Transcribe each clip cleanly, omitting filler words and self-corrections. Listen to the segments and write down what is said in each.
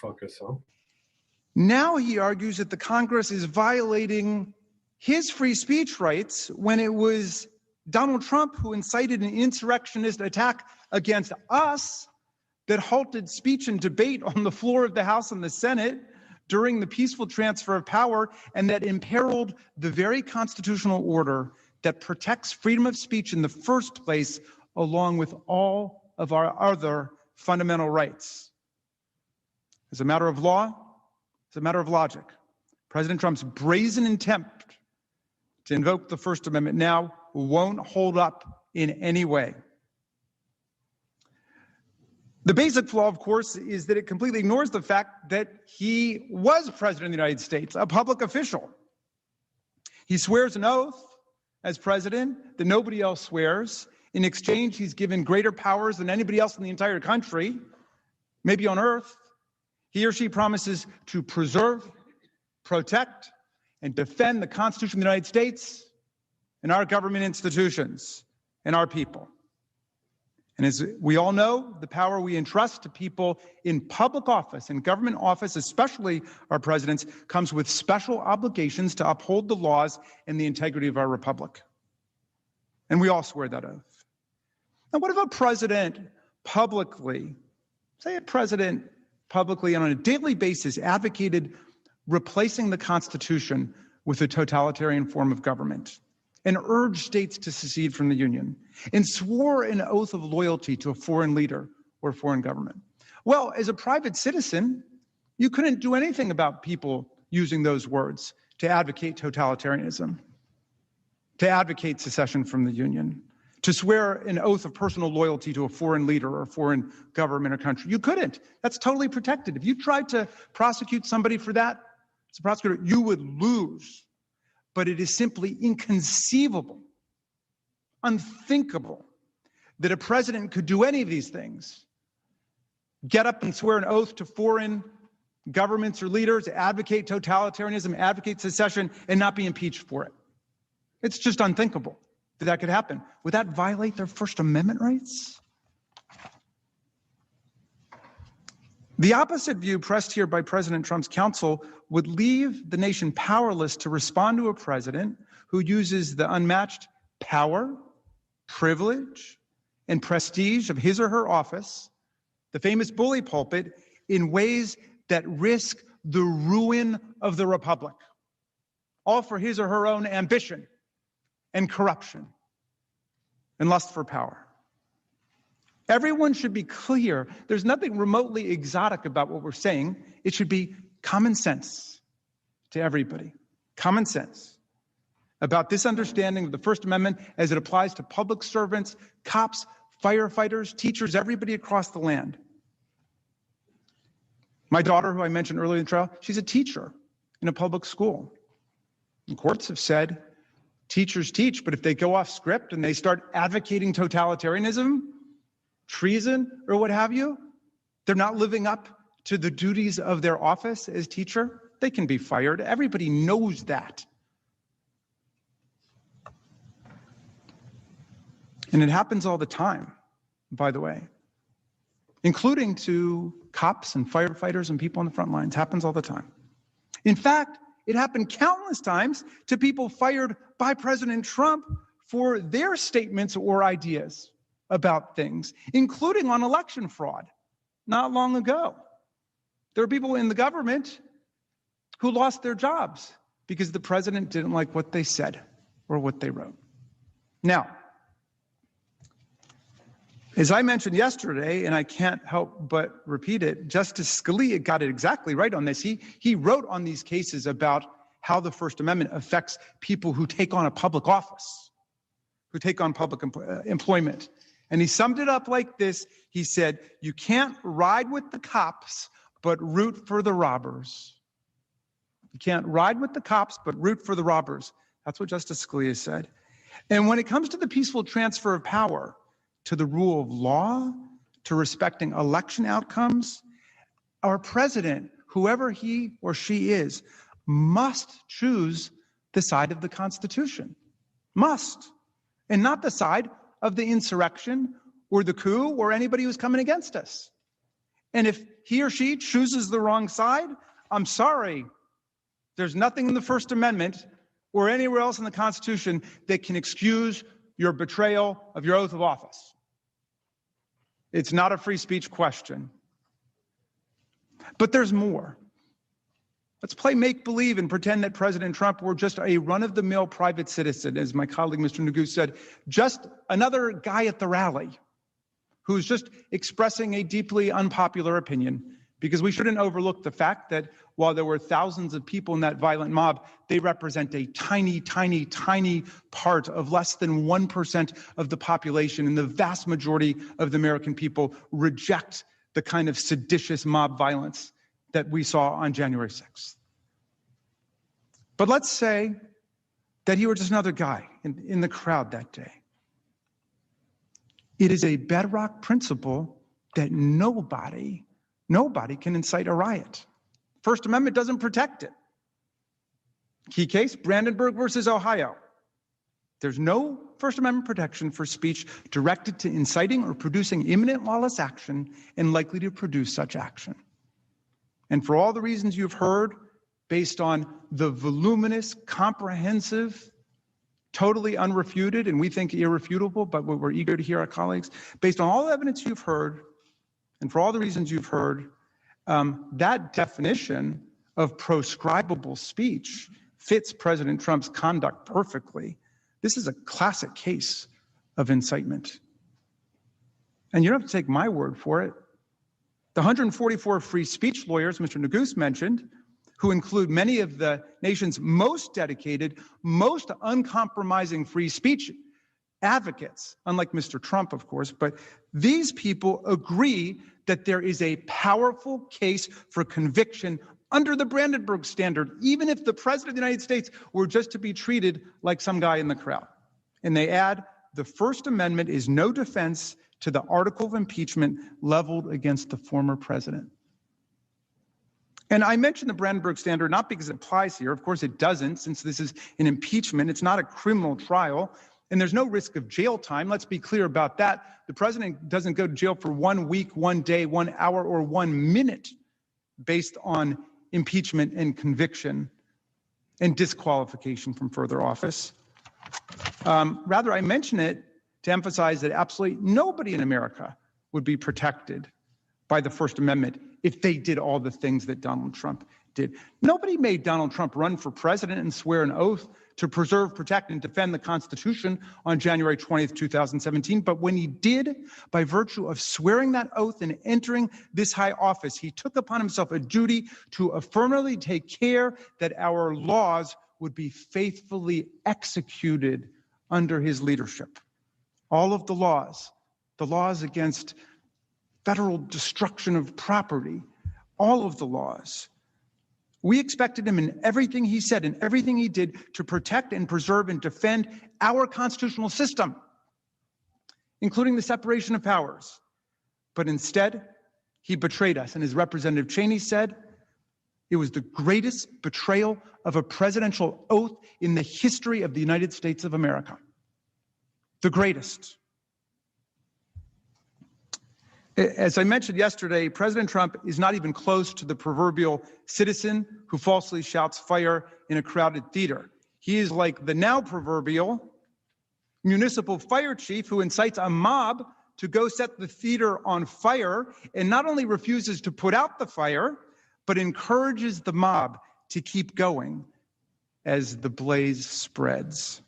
Focus on. Now he argues that the Congress is violating his free speech rights when it was Donald Trump who incited an insurrectionist attack against us that halted speech and debate on the floor of the House and the Senate during the peaceful transfer of power, and that imperiled the very constitutional order that protects freedom of speech in the first place, along with all of our other fundamental rights. As a matter of law, as a matter of logic, President Trump's brazen attempt to invoke the First Amendment now won't hold up in any way. The basic flaw, of course, is that it completely ignores the fact that he was president of the United States, a public official. He swears an oath as president that nobody else swears. In exchange, he's given greater powers than anybody else in the entire country, maybe on earth. He or she promises to preserve, protect, and defend the Constitution of the United States and our government institutions and our people. And as we all know, the power we entrust to people in public office, in government office, especially our presidents, comes with special obligations to uphold the laws and the integrity of our republic. And we all swear that oath. Now, what if a president publicly, say a president publicly and on a daily basis advocated replacing the Constitution with a totalitarian form of government, and urged states to secede from the Union, and swore an oath of loyalty to a foreign leader or foreign government? Well, as a private citizen, you couldn't do anything about people using those words to advocate totalitarianism, to advocate secession from the Union, to swear an oath of personal loyalty to a foreign leader or a foreign government or country. You couldn't. That's totally protected. If you tried to prosecute somebody for that, as a prosecutor, you would lose. But it is simply inconceivable, unthinkable, that a president could do any of these things. Get up and swear an oath to foreign governments or leaders, advocate totalitarianism, advocate secession, and not be impeached for it. It's just unthinkable that that could happen. Would that violate their First Amendment rights? The opposite view pressed here by President Trump's counsel would leave the nation powerless to respond to a president who uses the unmatched power, privilege, and prestige of his or her office, the famous bully pulpit, in ways that risk the ruin of the republic, all for his or her own ambition and corruption and lust for power. Everyone should be clear. There's nothing remotely exotic about what we're saying. It should be common sense to everybody. Common sense about this understanding of the First Amendment as it applies to public servants, cops, firefighters, teachers, everybody across the land. My daughter, who I mentioned earlier in the trial, she's a teacher in a public school. And courts have said teachers teach, but if they go off script and they start advocating totalitarianism, treason, or what have you, they're not living up to the duties of their office as teacher, they can be fired. Everybody knows that. And it happens all the time, by the way, including to cops and firefighters and people on the front lines. Happens all the time. In fact, it happened countless times to people fired by President Trump for their statements or ideas about things, including on election fraud, not long ago. There are people in the government who lost their jobs because the president didn't like what they said or what they wrote. Now, as I mentioned yesterday, and I can't help but repeat it, Justice Scalia got it exactly right on this. He wrote on these cases about how the First Amendment affects people who take on a public office, who take on public employment. And he summed it up like this. He said, you can't ride with the cops, but root for the robbers. You can't ride with the cops, but root for the robbers. That's what Justice Scalia said. And when it comes to the peaceful transfer of power, to the rule of law, to respecting election outcomes, our president, whoever he or she is, must choose the side of the Constitution. Must. And not the side of the insurrection or the coup or anybody who's coming against us. And if he or she chooses the wrong side, I'm sorry, there's nothing in the First Amendment or anywhere else in the Constitution that can excuse your betrayal of your oath of office. It's not a free speech question. But there's more. Let's play make-believe and pretend that President Trump were just a run-of-the-mill private citizen, as my colleague Mr. Nagu said, just another guy at the rally who's just expressing a deeply unpopular opinion, because we shouldn't overlook the fact that while there were thousands of people in that violent mob, they represent a tiny, tiny, tiny part of less than 1% of the population, and the vast majority of the American people reject the kind of seditious mob violence that we saw on January 6th. But let's say that he were just another guy in the crowd that day. It is a bedrock principle that nobody can incite a riot. First Amendment doesn't protect it. Key case, Brandenburg versus Ohio. There's no First Amendment protection for speech directed to inciting or producing imminent lawless action and likely to produce such action. And for all the reasons you've heard, based on the voluminous, comprehensive, totally unrefuted, and we think irrefutable, but we're eager to hear our colleagues, based on all the evidence you've heard, and for all the reasons you've heard, that definition of proscribable speech fits President Trump's conduct perfectly. This is a classic case of incitement. And you don't have to take my word for it. The 144 free speech lawyers Mr. Nagu mentioned, who include many of the nation's most dedicated, most uncompromising free speech advocates, unlike Mr. Trump, of course, but these people agree that there is a powerful case for conviction under the Brandenburg standard, even if the President of the United States were just to be treated like some guy in the crowd. And they add, the First Amendment is no defense to the article of impeachment leveled against the former president. And I mentioned the Brandenburg standard not because it applies here. Of course it doesn't, since this is an impeachment. It's not a criminal trial, and there's no risk of jail time. Let's be clear about that. The president doesn't go to jail for 1 week, 1 day, 1 hour, or 1 minute based on impeachment and conviction and disqualification from further office. Rather, I mention it to emphasize that absolutely nobody in America would be protected by the First Amendment if they did all the things that Donald Trump did. Nobody made Donald Trump run for president and swear an oath to preserve, protect, and defend the Constitution on January 20th, 2017. But when he did, by virtue of swearing that oath and entering this high office, he took upon himself a duty to affirmatively take care that our laws would be faithfully executed under his leadership. All of the laws against federal destruction of property, all of the laws. We expected him in everything he said and everything he did to protect and preserve and defend our constitutional system, including the separation of powers. But instead, he betrayed us. And as Representative Cheney said, it was the greatest betrayal of a presidential oath in the history of the United States of America. The greatest. As I mentioned yesterday, President Trump is not even close to the proverbial citizen who falsely shouts fire in a crowded theater. He is like the now proverbial municipal fire chief who incites a mob to go set the theater on fire and not only refuses to put out the fire, but encourages the mob to keep going as the blaze spreads.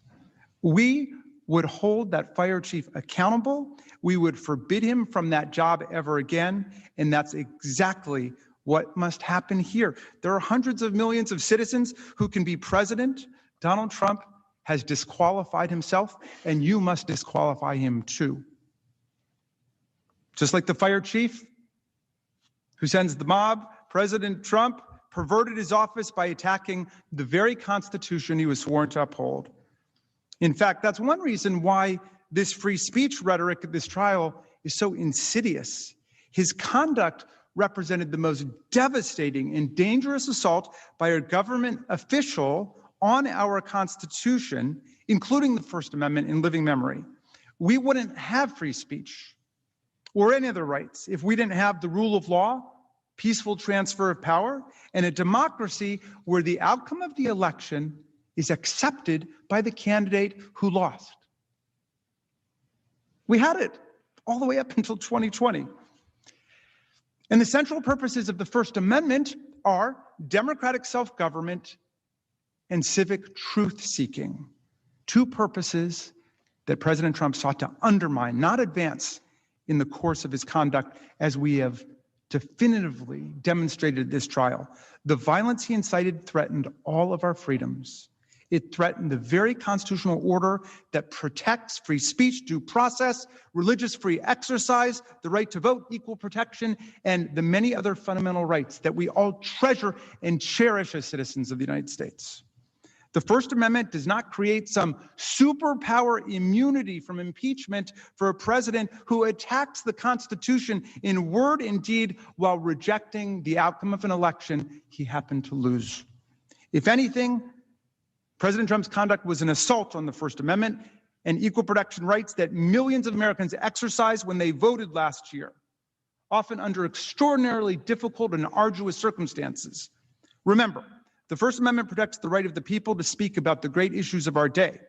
We would hold that fire chief accountable. We would forbid him from that job ever again, and that's exactly what must happen here. There are hundreds of millions of citizens who can be president. Donald Trump has disqualified himself, and you must disqualify him too. Just like the fire chief who sends the mob, President Trump perverted his office by attacking the very Constitution he was sworn to uphold. In fact, that's one reason why this free speech rhetoric at this trial is so insidious. His conduct represented the most devastating and dangerous assault by a government official on our Constitution, including the First Amendment, in living memory. We wouldn't have free speech or any other rights if we didn't have the rule of law, peaceful transfer of power, and a democracy where the outcome of the election is accepted by the candidate who lost. We had it all the way up until 2020. And the central purposes of the First Amendment are democratic self-government and civic truth-seeking, two purposes that President Trump sought to undermine, not advance, in the course of his conduct, as we have definitively demonstrated this trial. The violence he incited threatened all of our freedoms. It threatened the very constitutional order that protects free speech, due process, religious free exercise, the right to vote, equal protection, and the many other fundamental rights that we all treasure and cherish as citizens of the United States. The First Amendment does not create some superpower immunity from impeachment for a president who attacks the Constitution in word and deed while rejecting the outcome of an election he happened to lose. If anything, President Trump's conduct was an assault on the First Amendment and equal protection rights that millions of Americans exercised when they voted last year, often under extraordinarily difficult and arduous circumstances. Remember, the First Amendment protects the right of the people to speak about the great issues of our day,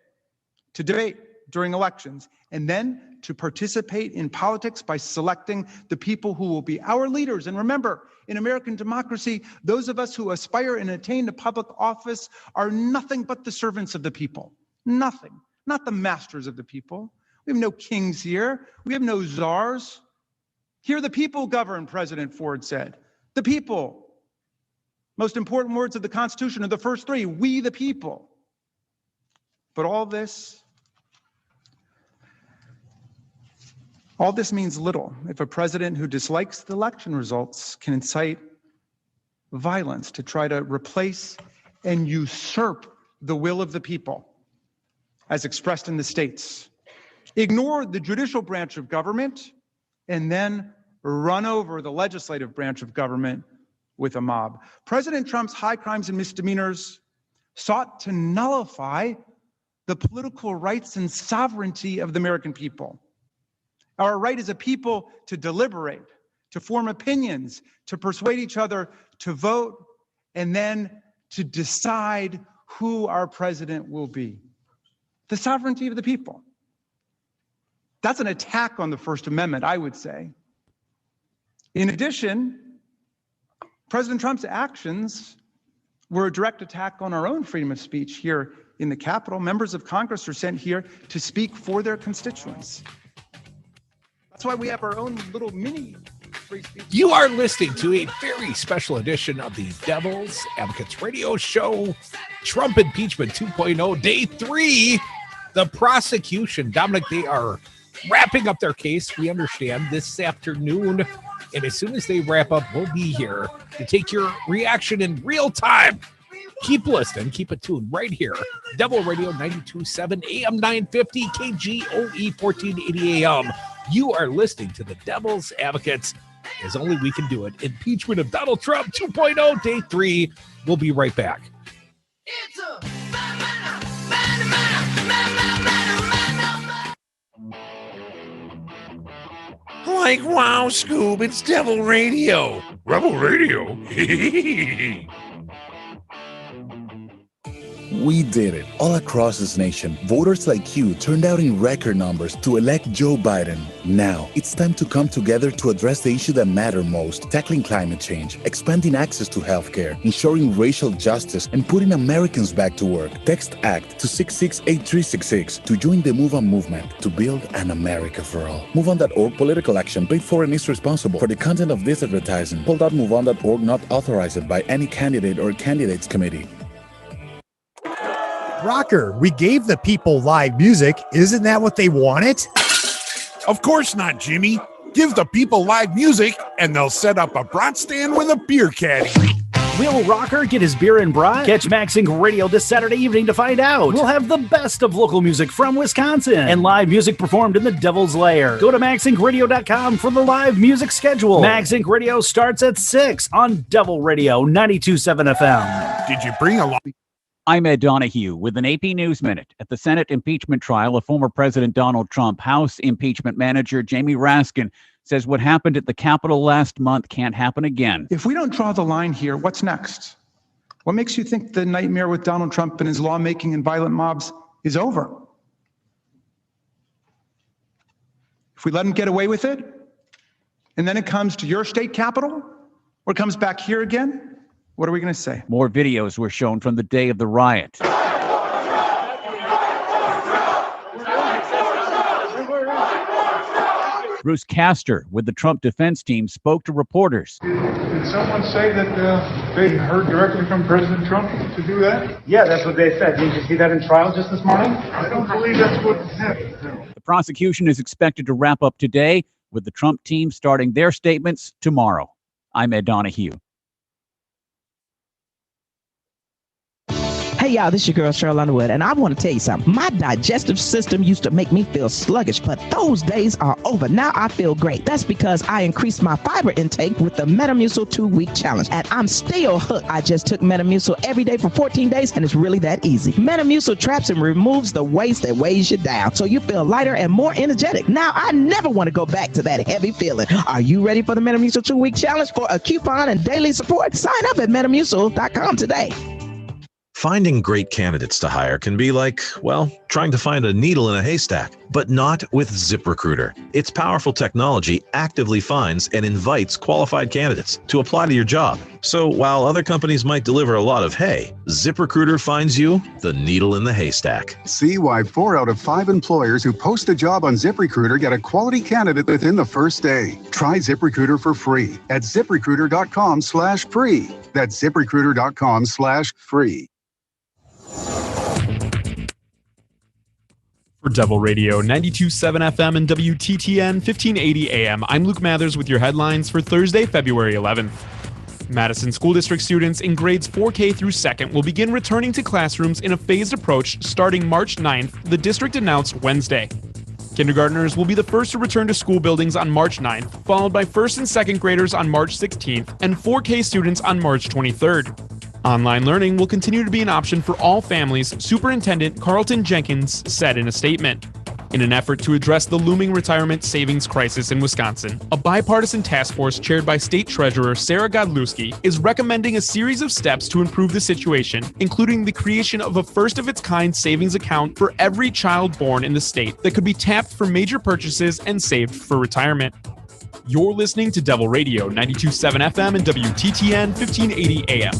to debate during elections, and then to participate in politics by selecting the people who will be our leaders. And remember, in American democracy, those of us who aspire and attain to public office are nothing but the servants of the people. Nothing, not the masters of the people. We have no kings here. We have no czars. Here the people govern, President Ford said. The people. Most important words of the Constitution are the first three, we the people. But all this means little if a president who dislikes the election results can incite violence to try to replace and usurp the will of the people as expressed in the states, ignore the judicial branch of government, and then run over the legislative branch of government with a mob. President Trump's high crimes and misdemeanors sought to nullify the political rights and sovereignty of the American people. Our right as a people to deliberate, to form opinions, to persuade each other, to vote, and then to decide who our president will be. The sovereignty of the people. That's an attack on the First Amendment, I would say. In addition, President Trump's actions were a direct attack on our own freedom of speech here in the Capitol. Members of Congress are sent here to speak for their constituents. That's why we have our own little mini free speech. You are listening to a very special edition of the Devil's Advocates Radio Show, Trump Impeachment 2.0, Day 3. The prosecution, Dominic, they are wrapping up their case, we understand, this afternoon. And as soon as they wrap up, we'll be here to take your reaction in real time. Keep listening. Keep it tuned right here. Devil Radio 92.7 AM 950 KGOE 1480 AM. You are listening to the Devil's Advocates as only we can do it. Impeachment of Donald Trump 2.0 Day 3. We'll be right back. It's a Like, wow, Scoob, it's Devil Radio. Rebel Radio. We did it. All across this nation, voters like you turned out in record numbers to elect Joe Biden. Now, it's time to come together to address the issue that matter most, tackling climate change, expanding access to healthcare, ensuring racial justice, and putting Americans back to work. Text ACT to 668366 to join the Move On movement to build an America for all. MoveOn.org political action paid for and is responsible for the content of this advertising. Hold.moveon.org not authorized by any candidate or candidates committee. Rocker, we gave the people live music. Isn't that what they wanted? Of course not, Jimmy. Give the people live music, and they'll set up a brat stand with a beer caddy. Will Rocker get his beer and brat? Catch MaxInc Radio this Saturday evening to find out. We'll have the best of local music from Wisconsin and live music performed in the Devil's Lair. Go to MaxIncRadio.com for the live music schedule. MaxInc Radio starts at 6 on Devil Radio 92.7 FM. Did you bring along? I'm Ed Donahue with an AP News Minute. At the Senate impeachment trial of former President Donald Trump, House impeachment manager Jamie Raskin says what happened at the Capitol last month can't happen again. If we don't draw the line here, what's next? What makes you think the nightmare with Donald Trump and his lawmaking and violent mobs is over? If we let him get away with it, and then it comes to your state capitol, or it comes back here again, what are we going to say? More videos were shown from the day of the riot. Bruce Castor with the Trump defense team spoke to reporters. Did someone say that they heard directly from President Trump to do that? Yeah, that's what they said. Did you see that in trial just this morning? I don't believe that's what happened. No. The prosecution is expected to wrap up today, with the Trump team starting their statements tomorrow. I'm Ed Donahue. Hey y'all, this is your girl Cheryl Underwood, and I want to tell you something. My digestive system used to make me feel sluggish, but those days are over. Now I feel great. That's because I increased my fiber intake with the Metamucil 2-week challenge, and I'm still hooked. I just took Metamucil every day for 14 days, and it's really that easy. Metamucil traps and removes the waste that weighs you down, so you feel lighter and more energetic. Now I never want to go back to that heavy feeling. Are you ready for the Metamucil 2-week challenge? For a coupon and daily support, sign up at Metamucil.com today. Finding great candidates to hire can be like, well, trying to find a needle in a haystack, but not with ZipRecruiter. Its powerful technology actively finds and invites qualified candidates to apply to your job. So while other companies might deliver a lot of hay, ZipRecruiter finds you the needle in the haystack. See why 4 out of 5 employers who post a job on ZipRecruiter get a quality candidate within the first day. Try ZipRecruiter for free at ZipRecruiter.com/free. That's ZipRecruiter.com/free. For Devil Radio 92.7 FM and WTTN 1580 AM, I'm Luke Mathers with your headlines for Thursday, February 11th. Madison School District students in grades 4K through 2nd will begin returning to classrooms in a phased approach starting March 9th, the district announced Wednesday. Kindergartners will be the first to return to school buildings on March 9th, followed by 1st and 2nd graders on March 16th, and 4K students on March 23rd. Online learning will continue to be an option for all families, Superintendent Carlton Jenkins said in a statement. In an effort to address the looming retirement savings crisis in Wisconsin, a bipartisan task force chaired by State Treasurer Sarah Godlewski is recommending a series of steps to improve the situation, including the creation of a first-of-its-kind savings account for every child born in the state that could be tapped for major purchases and saved for retirement. You're listening to Devil Radio 92.7 FM and WTTN 1580 AM.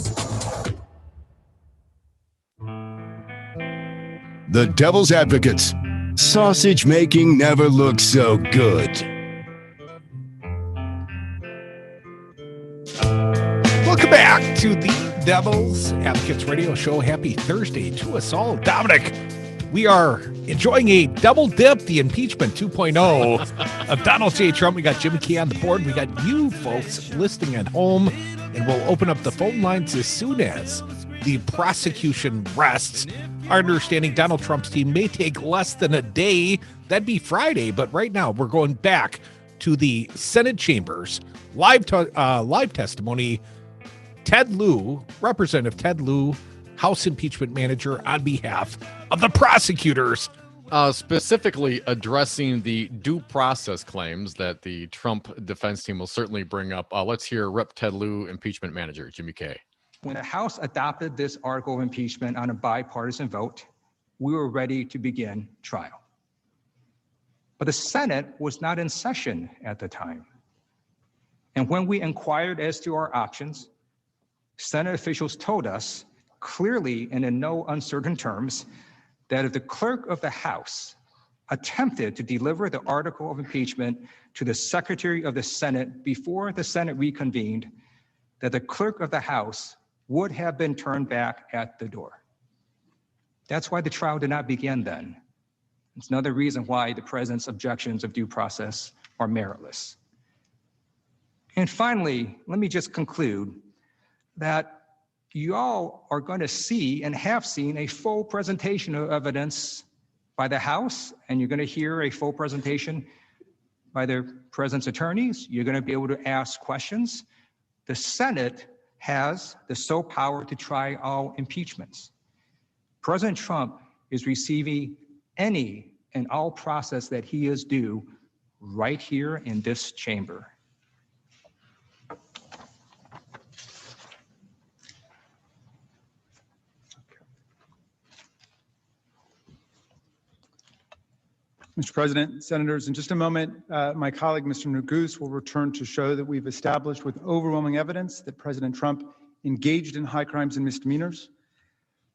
The Devil's Advocates. Sausage making never looked so good. Welcome back to the Devil's Advocates Radio Show. Happy Thursday to us all. Dominic, we are enjoying a double dip, the impeachment 2.0 of Donald J. Trump. We got Jimmy Key on the board. We got you folks listening at home, and we'll open up the phone lines as soon as the prosecution rests. Our understanding, Donald Trump's team may take less than a day. That'd be Friday, but right now we're going back to the Senate chambers. Live testimony. Ted Lieu, Representative Ted Lieu, House impeachment manager on behalf of the prosecutors. Specifically addressing the due process claims that the Trump defense team will certainly bring up. Let's hear Rep. Ted Lieu, impeachment manager, Jimmy Kay. When the House adopted this article of impeachment on a bipartisan vote, we were ready to begin trial. But the Senate was not in session at the time. And when we inquired as to our options, Senate officials told us clearly and in no uncertain terms that if the clerk of the House attempted to deliver the article of impeachment to the Secretary of the Senate before the Senate reconvened, that the clerk of the House would have been turned back at the door. That's why the trial did not begin then. It's another reason why the president's objections of due process are meritless. And finally, let me just conclude that you all are going to see and have seen a full presentation of evidence by the House, and you're going to hear a full presentation by the president's attorneys. You're going to be able to ask questions. The Senate has the sole power to try all impeachments. President Trump is receiving any and all process that he is due right here in this chamber. Mr. President, Senators, in just a moment, my colleague, Mr. Neguse, will return to show that we've established with overwhelming evidence that President Trump engaged in high crimes and misdemeanors.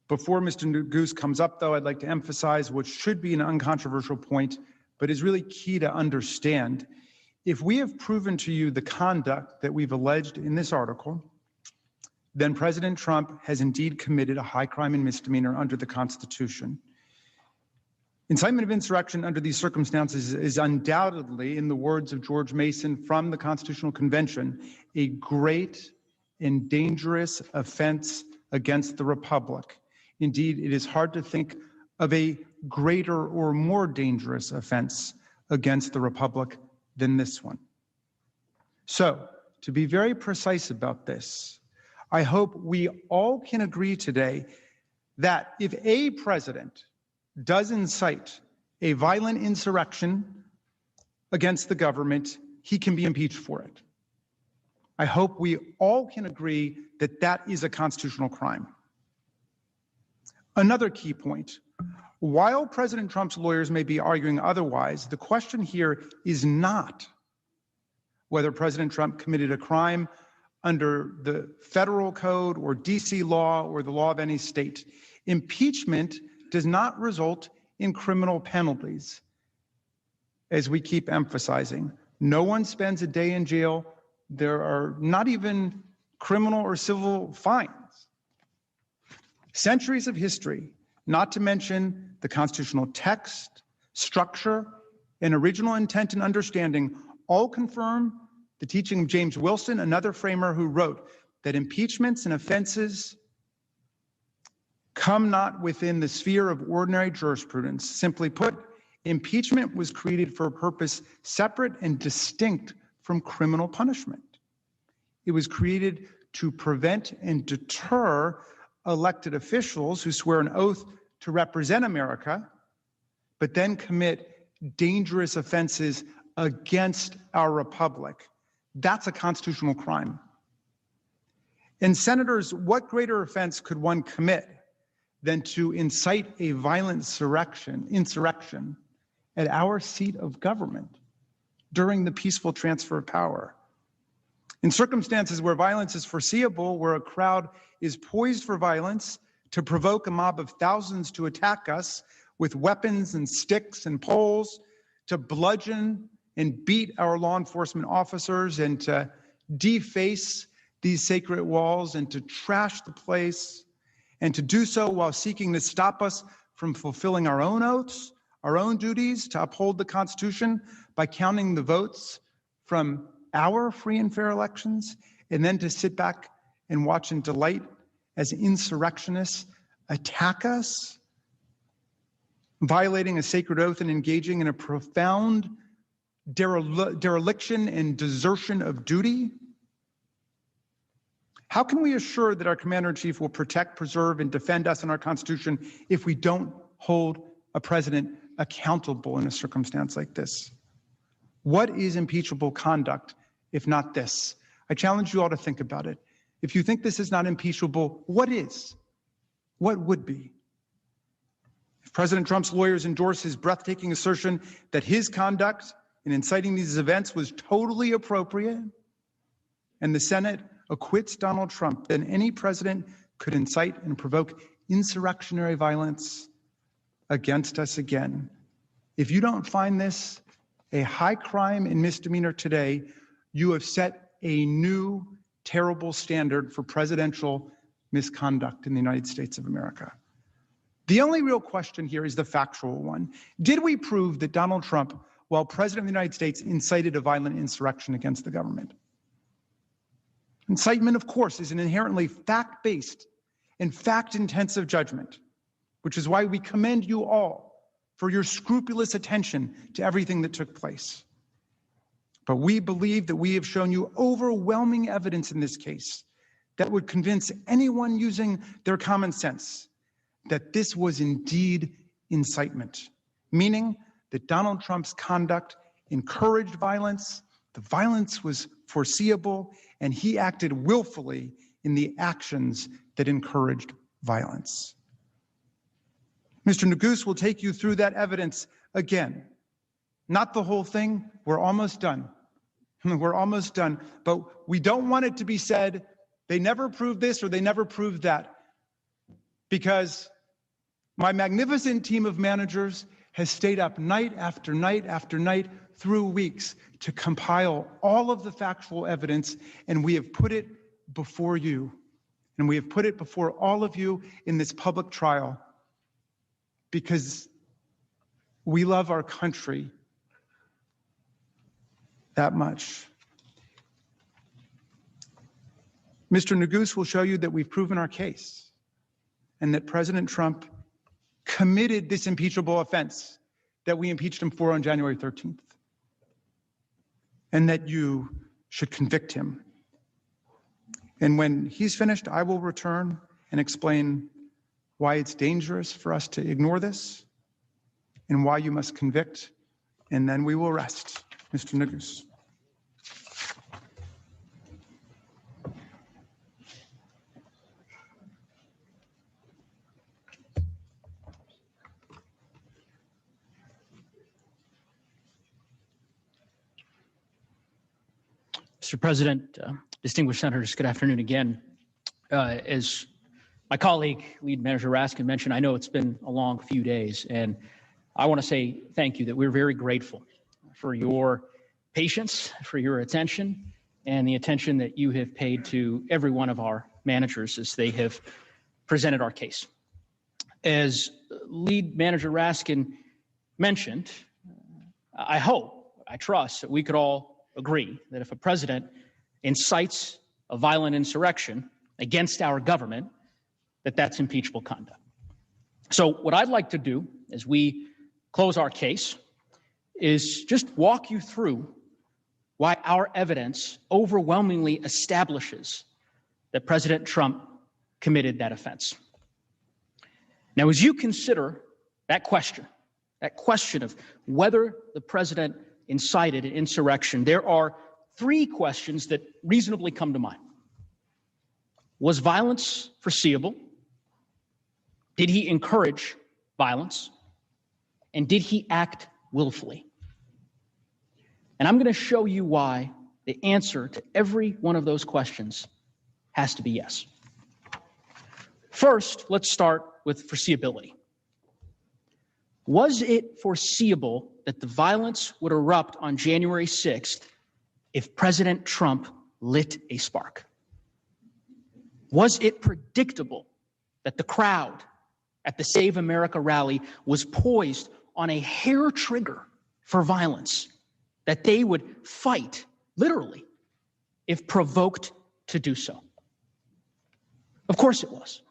Before Mr. Neguse comes up, though, I'd like to emphasize what should be an uncontroversial point, but is really key to understand. If we have proven to you the conduct that we've alleged in this article, then President Trump has indeed committed a high crime and misdemeanor under the Constitution. Incitement of insurrection under these circumstances is undoubtedly, in the words of George Mason from the Constitutional Convention, a great and dangerous offense against the Republic. Indeed, it is hard to think of a greater or more dangerous offense against the Republic than this one. So, to be very precise about this, I hope we all can agree today that if a president does incite a violent insurrection against the government, he can be impeached for it. I hope we all can agree that that is a constitutional crime. Another key point, while President Trump's lawyers may be arguing otherwise, the question here is not whether President Trump committed a crime under the federal code or DC law or the law of any state. Impeachment does not result in criminal penalties. As we keep emphasizing, no one spends a day in jail. There are not even criminal or civil fines. Centuries of history, not to mention the constitutional text, structure, and original intent and understanding, all confirm the teaching of James Wilson, another framer who wrote that impeachments and offenses come not within the sphere of ordinary jurisprudence. Simply put, impeachment was created for a purpose separate and distinct from criminal punishment. It was created to prevent and deter elected officials who swear an oath to represent America, but then commit dangerous offenses against our republic. That's a constitutional crime. And senators, what greater offense could one commit than to incite a violent insurrection at our seat of government during the peaceful transfer of power? In circumstances where violence is foreseeable, where a crowd is poised for violence to provoke a mob of thousands to attack us with weapons and sticks and poles, to bludgeon and beat our law enforcement officers and to deface these sacred walls and to trash the place, and to do so while seeking to stop us from fulfilling our own oaths, our own duties to uphold the Constitution by counting the votes from our free and fair elections, and then to sit back and watch in delight as insurrectionists attack us, violating a sacred oath and engaging in a profound dereliction and desertion of duty? How can we assure that our commander-in-chief will protect, preserve, and defend us and our Constitution if we don't hold a president accountable in a circumstance like this? What is impeachable conduct if not this? I challenge you all to think about it. If you think this is not impeachable, what is? What would be? If President Trump's lawyers endorse his breathtaking assertion that his conduct in inciting these events was totally appropriate, and the Senate acquits Donald Trump, then any president could incite and provoke insurrectionary violence against us again. If you don't find this a high crime and misdemeanor today, you have set a new terrible standard for presidential misconduct in the United States of America. The only real question here is the factual one. Did we prove that Donald Trump, while president of the United States, incited a violent insurrection against the government? Incitement, of course, is an inherently fact-based and fact-intensive judgment, which is why we commend you all for your scrupulous attention to everything that took place. But we believe that we have shown you overwhelming evidence in this case that would convince anyone using their common sense that this was indeed incitement, meaning that Donald Trump's conduct encouraged violence, the violence was foreseeable, and he acted willfully in the actions that encouraged violence. Mr. Neguse will take you through that evidence again. Not the whole thing. We're almost done. We're almost done. But we don't want it to be said, they never proved this or they never proved that. Because my magnificent team of managers has stayed up night after night after night through weeks to compile all of the factual evidence, and we have put it before you. And we have put it before all of you in this public trial because we love our country that much. Mr. Neguse will show you that we've proven our case and that President Trump committed this impeachable offense that we impeached him for on January 13th, and that you should convict him. And when he's finished, I will return and explain why it's dangerous for us to ignore this and why you must convict, and then we will rest. Mr. Neguse. Mr. President, distinguished senators, good afternoon again. As my colleague, Lead Manager Raskin mentioned, I know it's been a long few days, and I want to say thank you, that we're very grateful for your patience, for your attention, and the attention that you have paid to every one of our managers as they have presented our case. As Lead Manager Raskin mentioned, I hope, I trust that we could all agree that if a president incites a violent insurrection against our government, that that's impeachable conduct. So what I'd like to do as we close our case is just walk you through why our evidence overwhelmingly establishes that President Trump committed that offense. Now, as you consider that question of whether the president incited an insurrection, there are three questions that reasonably come to mind. Was violence foreseeable? Did he encourage violence? And did he act willfully? And I'm going to show you why the answer to every one of those questions has to be yes. First, let's start with foreseeability. Was it foreseeable that the violence would erupt on January 6th if President Trump lit a spark? Was it predictable that the crowd at the Save America rally was poised on a hair trigger for violence, that they would fight, literally, if provoked to do so? Of course it was.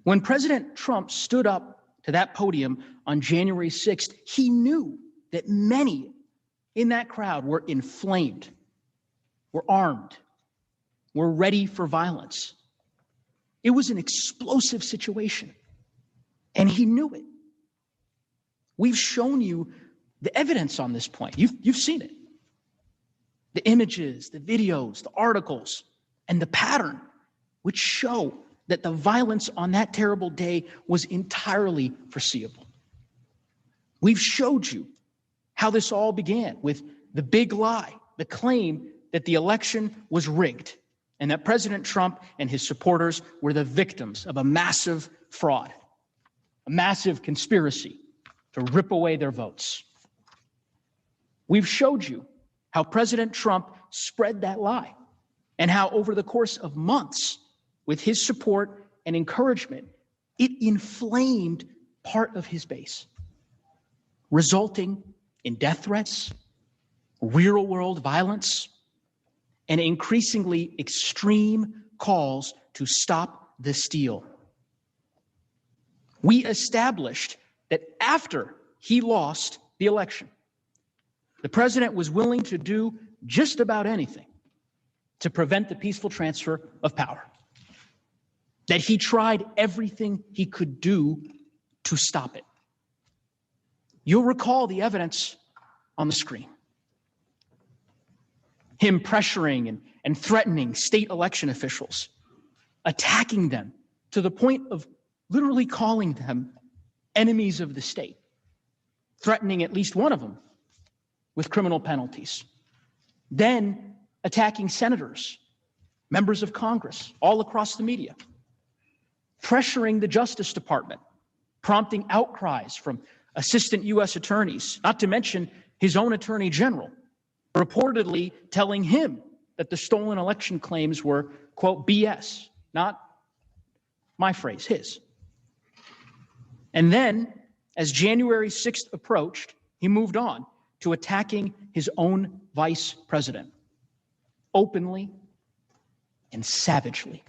When President Trump stood up to that podium on January 6th, he knew that many in that crowd were inflamed, were armed, were ready for violence. It was an explosive situation, and he knew it. We've shown you the evidence on this point. You've seen it. The images, the videos, the articles, and the pattern, which show that the violence on that terrible day was entirely foreseeable. We've showed you how this all began with the big lie, the claim that the election was rigged and that President Trump and his supporters were the victims of a massive fraud, a massive conspiracy to rip away their votes. We've showed you how President Trump spread that lie and how over the course of months, with his support and encouragement, it inflamed part of his base, resulting in death threats, real-world violence, and increasingly extreme calls to stop the steal. We established that after he lost the election, the president was willing to do just about anything to prevent the peaceful transfer of power, that he tried everything he could do to stop it. You'll recall the evidence on the screen. Him pressuring and threatening state election officials, attacking them to the point of literally calling them enemies of the state, threatening at least one of them with criminal penalties. Then attacking senators, members of Congress, all across the media, pressuring the Justice Department, prompting outcries from assistant U.S. attorneys, not to mention his own attorney general, reportedly telling him that the stolen election claims were, quote, BS, not my phrase, his. And then, as January 6th approached, he moved on to attacking his own vice president, openly and savagely.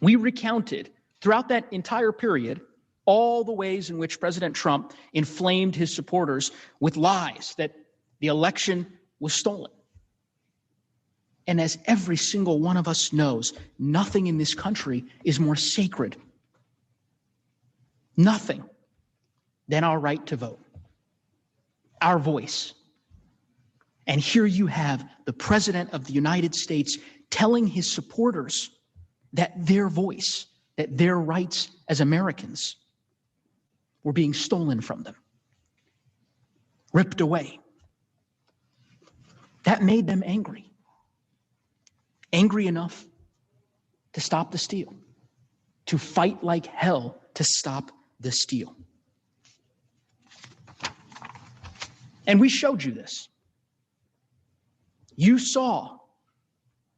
We recounted throughout that entire period all the ways in which President Trump inflamed his supporters with lies that the election was stolen. And as every single one of us knows, nothing in this country is more sacred, nothing, than our right to vote, our voice. And here you have the President of the United States telling his supporters that their voice, that their rights as Americans were being stolen from them, ripped away. That made them angry. Angry enough to stop the steal, to fight like hell to stop the steal. And we showed you this. You saw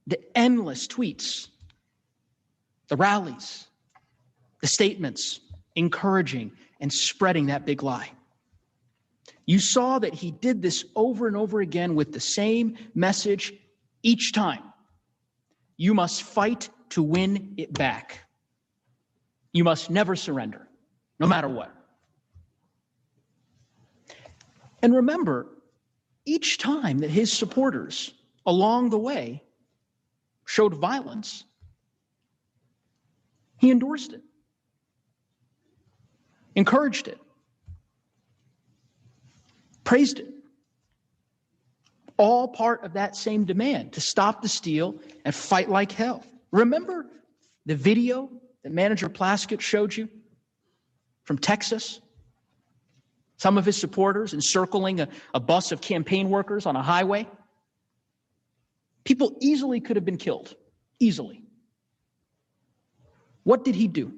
the endless tweets, the rallies, the statements encouraging and spreading that big lie. You saw that he did this over and over again with the same message each time. You must fight to win it back. You must never surrender, no matter what. And remember, each time that his supporters along the way showed violence, he endorsed it, encouraged it, praised it. All part of that same demand to stop the steal and fight like hell. Remember the video that Manager Plaskett showed you from Texas? Some of his supporters encircling a bus of campaign workers on a highway. People easily could have been killed, easily. What did he do?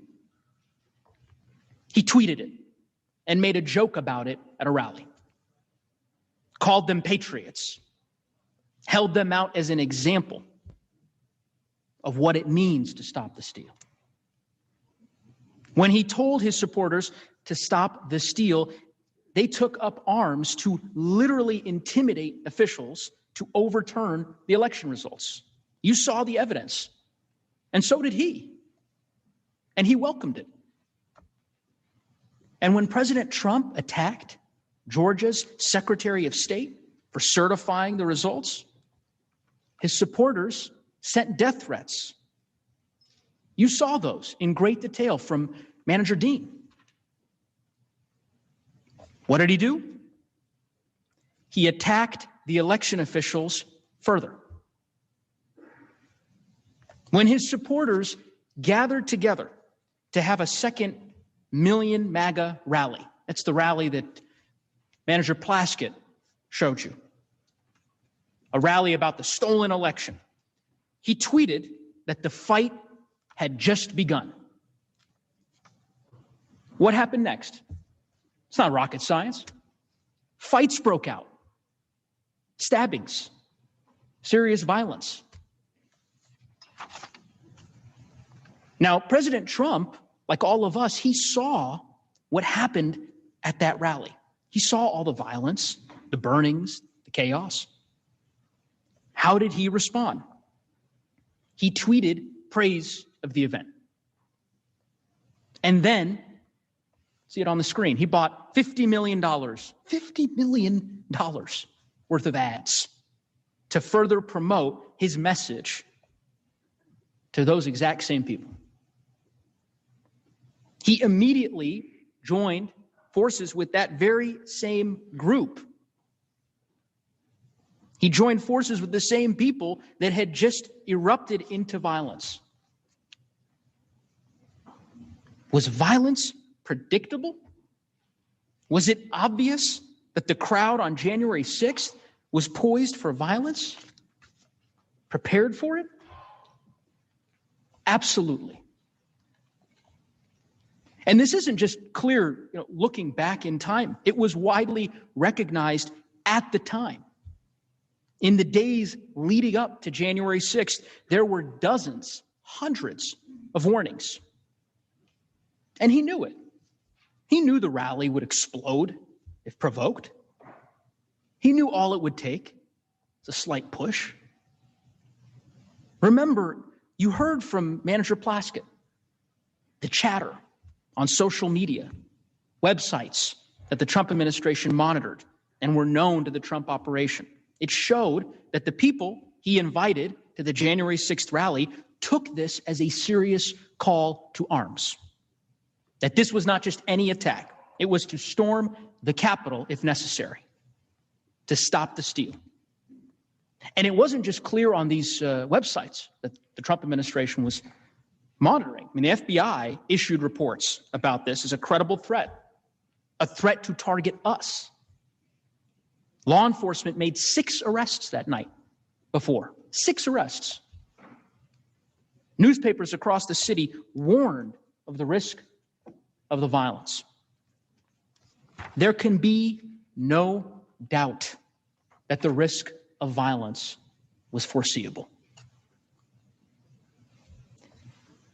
He tweeted it and made a joke about it at a rally. Called them patriots. Held them out as an example of what it means to stop the steal. When he told his supporters to stop the steal, they took up arms to literally intimidate officials to overturn the election results. You saw the evidence, and so did he. And he welcomed it. And when President Trump attacked Georgia's Secretary of State for certifying the results, his supporters sent death threats. You saw those in great detail from Manager Dean. What did he do? He attacked the election officials further. When his supporters gathered together to have a second Million MAGA rally, that's the rally that Manager Plaskett showed you, a rally about the stolen election, he tweeted that the fight had just begun. What happened next? It's not rocket science. Fights broke out, stabbings, serious violence. Now, President Trump, like all of us, he saw what happened at that rally. He saw all the violence, the burnings, the chaos. How did he respond? He tweeted praise of the event. And then, see it on the screen, he bought $50 million worth of ads to further promote his message to those exact same people. He immediately joined forces with that very same group He joined forces with the same people that had just erupted into violence. Was violence predictable? Was it obvious that the crowd on January 6th was poised for violence? Prepared for it? Absolutely. And this isn't just clear, looking back in time. It was widely recognized at the time. In the days leading up to January 6th, there were dozens, hundreds of warnings. And he knew it. He knew the rally would explode if provoked. He knew all it would take is a slight push. Remember, you heard from Manager Plaskett, the chatter on social media, websites that the Trump administration monitored and were known to the Trump operation. It showed that the people he invited to the January 6th rally took this as a serious call to arms. That this was not just any attack. It was to storm the Capitol if necessary, to stop the steal. And it wasn't just clear on these websites that the Trump administration was monitoring. I mean, the FBI issued reports about this as a credible threat, a threat to target us. Law enforcement made 6 arrests that night before. 6 arrests. Newspapers across the city warned of the risk of the violence. There can be no doubt that the risk of violence was foreseeable.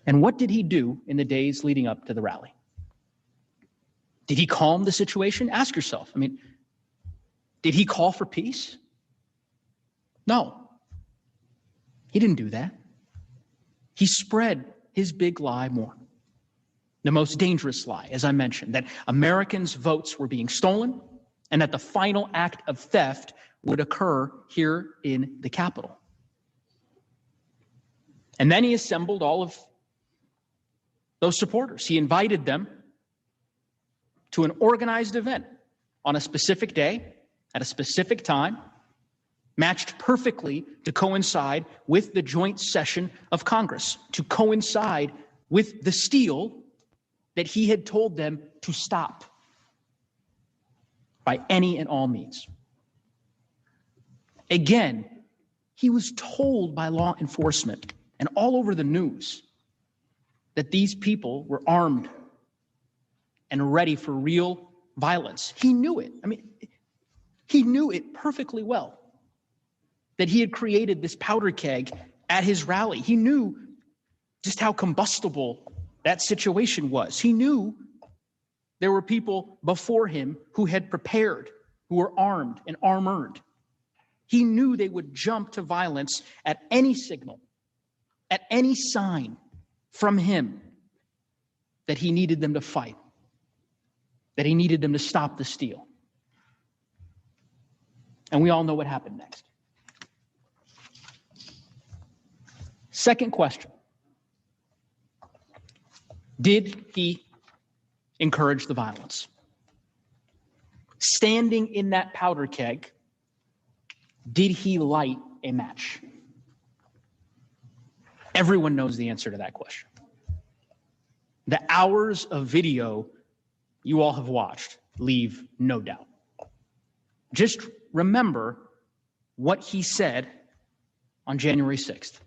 And what did he do in the days leading up to the rally? Did he calm the situation? Ask yourself. I mean, did he call for peace? No. He didn't do that. He spread his big lie more. The most dangerous lie, as I mentioned, that Americans' votes were being stolen and that the final act of theft would occur here in the Capitol. And then he assembled all of those supporters. He invited them to an organized event on a specific day, at a specific time, matched perfectly to coincide with the joint session of Congress, to coincide with the steal that he had told them to stop by any and all means. Again, he was told by law enforcement and all over the news that these people were armed and ready for real violence. He knew it. I mean, he knew it perfectly well that he had created this powder keg at his rally. He knew just how combustible that situation was. He knew there were people before him who had prepared, who were armed and armored. He knew they would jump to violence at any signal, at any sign from him that he needed them to fight, that he needed them to stop the steal. And we all know what happened next. Second question. Did he encourage the violence? Standing in that powder keg, did he light a match? Everyone knows the answer to that question. The hours of video you all have watched leave no doubt. Just remember what he said on January 6th.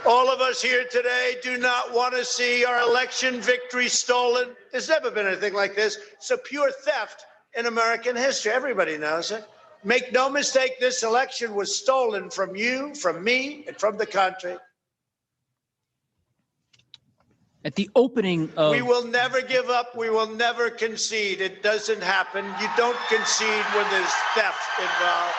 All of us here today do not want to see our election victory stolen. There's never been anything like this. It's a pure theft in American history. Everybody knows it. Make no mistake, this election was stolen from you, from me, and from the country. At the opening of... We will never give up. We will never concede. It doesn't happen. You don't concede when there's theft involved.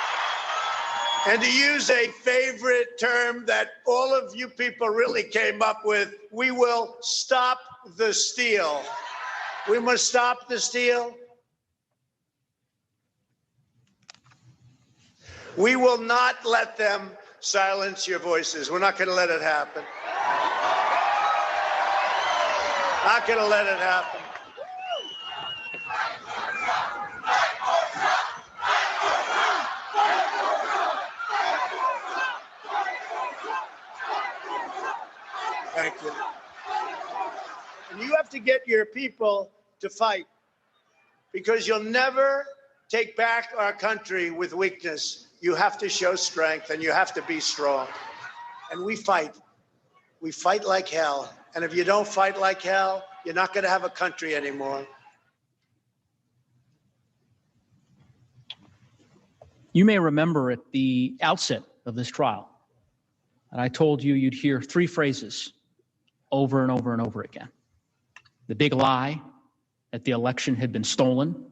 And to use a favorite term that all of you people really came up with, we will stop the steal. We must stop the steal. We will not let them silence your voices. We're not going to let it happen. Not going to let it happen. And you have to get your people to fight, because you'll never take back our country with weakness. You have to show strength, and you have to be strong. And we fight. We fight like hell. And if you don't fight like hell, you're not going to have a country anymore. You may remember at the outset of this trial that I told you you'd hear three phrases over and over and over again. The big lie that the election had been stolen,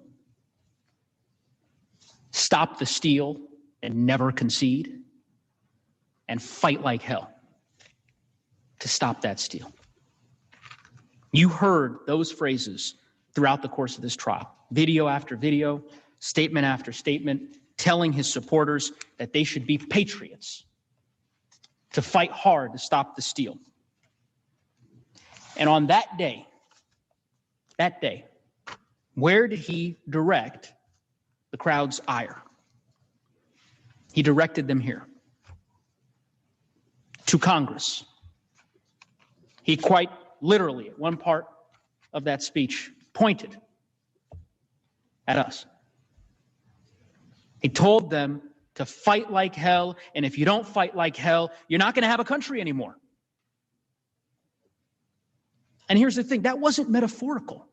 stop the steal and never concede, and fight like hell to stop that steal. You heard those phrases throughout the course of this trial, video after video, statement after statement, telling his supporters that they should be patriots, to fight hard to stop the steal. And on that day, where did he direct the crowd's ire? He directed them here, to Congress. He quite literally, at one part of that speech, pointed at us. He told them to fight like hell, and if you don't fight like hell, you're not going to have a country anymore. And here's the thing, that wasn't metaphorical.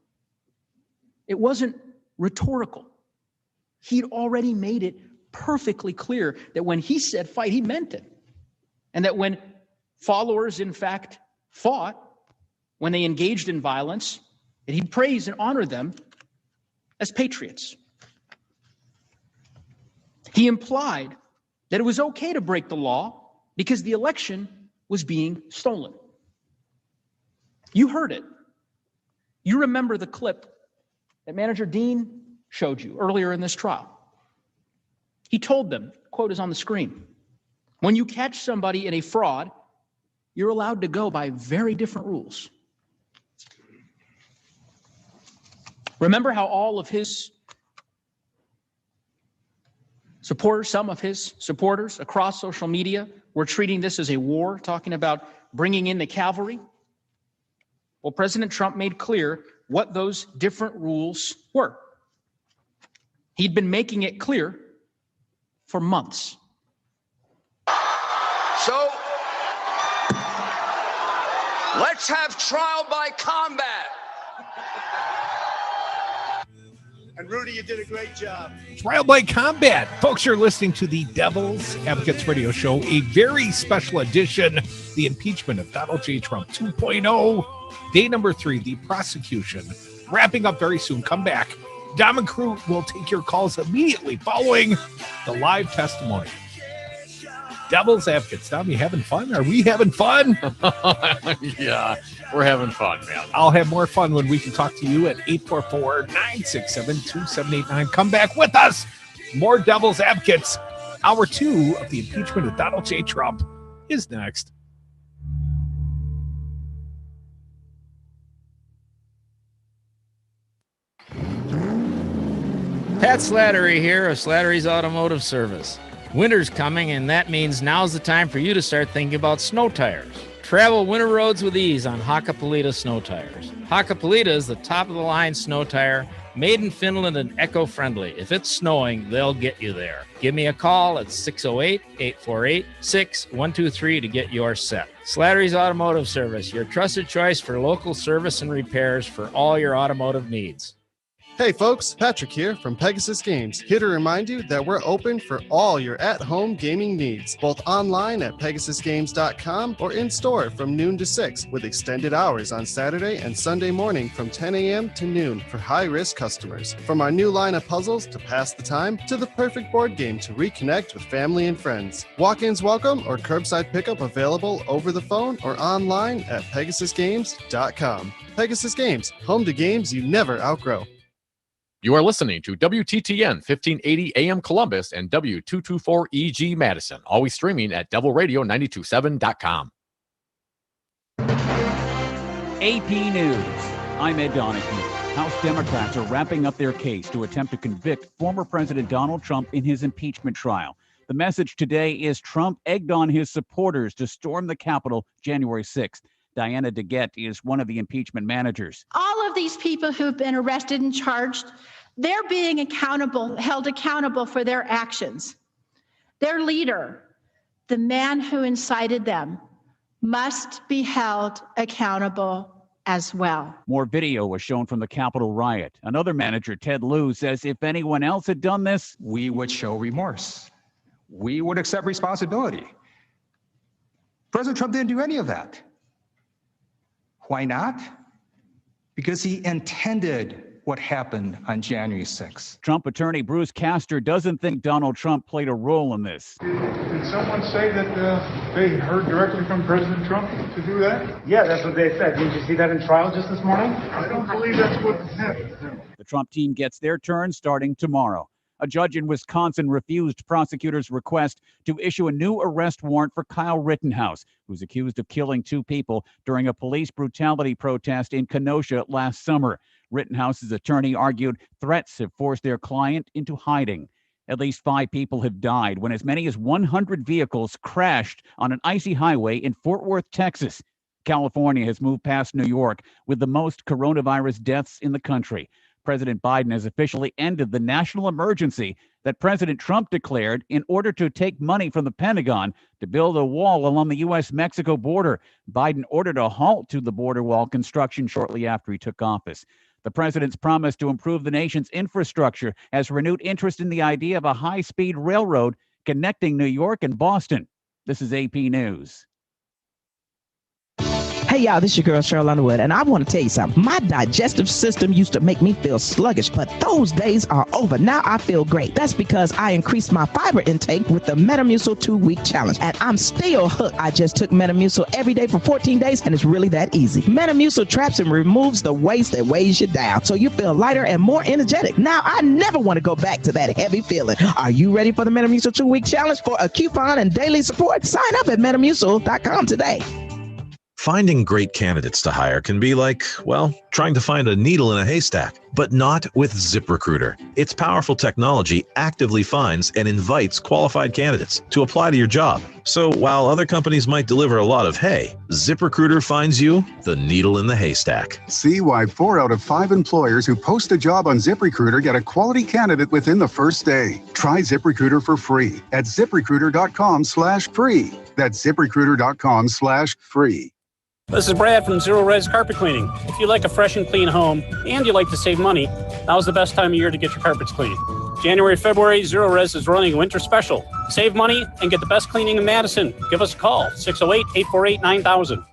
It wasn't rhetorical. He'd already made it perfectly clear that when he said fight, he meant it. And that when followers, in fact, fought, when they engaged in violence, that he'd praise and honor them as patriots. He implied that it was okay to break the law because the election was being stolen. You heard it. You remember the clip that Manager Dean showed you earlier in this trial. He told them, quote is on the screen, when you catch somebody in a fraud, you're allowed to go by very different rules. Remember how all of his supporters, some of his supporters across social media were treating this as a war, talking about bringing in the cavalry? Well, President Trump made clear what those different rules were. He'd been making it clear for months. So, let's have trial by combat. And Rudy, you did a great job. Trial by combat. Folks, you're listening to the Devil's Advocates Radio Show, a very special edition, the impeachment of Donald J. Trump 2.0, day number 3, the prosecution. Wrapping up very soon. Come back. Dom and crew will take your calls immediately following the live testimony. Devil's Advocates. Dom, you having fun? Are we having fun? Yeah, we're having fun, man. I'll have more fun when we can talk to you at 844-967-2789. Come back with us. More Devil's Advocates. Hour 2 of the impeachment of Donald J. Trump is next. Pat Slattery here of Slattery's Automotive Service. Winter's coming, and that means now's the time for you to start thinking about snow tires. Travel winter roads with ease on Hakkapeliitta snow tires. Hakkapeliitta is the top-of-the-line snow tire, made in Finland and eco-friendly. If it's snowing, they'll get you there. Give me a call at 608-848-6123 to get yours set. Slattery's Automotive Service, your trusted choice for local service and repairs for all your automotive needs. Hey folks, Patrick here from Pegasus Games, here to remind you that we're open for all your at-home gaming needs, both online at pegasusgames.com or in-store from noon to 6, with extended hours on Saturday and Sunday morning from 10 a.m. to noon for high-risk customers. From our new line of puzzles to pass the time, to the perfect board game to reconnect with family and friends. Walk-ins welcome or curbside pickup available over the phone or online at pegasusgames.com. Pegasus Games, home to games you never outgrow. You are listening to WTTN 1580 AM Columbus and W224EG Madison. Always streaming at devilradio927.com. AP News. I'm Ed Donahue. House Democrats are wrapping up their case to attempt to convict former President Donald Trump in his impeachment trial. The message today is Trump egged on his supporters to storm the Capitol January 6th. Diana DeGette is one of the impeachment managers. All of these people who've been arrested and charged, they're being held accountable for their actions. Their leader, the man who incited them, must be held accountable as well. More video was shown from the Capitol riot. Another manager, Ted Lieu, says if anyone else had done this, we would show remorse. We would accept responsibility. President Trump didn't do any of that. Why not? Because he intended what happened on January 6th. Trump attorney Bruce Castor doesn't think Donald Trump played a role in this. Did someone say that they heard directly from President Trump to do that? Yeah, that's what they said. Didn't you see that in trial just this morning? I don't believe that's what happened. The Trump team gets their turn starting tomorrow. A judge in Wisconsin refused prosecutors' request to issue a new arrest warrant for Kyle Rittenhouse, who's accused of killing 2 people during a police brutality protest in Kenosha last summer. Rittenhouse's attorney argued threats have forced their client into hiding. At least 5 people have died when as many as 100 vehicles crashed on an icy highway in Fort Worth, Texas. California has moved past New York with the most coronavirus deaths in the country. President Biden has officially ended the national emergency that President Trump declared in order to take money from the Pentagon to build a wall along the U.S.-Mexico border. Biden ordered a halt to the border wall construction shortly after he took office. The president's promise to improve the nation's infrastructure has renewed interest in the idea of a high-speed railroad connecting New York and Boston. This is AP News. Hey, y'all, this is your girl, Cheryl Underwood, and I want to tell you something. My digestive system used to make me feel sluggish, but those days are over. Now I feel great. That's because I increased my fiber intake with the Metamucil 2-week challenge, and I'm still hooked. I just took Metamucil every day for 14 days, and it's really that easy. Metamucil traps and removes the waste that weighs you down, so you feel lighter and more energetic. Now I never want to go back to that heavy feeling. Are you ready for the Metamucil 2-week challenge for a coupon and daily support? Sign up at Metamucil.com today. Finding great candidates to hire can be like, well, trying to find a needle in a haystack, but not with ZipRecruiter. Its powerful technology actively finds and invites qualified candidates to apply to your job. So while other companies might deliver a lot of hay, ZipRecruiter finds you the needle in the haystack. See why 4 out of 5 employers who post a job on ZipRecruiter get a quality candidate within the first day. Try ZipRecruiter for free at ZipRecruiter.com/free. That's ZipRecruiter.com/free. This is Brad from Zero Res Carpet Cleaning. If you like a fresh and clean home and you like to save money, now's the best time of year to get your carpets cleaned. January, February, Zero Res is running a winter special. Save money and get the best cleaning in Madison. Give us a call, 608-848-9000.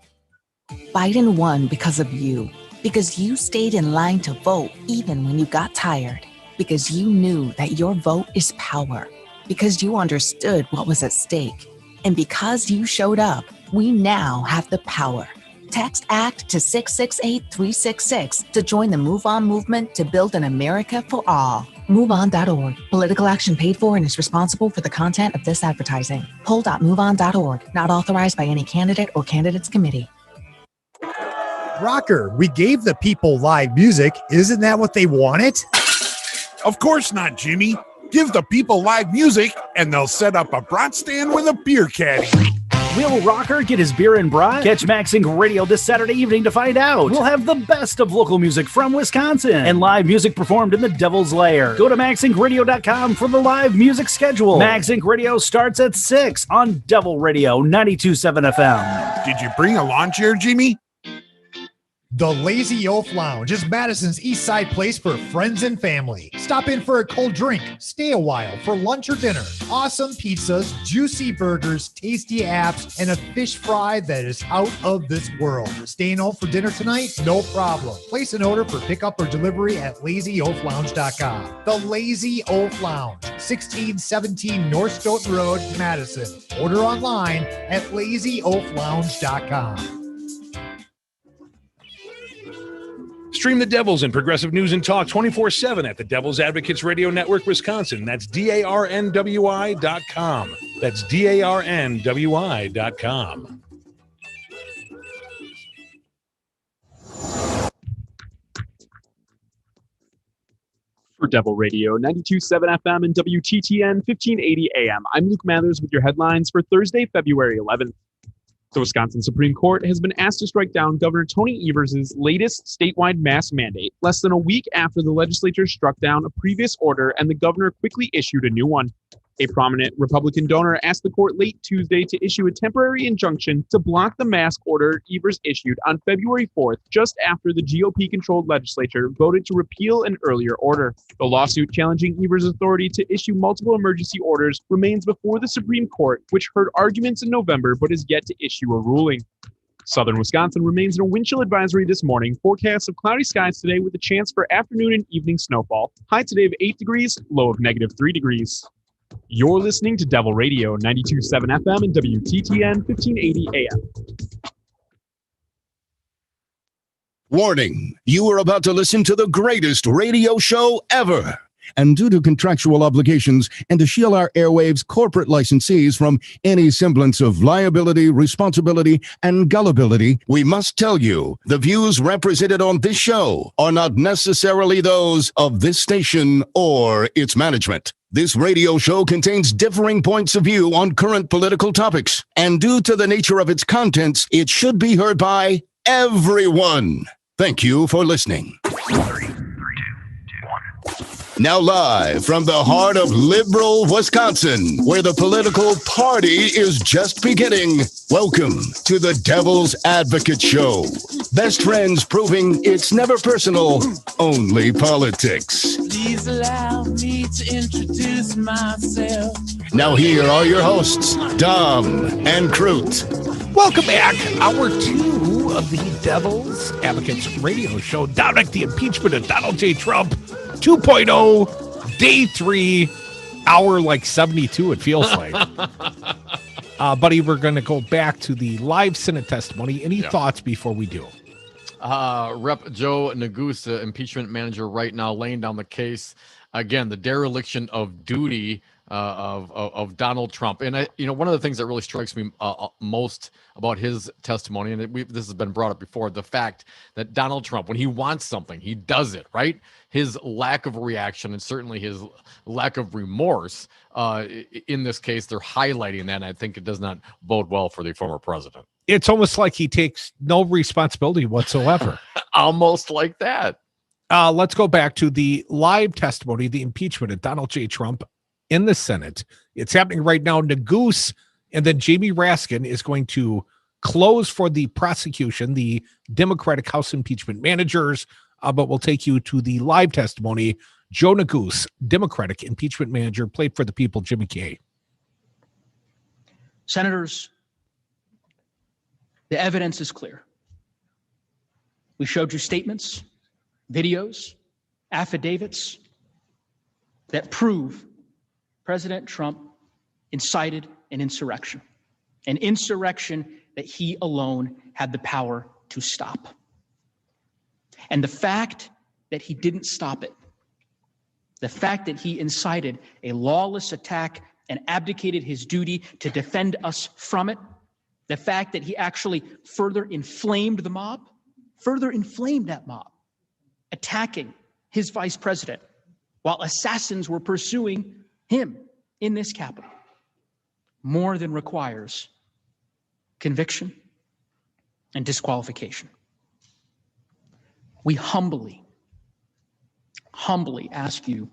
Biden won because of you. Because you stayed in line to vote even when you got tired. Because you knew that your vote is power. Because you understood what was at stake. And because you showed up, we now have the power. Text ACT to 668-366 to join the Move On movement to build an America for all. MoveOn.org. Political action paid for and is responsible for the content of this advertising. Poll.moveon.org. Not authorized by any candidate or candidates committee. Rocker, we gave the people live music. Isn't that what they wanted? Of course not, Jimmy. Give the people live music, and they'll set up a brat stand with a beer caddy. Will Rocker get his beer and brat? Catch Maxing Radio this Saturday evening to find out. We'll have the best of local music from Wisconsin and live music performed in the Devil's Lair. Go to MaxIncRadio.com for the live music schedule. Max Inc. Radio starts at 6 on Devil Radio 92.7 FM. Did you bring a lawn chair, Jimmy? The Lazy Oaf Lounge is Madison's East Side place for friends and family. Stop in for a cold drink, stay a while for lunch or dinner. Awesome pizzas, juicy burgers, tasty apps, and a fish fry that is out of this world. Staying home for dinner tonight? No problem. Place an order for pickup or delivery at LazyOafLounge.com. The Lazy Oaf Lounge, 1617 North Stoughton Road, Madison. Order online at LazyOafLounge.com. Stream the Devils and progressive news and talk 24/7 at the Devil's Advocates Radio Network, Wisconsin. That's DARNWI.com. That's DARNWI.com. For Devil Radio 92.7 FM and WTTN 1580 AM, I'm Luke Mathers with your headlines for Thursday, February 11th. The Wisconsin Supreme Court has been asked to strike down Governor Tony Evers' latest statewide mask mandate, less than a week after the legislature struck down a previous order and the governor quickly issued a new one. A prominent Republican donor asked the court late Tuesday to issue a temporary injunction to block the mask order Evers issued on February 4th, just after the GOP-controlled legislature voted to repeal an earlier order. The lawsuit challenging Evers' authority to issue multiple emergency orders remains before the Supreme Court, which heard arguments in November but is yet to issue a ruling. Southern Wisconsin remains in a wind chill advisory this morning. Forecasts of cloudy skies today with a chance for afternoon and evening snowfall. High today of 8 degrees, low of -3 degrees. You're listening to Devil Radio, 92.7 FM and WTTN 1580 AM. Warning, you are about to listen to the greatest radio show ever. And due to contractual obligations and to shield our airwaves corporate licensees from any semblance of liability, responsibility, and gullibility, we must tell you the views represented on this show are not necessarily those of this station or its management. This radio show contains differing points of view on current political topics, and due to the nature of its contents, it should be heard by everyone. Thank you for listening. Now live from the heart of liberal Wisconsin, where the political party is just beginning, welcome to the Devil's Advocate Show. Best friends proving it's never personal, only politics. Please allow me to introduce myself. Now here are your hosts, Dom and Crute. Welcome back. Hour 2 of the Devil's Advocates radio show. Dominic, the impeachment of Donald J. Trump 2.0, day 3, hour like 72, it feels like. Buddy, we're going to go back to the live Senate testimony. Any thoughts before we do? Rep. Joe Neguse, impeachment manager right now, laying down the case. Again, the dereliction of duty of Donald Trump. And, one of the things that really strikes me most about his testimony, and this has been brought up before, the fact that Donald Trump, when he wants something, he does it, right? His lack of reaction and certainly his lack of remorse, in this case, they're highlighting that, and I think it does not bode well for the former president. It's almost like he takes no responsibility whatsoever. Almost like that. Let's go back to the live testimony, the impeachment of Donald J. Trump in the Senate. It's happening right now. Neguse and then Jamie Raskin is going to close for the prosecution, the Democratic House impeachment managers, but we'll take you to the live testimony. Joe Neguse, Democratic impeachment manager, played for the people, Jimmy Kay. Senators, the evidence is clear. We showed you statements, videos, affidavits that prove President Trump incited an insurrection that he alone had the power to stop. And the fact that he didn't stop it, the fact that he incited a lawless attack and abdicated his duty to defend us from it, the fact that he actually further inflamed that mob, attacking his vice president while assassins were pursuing him in this Capitol, more than requires conviction and disqualification. We humbly ask you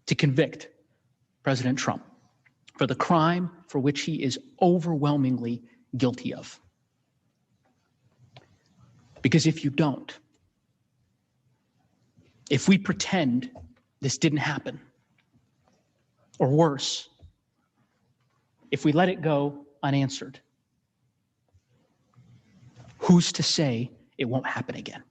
to convict President Trump for the crime for which he is overwhelmingly guilty of. Because if you don't, if we pretend this didn't happen, or worse, if we let it go unanswered, who's to say it won't happen again?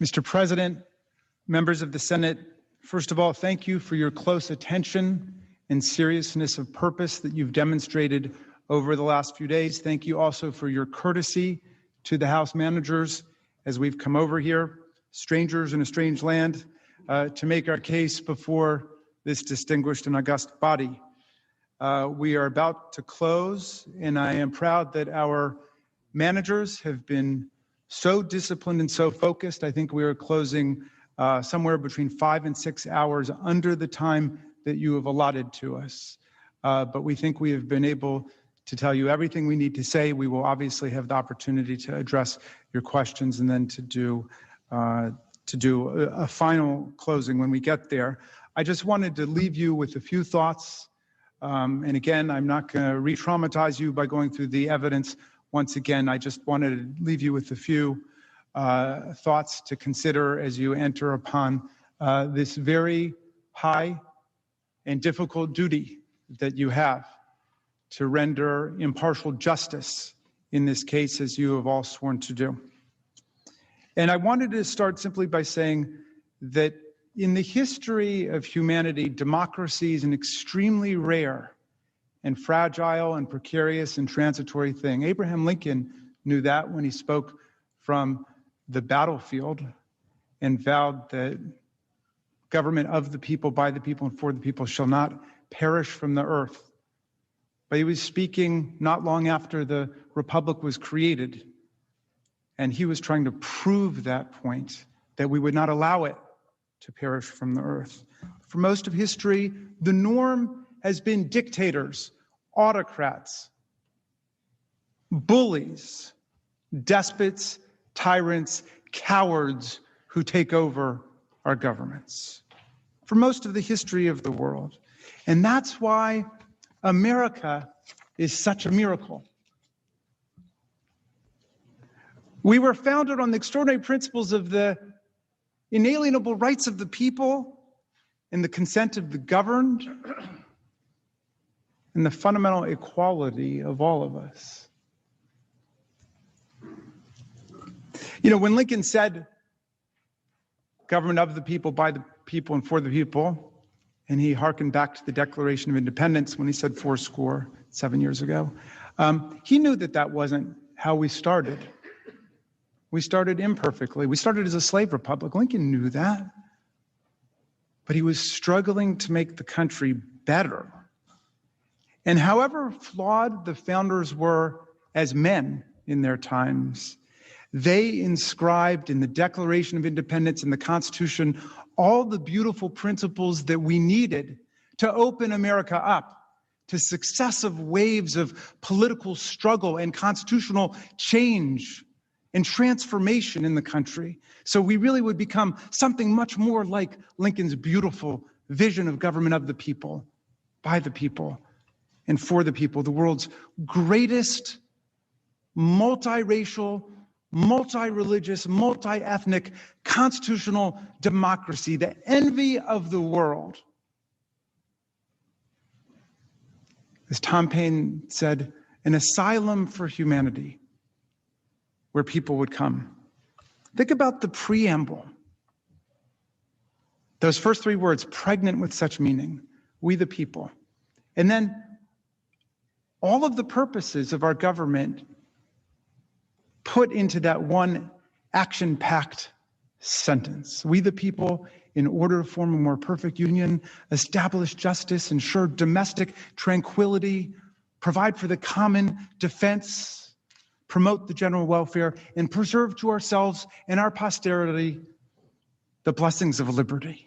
Mr. President, members of the Senate, first of all, thank you for your close attention and seriousness of purpose that you've demonstrated over the last few days. Thank you also for your courtesy to the House managers as we've come over here, strangers in a strange land, to make our case before this distinguished and august body. We are about to close, and I am proud that our managers have been so disciplined and so focused. I think we are closing somewhere between 5 and 6 hours under the time that you have allotted to us. But we think we have been able to tell you everything we need to say. We will obviously have the opportunity to address your questions and then to do a final closing when we get there. I just wanted to leave you with a few thoughts. And again, I'm not going to re-traumatize you by going through the evidence. Once again, I just wanted to leave you with a few thoughts to consider as you enter upon this very high and difficult duty that you have to render impartial justice in this case, as you have all sworn to do. And I wanted to start simply by saying that in the history of humanity, democracy is an extremely rare and fragile and precarious and transitory thing. Abraham Lincoln knew that when he spoke from the battlefield and vowed that government of the people, by the people, and for the people shall not perish from the earth. But he was speaking not long after the republic was created, and he was trying to prove that point, that we would not allow it to perish from the earth. For most of history, the norm has been dictators, autocrats, bullies, despots, tyrants, cowards who take over our governments. For most of the history of the world. And that's why America is such a miracle. We were founded on the extraordinary principles of the inalienable rights of the people and the consent of the governed and the fundamental equality of all of us. You know, when Lincoln said, government of the people, by the people, and for the people, and he hearkened back to the Declaration of Independence when he said 7 years ago, he knew that that wasn't how we started. We started imperfectly. We started as a slave republic. Lincoln knew that. But he was struggling to make the country better. And however flawed the founders were as men in their times, they inscribed in the Declaration of Independence and the Constitution all the beautiful principles that we needed to open America up to successive waves of political struggle and constitutional change and transformation in the country. So we really would become something much more like Lincoln's beautiful vision of government of the people, by the people, and for the people, the world's greatest multiracial, multi-religious, multi-ethnic constitutional democracy, the envy of the world. As Tom Paine said, an asylum for humanity where people would come. Think about the preamble. Those first three words, pregnant with such meaning, we the people. And then all of the purposes of our government put into that one action-packed sentence. We the people, in order to form a more perfect union, establish justice, ensure domestic tranquility, provide for the common defense, promote the general welfare, and preserve to ourselves and our posterity the blessings of liberty.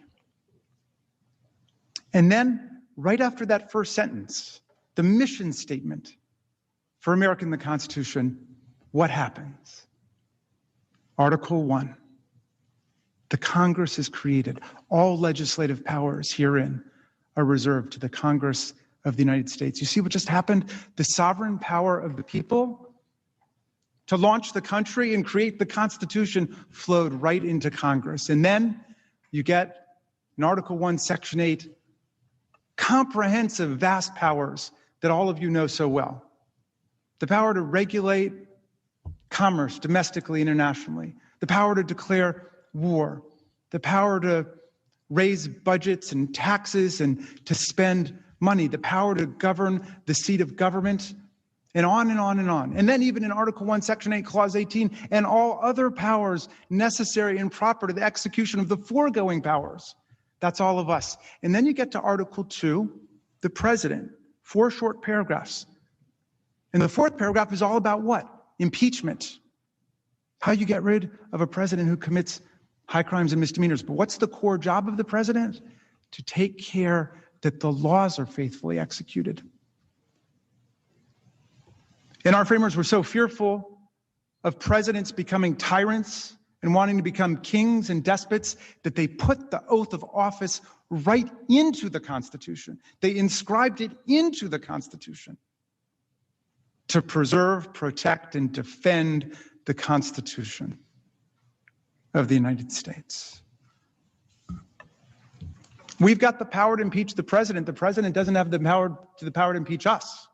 And then, right after that first sentence, the mission statement for America in the Constitution, what happens? Article 1, the Congress is created. All legislative powers herein are reserved to the Congress of the United States. You see what just happened? The sovereign power of the people to launch the country and create the Constitution flowed right into Congress. And then you get in Article 1, Section 8, comprehensive, vast powers that all of you know so well. The power to regulate commerce domestically, internationally, the power to declare war, the power to raise budgets and taxes and to spend money, the power to govern the seat of government, and on and on and on. And then even in Article 1, Section 8, Clause 18, and all other powers necessary and proper to the execution of the foregoing powers. That's all of us. And then you get to Article 2, the president, 4 short paragraphs. And the 4th paragraph is all about what? Impeachment. How you get rid of a president who commits high crimes and misdemeanors. But what's the core job of the president? To take care that the laws are faithfully executed. And our framers were so fearful of presidents becoming tyrants and wanting to become kings and despots that they put the oath of office right into the Constitution. They inscribed it into the Constitution to preserve, protect, and defend the Constitution of the United States. We've got the power to impeach the president. The president doesn't have the power to impeach us.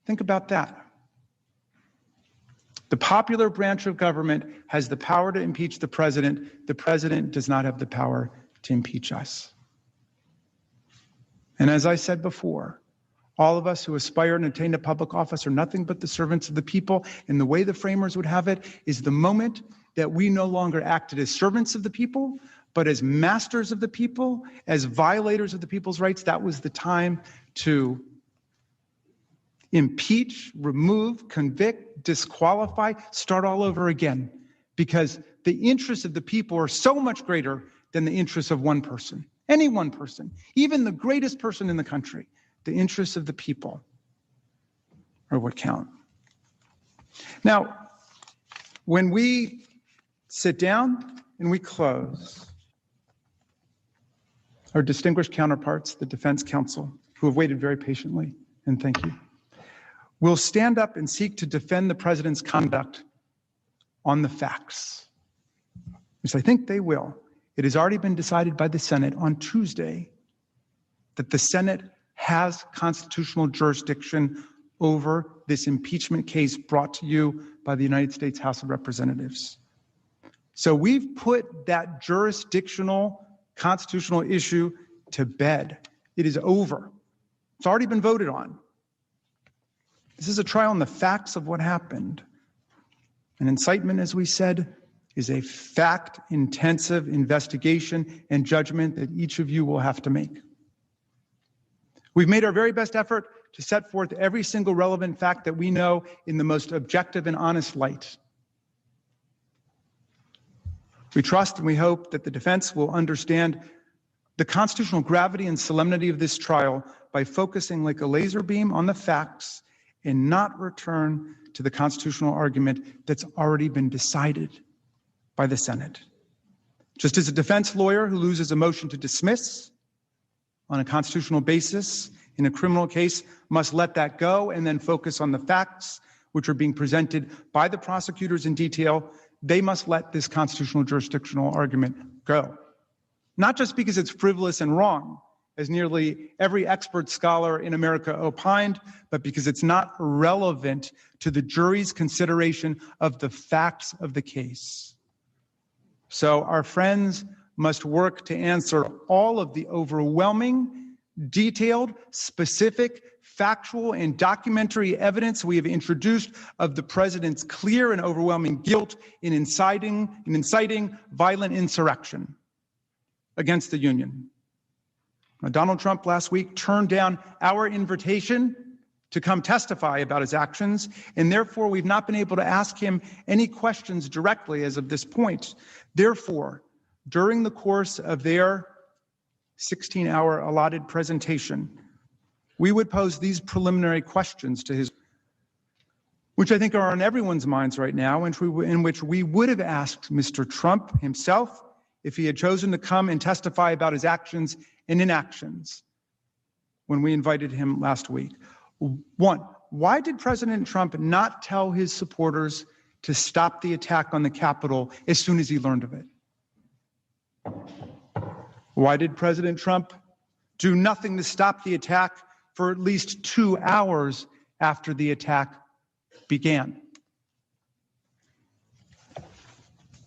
Think about that. The popular branch of government has the power to impeach the president. The president does not have the power to impeach us. And as I said before, all of us who aspire and attain to public office are nothing but the servants of the people. And the way the framers would have it is the moment that we no longer acted as servants of the people, but as masters of the people, as violators of the people's rights, that was the time to impeach, remove, convict, disqualify, start all over again. Because the interests of the people are so much greater than the interests of one person, any one person, even the greatest person in the country. The interests of the people are what count. Now, when we sit down and we close, our distinguished counterparts, the defense counsel, who have waited very patiently, and thank you, will stand up and seek to defend the president's conduct on the facts, which I think they will. It has already been decided by the Senate on Tuesday that the Senate has constitutional jurisdiction over this impeachment case brought to you by the United States House of Representatives. So we've put that jurisdictional constitutional issue to bed. It is over. It's already been voted on. This is a trial on the facts of what happened. An incitement, as we said, is a fact-intensive investigation and judgment that each of you will have to make. We've made our very best effort to set forth every single relevant fact that we know in the most objective and honest light. We trust and we hope that the defense will understand the constitutional gravity and solemnity of this trial by focusing like a laser beam on the facts and not return to the constitutional argument that's already been decided by the Senate. Just as a defense lawyer who loses a motion to dismiss on a constitutional basis in a criminal case must let that go and then focus on the facts which are being presented by the prosecutors in detail, they must let this constitutional jurisdictional argument go. Not just because it's frivolous and wrong, as nearly every expert scholar in America opined, but because it's not relevant to the jury's consideration of the facts of the case. So our friends must work to answer all of the overwhelming, detailed, specific, factual, and documentary evidence we have introduced of the president's clear and overwhelming guilt in inciting violent insurrection against the Union. Now, Donald Trump last week turned down our invitation to come testify about his actions, and therefore we've not been able to ask him any questions directly as of this point. Therefore, during the course of their 16-hour allotted presentation, we would pose these preliminary questions to his, which I think are on everyone's minds right now, in which we would have asked Mr. Trump himself if he had chosen to come and testify about his actions and inactions when we invited him last week. One, why did President Trump not tell his supporters to stop the attack on the Capitol as soon as he learned of it? Why did President Trump do nothing to stop the attack for at least 2 hours after the attack began?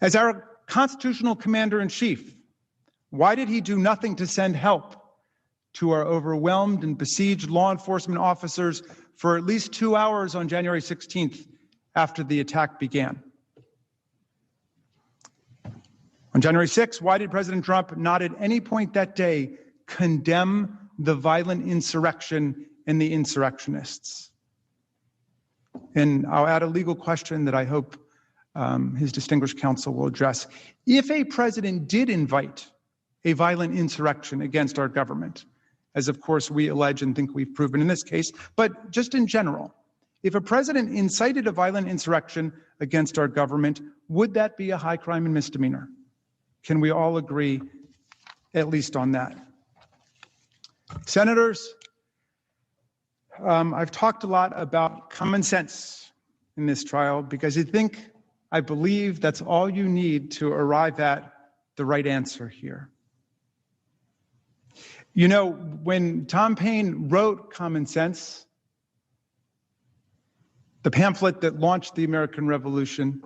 As our constitutional commander-in-chief, why did he do nothing to send help to our overwhelmed and besieged law enforcement officers for at least 2 hours on January 16th after the attack began? On January 6th, why did President Trump not at any point that day condemn the violent insurrection and the insurrectionists. And I'll add a legal question that I hope his distinguished counsel will address. If a president did invite a violent insurrection against our government, as of course we allege and think we've proven in this case, but just in general, if a president incited a violent insurrection against our government, would that be a high crime and misdemeanor? Can we all agree at least on that? Senators, I've talked a lot about common sense in this trial because I believe that's all you need to arrive at the right answer here. You know, when Tom Paine wrote Common Sense, the pamphlet that launched the American Revolution,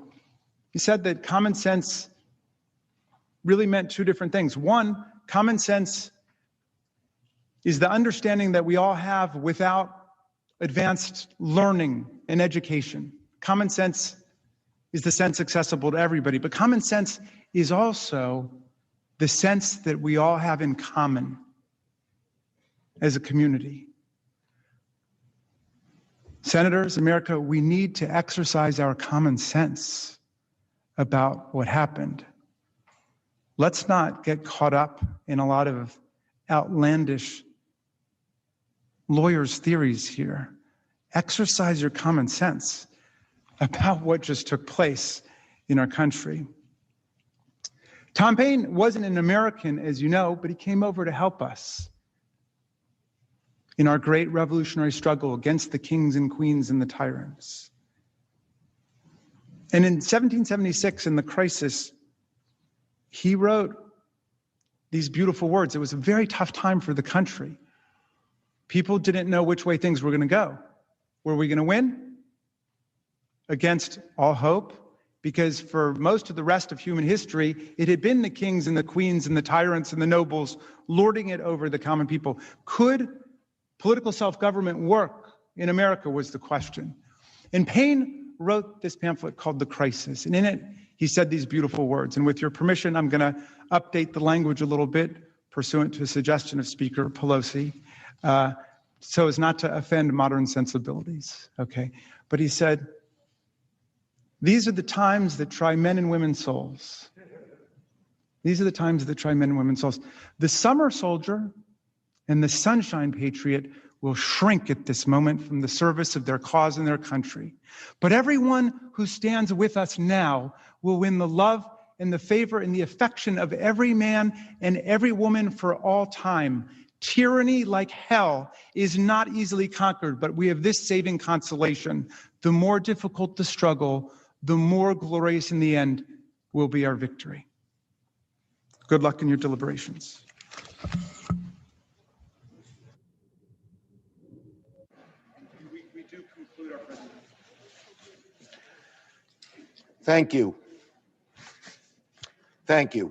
he said that common sense really meant two different things. One, common sense is the understanding that we all have without advanced learning and education. Common sense is the sense accessible to everybody, but common sense is also the sense that we all have in common as a community. Senators, America, we need to exercise our common sense about what happened. Let's not get caught up in a lot of outlandish lawyers' theories here. Exercise your common sense about what just took place in our country. Tom Paine wasn't an American, as you know, but he came over to help us in our great revolutionary struggle against the kings and queens and the tyrants. And in 1776, in the crisis, he wrote these beautiful words. It was a very tough time for the country. People didn't know which way things were going to go. Were we going to win? Against all hope? Because for most of the rest of human history, it had been the kings and the queens and the tyrants and the nobles lording it over the common people. Could political self-government work in America was the question. And Paine wrote this pamphlet called The Crisis. And in it, he said these beautiful words. And with your permission, I'm going to update the language a little bit, pursuant to a suggestion of Speaker Pelosi, so as not to offend modern sensibilities. Okay. But he said, these are the times that try men and women's souls. These are the times that try men and women's souls. The summer soldier and the sunshine patriot will shrink at this moment from the service of their cause and their country. But everyone who stands with us now will win the love and the favor and the affection of every man and every woman for all time. Tyranny, like hell, is not easily conquered, but we have this saving consolation. The more difficult the struggle, the more glorious in the end will be our victory. Good luck in your deliberations. Thank you. Thank you.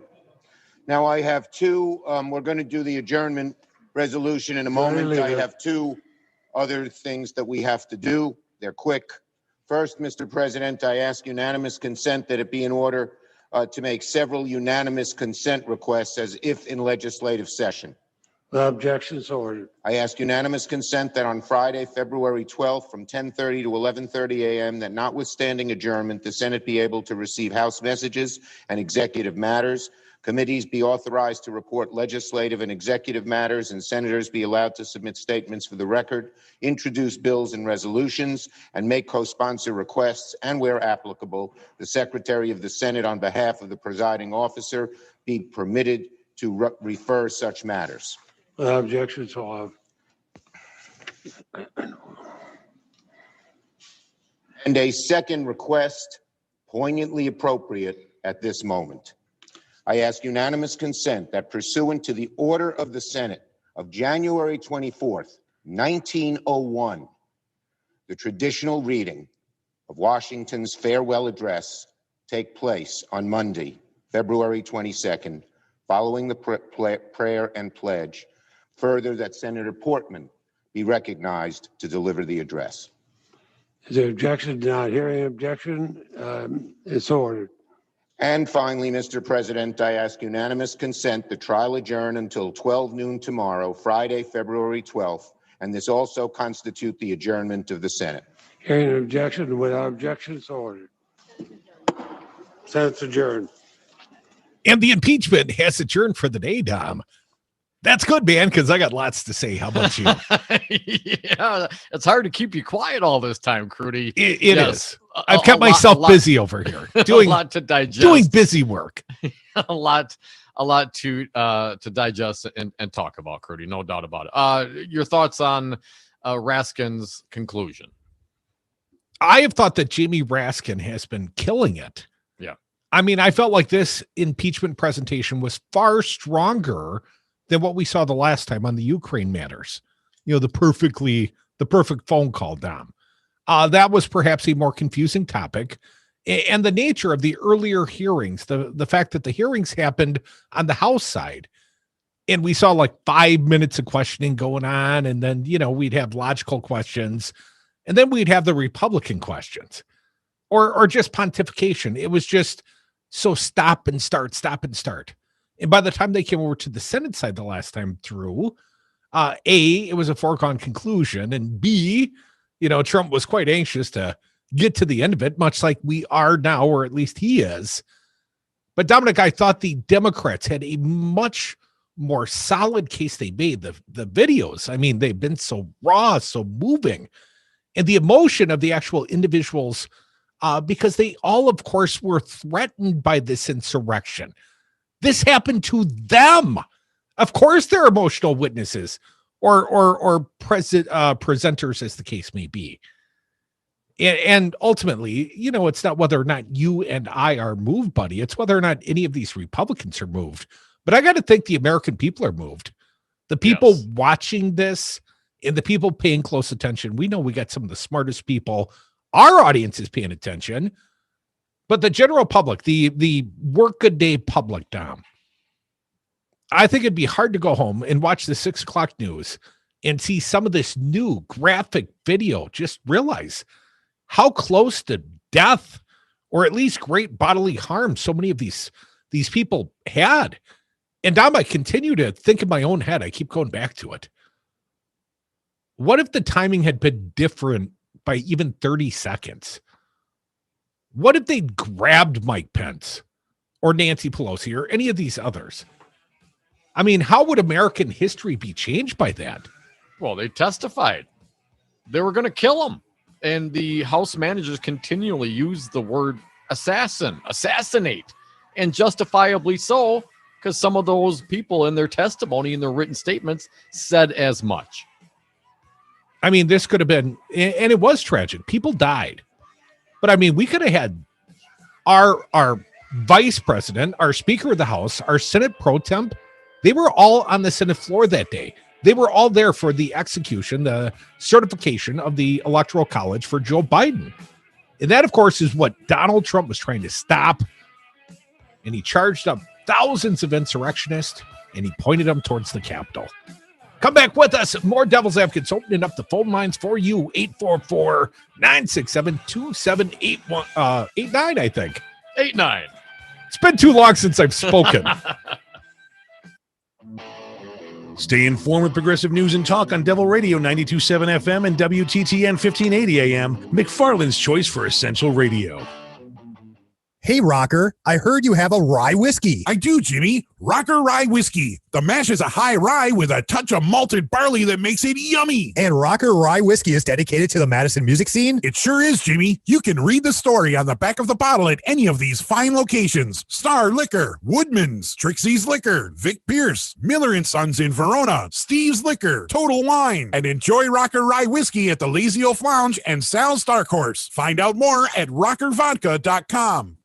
Now I have two, we're going to do the adjournment resolution in a moment. I have two other things that we have to do. They're quick. First, Mr. President, I ask unanimous consent that it be in order to make several unanimous consent requests as if in legislative session. The objection is ordered. I ask unanimous consent that on Friday, February 12th, from 10:30 to 11:30 a.m., that notwithstanding adjournment, the Senate be able to receive House messages and executive matters. Committees be authorized to report legislative and executive matters, and senators be allowed to submit statements for the record, introduce bills and resolutions, and make co-sponsor requests, and where applicable, the Secretary of the Senate, on behalf of the presiding officer, be permitted to refer such matters. The objection is allowed. And a second request, poignantly appropriate at this moment. I ask unanimous consent that pursuant to the order of the Senate of January 24th, 1901, the traditional reading of Washington's farewell address take place on Monday, February 22nd, following the prayer and pledge. Further, that Senator Portman be recognized to deliver the address. Is there objection? Not hearing objection, it's ordered. And finally, Mr. President, I ask unanimous consent the trial adjourn until 12 noon tomorrow, Friday, February 12th, and this also constitute the adjournment of the Senate. Hearing an objection, without objection, so ordered. Senate's adjourned. And the impeachment has adjourned for the day, Dom. That's good, man, because I got lots to say. How about you? Yeah, it's hard to keep you quiet all this time, Crudy. It is. I've kept myself busy over here. Doing a lot to digest. Doing busy work. a lot to digest and talk about, Crudy. No doubt about it. Your thoughts on Raskin's conclusion? I have thought that Jamie Raskin has been killing it. Yeah. I mean, I felt like this impeachment presentation was far stronger than what we saw the last time on the Ukraine matters. You know, the perfect phone call, Dom. That was perhaps a more confusing topic. And the nature of the earlier hearings, the fact that the hearings happened on the House side, and we saw like 5 minutes of questioning going on, and then, you know, we'd have logical questions, and then we'd have the Republican questions, or just pontification. It was just so stop and start. And by the time they came over to the Senate side the last time through, A, it was a foregone conclusion, and B, you know, Trump was quite anxious to get to the end of it, much like we are now, or at least he is. But Dominic, I thought the Democrats had a much more solid case they made. The videos, I mean, they've been so raw, so moving, and the emotion of the actual individuals, because they all, of course, were threatened by this insurrection. This happened to them. Of course, they're emotional witnesses or presenters, as the case may be. And ultimately, you know, it's not whether or not you and I are moved, buddy. It's whether or not any of these Republicans are moved. But I got to think the American people are moved. The people watching this and the people paying close attention. We know we got some of the smartest people. Our audience is paying attention. But the general public, the workaday public, Dom, I think it'd be hard to go home and watch the 6 o'clock news and see some of this new graphic video. Just realize how close to death, or at least great bodily harm, so many of these people had. And Dom, I continue to think in my own head. I keep going back to it. What if the timing had been different by even 30 seconds? What if they'd grabbed Mike Pence or Nancy Pelosi or any of these others? I mean, how would American history be changed by that? Well, they testified. They were going to kill him. And the House managers continually use the word assassinate, and justifiably so, because some of those people in their testimony, in their written statements, said as much. I mean, this could have been, and it was tragic. People died. But I mean, we could have had our vice president, our Speaker of the House, our Senate pro temp. They were all on the Senate floor that day. They were all there for the execution, the certification of the Electoral College for Joe Biden. And that, of course, is what Donald Trump was trying to stop. And he charged up thousands of insurrectionists, and he pointed them towards the Capitol. Come back with us. More Devil's Advocates opening up the phone lines for you. 844-967-2789, I think. 89. It's been too long since I've spoken. Stay informed with progressive news and talk on Devil Radio 92.7 FM and WTTN 1580 AM, McFarland's choice for essential radio. Hey, Rocker, I heard you have a rye whiskey. I do, Jimmy. Rocker Rye Whiskey. The mash is a high rye with a touch of malted barley that makes it yummy. And Rocker Rye Whiskey is dedicated to the Madison music scene? It sure is, Jimmy. You can read the story on the back of the bottle at any of these fine locations. Star Liquor, Woodman's, Trixie's Liquor, Vic Pierce, Miller & Sons in Verona, Steve's Liquor, Total Wine, and enjoy Rocker Rye Whiskey at the Lazy Oaf Lounge and Sal's Dark Horse. Find out more at rockervodka.com.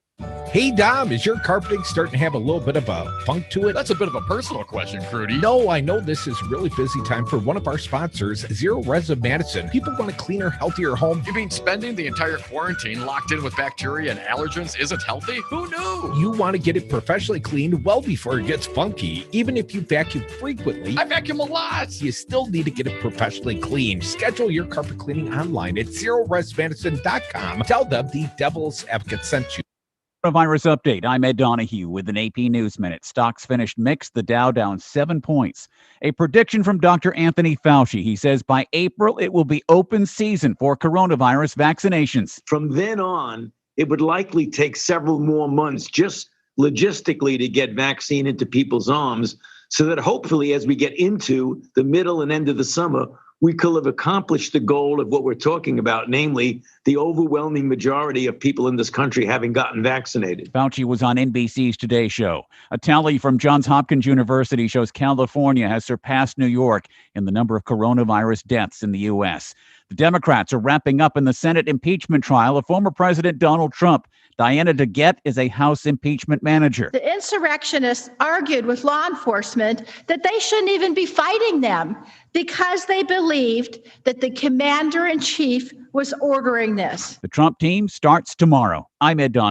Hey, Dom, is your carpeting starting to have a little bit of a funk to it? That's a bit of a personal question, Crudy. No, I know this is really busy time for one of our sponsors, Zero Res of Madison. People want a cleaner, healthier home. You mean spending the entire quarantine locked in with bacteria and allergens isn't healthy? Who knew? You want to get it professionally cleaned well before it gets funky. Even if you vacuum frequently, I vacuum a lot. You still need to get it professionally cleaned. Schedule your carpet cleaning online at ZeroResMadison.com. Tell them the Devil's Advocate sent you. Coronavirus update. I'm Ed Donahue with an AP News Minute. Stocks finished mixed, the Dow down 7 points. A prediction from Dr. Anthony Fauci. He says by April, it will be open season for coronavirus vaccinations. From then on, it would likely take several more months just logistically to get vaccine into people's arms so that hopefully as we get into the middle and end of the summer, we could have accomplished the goal of what we're talking about, namely the overwhelming majority of people in this country having gotten vaccinated. Fauci was on NBC's Today Show. A tally from Johns Hopkins University shows California has surpassed New York in the number of coronavirus deaths in the U.S. The Democrats are wrapping up in the Senate impeachment trial of former President Donald Trump. Diana DeGette is a House impeachment manager. The insurrectionists argued with law enforcement that they shouldn't even be fighting them because they believed that the commander-in-chief was ordering this. The Trump team starts tomorrow. I'm Ed Don.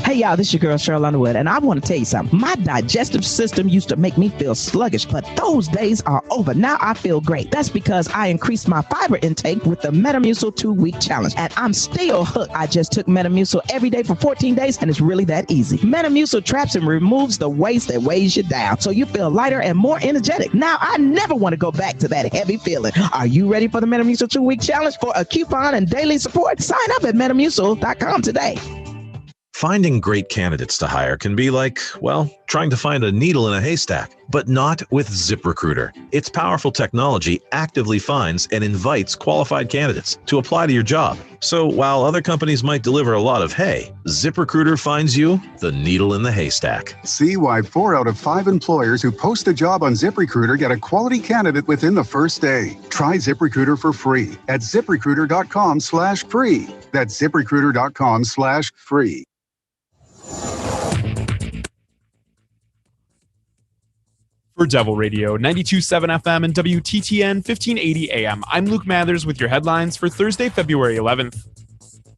Hey, y'all, this is your girl, Cheryl Underwood, and I want to tell you something. My digestive system used to make me feel sluggish, but those days are over. Now I feel great. That's because I increased my fiber intake with the Metamucil 2-week challenge, and I'm still hooked. I just took Metamucil every day for 14 days, and it's really that easy. Metamucil traps and removes the waste that weighs you down, so you feel lighter and more energetic. Now I never want to go back to that heavy feeling. Are you ready for the Metamucil 2-week challenge? For a coupon and daily support, sign up at Metamucil.com today. Finding great candidates to hire can be like, well, trying to find a needle in a haystack, but not with ZipRecruiter. Its powerful technology actively finds and invites qualified candidates to apply to your job. So while other companies might deliver a lot of hay, ZipRecruiter finds you the needle in the haystack. See why 4 out of 5 employers who post a job on ZipRecruiter get a quality candidate within the first day. Try ZipRecruiter for free at ZipRecruiter.com/free. That's ZipRecruiter.com/free. For Devil Radio, 92.7 FM and WTTN 1580 AM, I'm Luke Mathers with your headlines for Thursday, February 11th.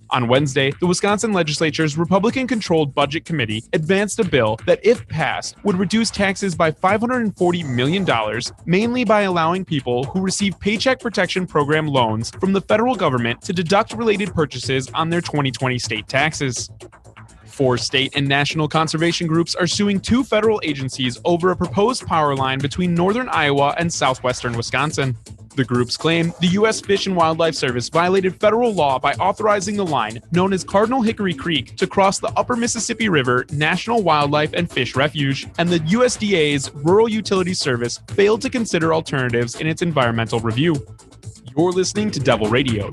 On Wednesday, the Wisconsin Legislature's Republican-controlled Budget Committee advanced a bill that, if passed, would reduce taxes by $540 million, mainly by allowing people who receive Paycheck Protection Program loans from the federal government to deduct related purchases on their 2020 state taxes. 4 state and national conservation groups are suing 2 federal agencies over a proposed power line between northern Iowa and southwestern Wisconsin. The groups claim the U.S. Fish and Wildlife Service violated federal law by authorizing the line, known as Cardinal Hickory Creek, to cross the Upper Mississippi River National Wildlife and Fish Refuge, and the USDA's Rural Utilities Service failed to consider alternatives in its environmental review. You're listening to Devil Radio.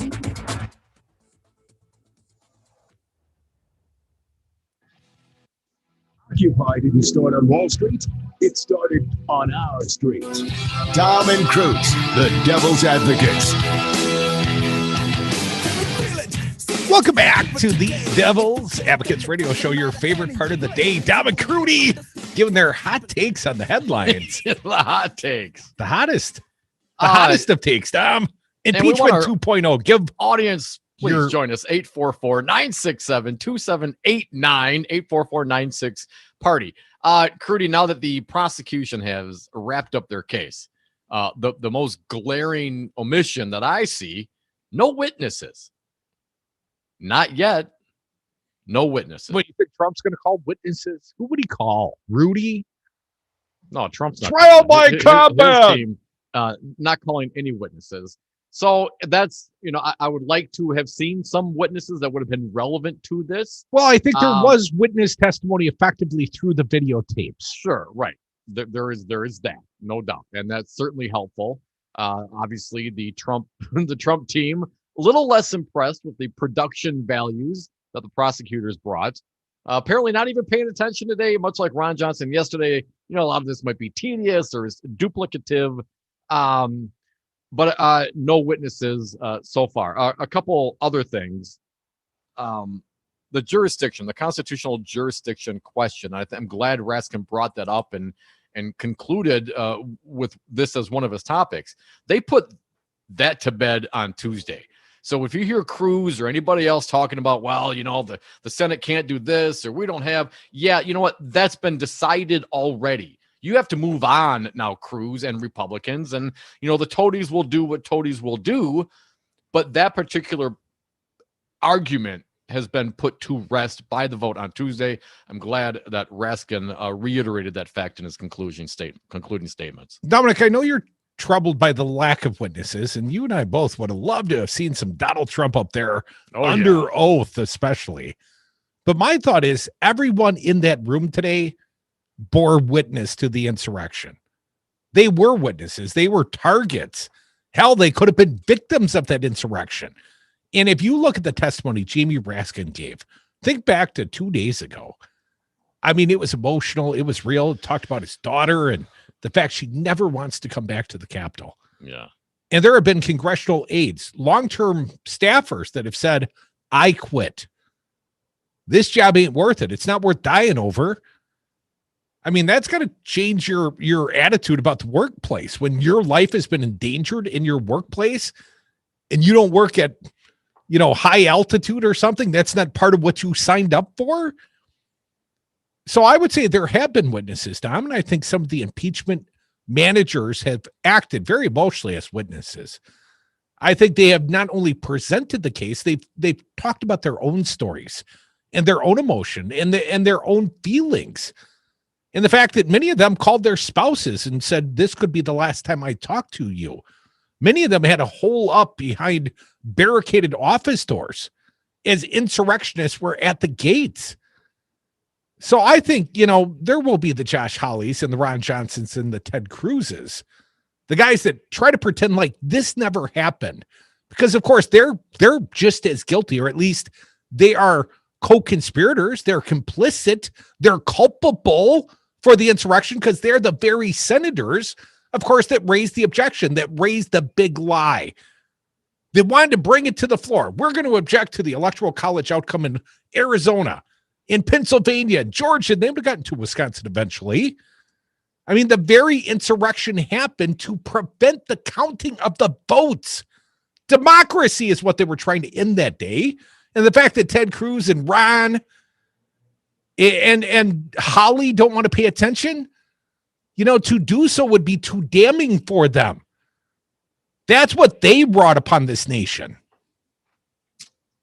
Occupy didn't start on Wall Street. It started on our street. Tom and Cruz, the Devil's Advocates. Welcome back to the Devil's Advocates Radio Show, your favorite part of the day. Dom and Crudy giving their hot takes on the headlines. The hot takes. The hottest. The hottest of takes, Dom. Impeachment 2.0. Give audience, please join us. 844-967-2789. 844-96-PARTY. Crudy, now that the prosecution has wrapped up their case, the most glaring omission that I see, no witnesses. Not yet. No witnesses. What, you think Trump's going to call witnesses? Who would he call? Rudy? No, Trump's not. Trial by combat. His team, not calling any witnesses. So that's, I would like to have seen some witnesses that would have been relevant to this. Well, I think there was witness testimony effectively through the videotapes. Sure, right. There is that, no doubt. And that's certainly helpful. Obviously, the Trump team, a little less impressed with the production values that the prosecutors brought. Apparently not even paying attention today, much like Ron Johnson yesterday. A lot of this might be tedious or is duplicative. But no witnesses so far. A couple other things. The jurisdiction, the constitutional jurisdiction question. I'm glad Raskin brought that up and concluded with this as one of his topics. They put that to bed on Tuesday. So if you hear Cruz or anybody else talking about, well, the Senate can't do this or we don't have, you know what? That's been decided already. You have to move on now, Cruz and Republicans. And, the toadies will do what toadies will do. But that particular argument has been put to rest by the vote on Tuesday. I'm glad that Raskin reiterated that fact in his concluding statements. Dominic, I know you're troubled by the lack of witnesses, and you and I both would have loved to have seen some Donald Trump up there under oath, especially. But my thought is everyone in that room today bore witness to the insurrection. They were witnesses. They were targets. Hell, they could have been victims of that insurrection. And if you look at the testimony Jamie Raskin gave, think back to 2 days ago. I mean, it was emotional. It was real. It talked about his daughter and the fact she never wants to come back to the Capitol. Yeah. And there have been congressional aides, long-term staffers that have said, I quit. This job ain't worth it. It's not worth dying over. I mean, that's got to change your attitude about the workplace. When your life has been endangered in your workplace and you don't work at, high altitude or something, that's not part of what you signed up for. So I would say there have been witnesses, Dom, and I think some of the impeachment managers have acted very emotionally as witnesses. I think they have not only presented the case, they've talked about their own stories and their own emotion and their own feelings. And the fact that many of them called their spouses and said, this could be the last time I talk to you. Many of them had a hole up behind barricaded office doors as insurrectionists were at the gates. So I think, there will be the Josh Hawleys and the Ron Johnsons and the Ted Cruzes, the guys that try to pretend like this never happened, because of course they're just as guilty, or at least they are co-conspirators. They're complicit. They're culpable for the insurrection because they're the very senators, of course, that raised the objection, that raised the big lie. They wanted to bring it to the floor. We're going to object to the Electoral College outcome in Arizona, in Pennsylvania, Georgia. They would have gotten to Wisconsin eventually. I mean, the very insurrection happened to prevent the counting of the votes. Democracy is what they were trying to end that day. And the fact that Ted Cruz and Ron and Holly don't want to pay attention, to do so would be too damning for them. That's what they brought upon this nation.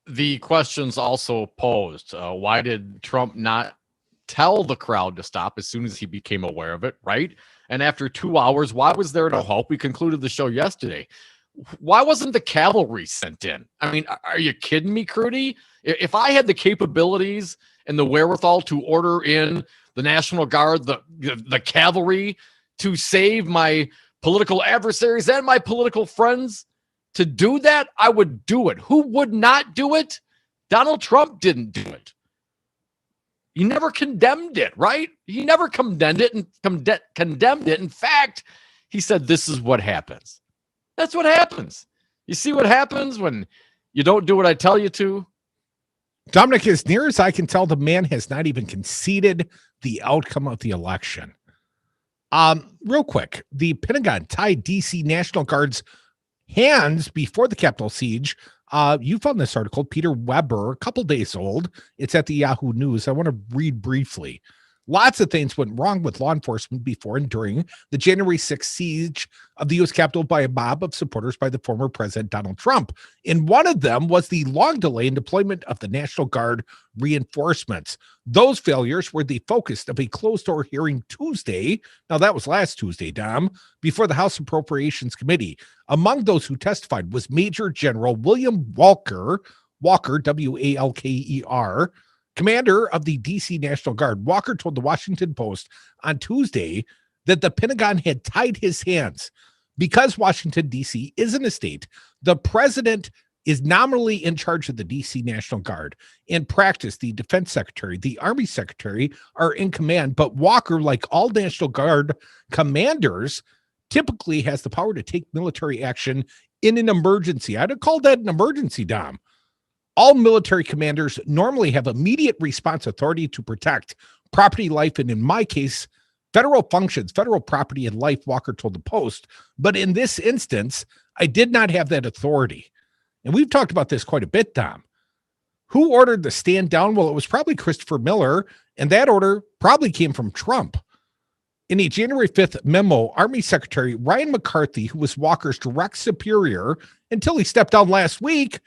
The questions also posed, why did Trump not tell the crowd to stop as soon as he became aware of it, right? And after 2 hours, why was there no hope? We concluded the show yesterday. Why wasn't the cavalry sent in? I mean, are you kidding me, Crudy? If I had the capabilities and the wherewithal to order in the National Guard, the cavalry, to save my political adversaries and my political friends, to do that, I would do it. Who would not do it? Donald Trump didn't do it. He never condemned it, right? He never condemned it and condemned it. In fact, he said, this is what happens. That's what happens. You see what happens when you don't do what I tell you to? Dominic, as near as I can tell, the man has not even conceded the outcome of the election. Real quick, the Pentagon tied DC National Guard's hands before the Capitol siege. You found this article, Peter Weber, a couple days old. It's at the Yahoo News. I want to read briefly. Lots of things went wrong with law enforcement before and during the January 6th siege of the U.S. Capitol by a mob of supporters by the former President Donald Trump. And one of them was the long delay in deployment of the National Guard reinforcements. Those failures were the focus of a closed-door hearing Tuesday. Now, that was last Tuesday, Dom, before the House Appropriations Committee. Among those who testified was Major General William Walker, W-A-L-K-E-R, commander of the DC National Guard. Walker told the Washington Post on Tuesday that the Pentagon had tied his hands because Washington, D.C. isn't a state. The president is nominally in charge of the DC National Guard. In practice, the defense secretary, the army secretary are in command, but Walker, like all National Guard commanders, typically has the power to take military action in an emergency. I'd call that an emergency, Dom. All military commanders normally have immediate response authority to protect property, life, and in my case, federal functions, federal property and life, Walker told the Post. But in this instance, I did not have that authority. And we've talked about this quite a bit, Dom. Who ordered the stand down? Well, it was probably Christopher Miller, and that order probably came from Trump. In a January 5th memo, Army Secretary Ryan McCarthy, who was Walker's direct superior until he stepped down last week,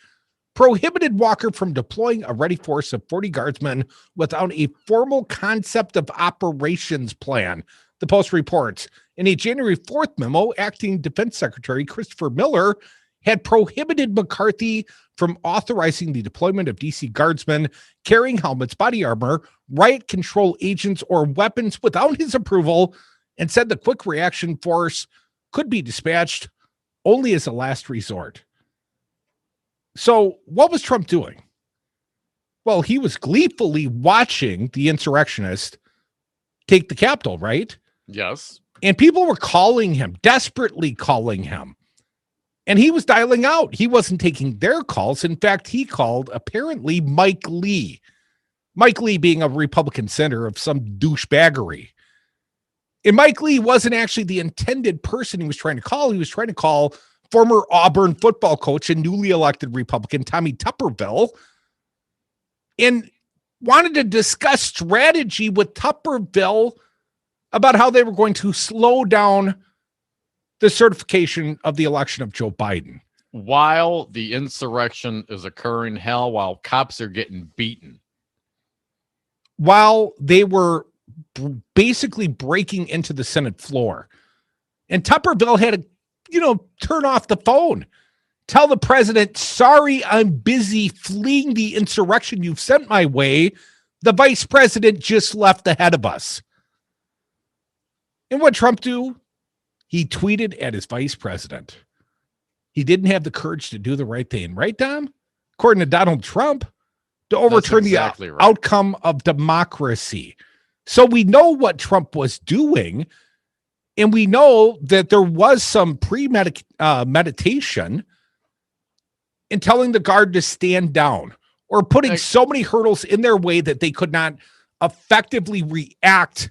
prohibited Walker from deploying a ready force of 40 guardsmen without a formal concept of operations plan. The Post reports in a January 4th memo, acting Defense Secretary Christopher Miller had prohibited McCarthy from authorizing the deployment of DC guardsmen carrying helmets, body armor, riot control agents, or weapons without his approval, and said the quick reaction force could be dispatched only as a last resort. So what was Trump doing? Well, he was gleefully watching the insurrectionists take the Capitol, right? Yes. And people were calling him, desperately calling him. And he was dialing out. He wasn't taking their calls. In fact, he called apparently Mike Lee. Mike Lee being a Republican senator of some douchebaggery. And Mike Lee wasn't actually the intended person he was trying to call. He was trying to call former Auburn football coach and newly elected Republican Tommy Tuberville, and wanted to discuss strategy with Tuberville about how they were going to slow down the certification of the election of Joe Biden. While the insurrection is occurring, hell, while cops are getting beaten. While they were basically breaking into the Senate floor. And Tuberville had to, turn off the phone. Tell the president, sorry, I'm busy fleeing the insurrection you've sent my way. The vice president just left ahead of us. And what Trump do? He tweeted at his vice president. He didn't have the courage to do the right thing, right, Dom? According to Donald Trump, to overturn the outcome of democracy. So we know what Trump was doing, and we know that there was some meditation in telling the guard to stand down or putting so many hurdles in their way that they could not effectively react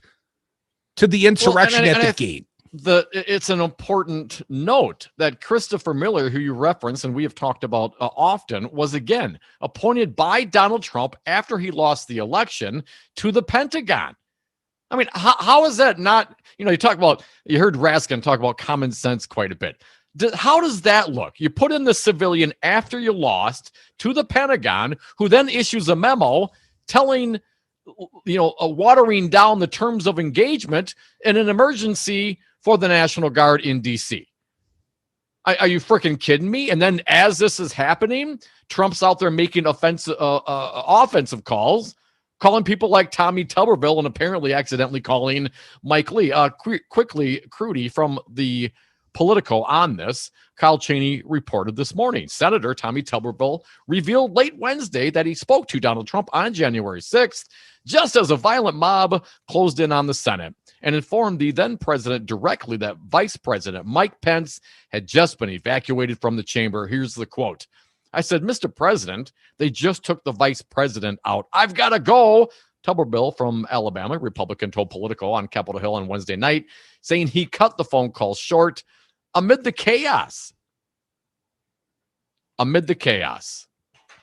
to the insurrection at the gate. It's an important note that Christopher Miller, who you reference and we have talked about often, was again appointed by Donald Trump after he lost the election to the Pentagon. I mean, how is that not, you heard Raskin talk about common sense quite a bit. How does that look? You put in the civilian after you lost to the Pentagon, who then issues a memo telling, watering down the terms of engagement in an emergency for the National Guard in D.C. Are you freaking kidding me? And then as this is happening, Trump's out there making offensive calls, calling people like Tommy Tuberville and apparently accidentally calling Mike Lee. Quickly, Crudy from the Politico on this, Kyle Cheney reported this morning. Senator Tommy Tuberville revealed late Wednesday that he spoke to Donald Trump on January 6th, just as a violent mob closed in on the Senate, and informed the then president directly that Vice President Mike Pence had just been evacuated from the chamber. Here's the quote. I said, Mr. President, they just took the vice president out. I've got to go. Tuberville from Alabama, Republican, told Politico on Capitol Hill on Wednesday night, saying he cut the phone call short amid the chaos.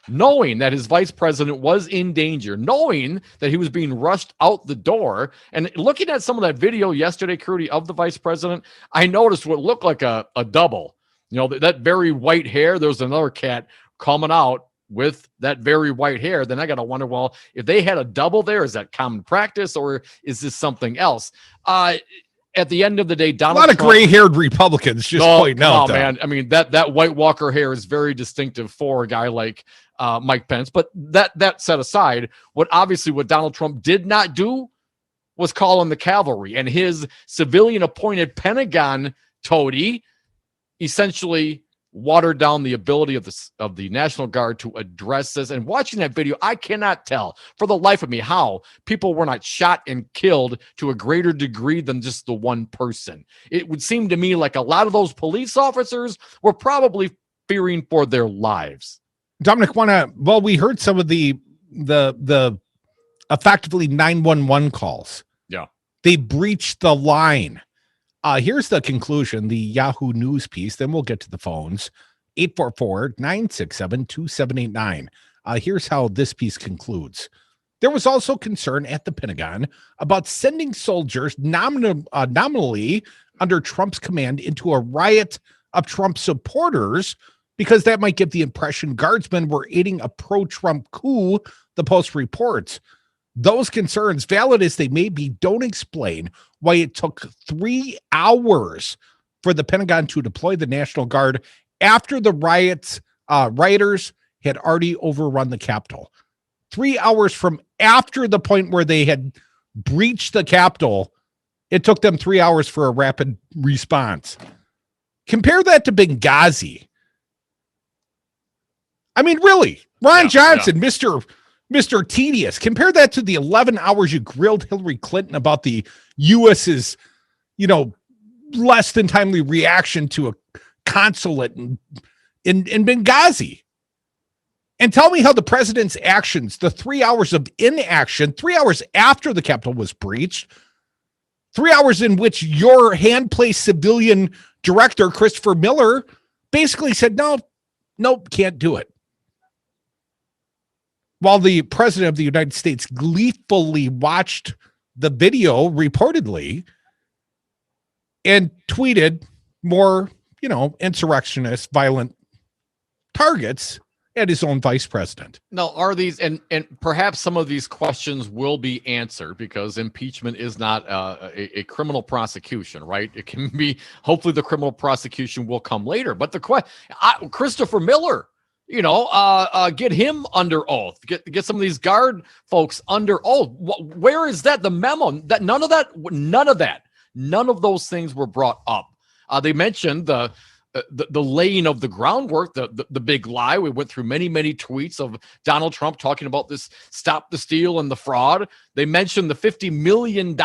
Knowing that his vice president was in danger, knowing that he was being rushed out the door, and looking at some of that video yesterday, Crudy, of the vice president, I noticed what looked like a double. That very white hair, there was another cat coming out with that very white hair. Then I got to wonder, well, if they had a double there, is that common practice or is this something else? At the end of the day, Donald Trump, a lot of gray-haired Republicans just pointing out, man. I mean, that White Walker hair is very distinctive for a guy like Mike Pence. But that set aside, what Donald Trump did not do was call in the cavalry, and his civilian-appointed Pentagon toady essentially watered down the ability of the National Guard to address this. And watching that video, I cannot tell for the life of me how people were not shot and killed to a greater degree than just the one person. It would seem to me like a lot of those police officers were probably fearing for their lives. Dominic, we heard some of the effectively 911 calls. Yeah. They breached the line. Here's the conclusion, the Yahoo News piece. Then we'll get to the phones. 844-967-2789. Here's how this piece concludes. There was also concern at the Pentagon about sending soldiers nominally under Trump's command into a riot of Trump supporters because that might give the impression guardsmen were aiding a pro-Trump coup, the Post reports. Those concerns, valid as they may be, don't explain why it took 3 hours for the Pentagon to deploy the National Guard after the rioters had already overrun the Capitol. 3 hours from after the point where they had breached the Capitol, it took them 3 hours for a rapid response. Compare that to Benghazi. I mean, really, Ron Johnson, Mr. Tedious. Compare that to the 11 hours you grilled Hillary Clinton about the U.S.'s, less than timely reaction to a consulate in Benghazi. And tell me how the president's actions, the 3 hours of inaction, 3 hours after the Capitol was breached, 3 hours in which your hand-placed civilian director, Christopher Miller, basically said, nope, can't do it. While the president of the United States gleefully watched the video, reportedly, and tweeted more, insurrectionist, violent targets at his own vice president. Now, are these, and perhaps some of these questions will be answered because impeachment is not a criminal prosecution, right? It can be, hopefully the criminal prosecution will come later. But Christopher Miller, get him under oath, get some of these guard folks under oath. Where is that? The memo, that none of those things were brought up. They mentioned the laying of the groundwork, the big lie. We went through many tweets of Donald Trump talking about this, stop the steal and the fraud. They mentioned the $50 million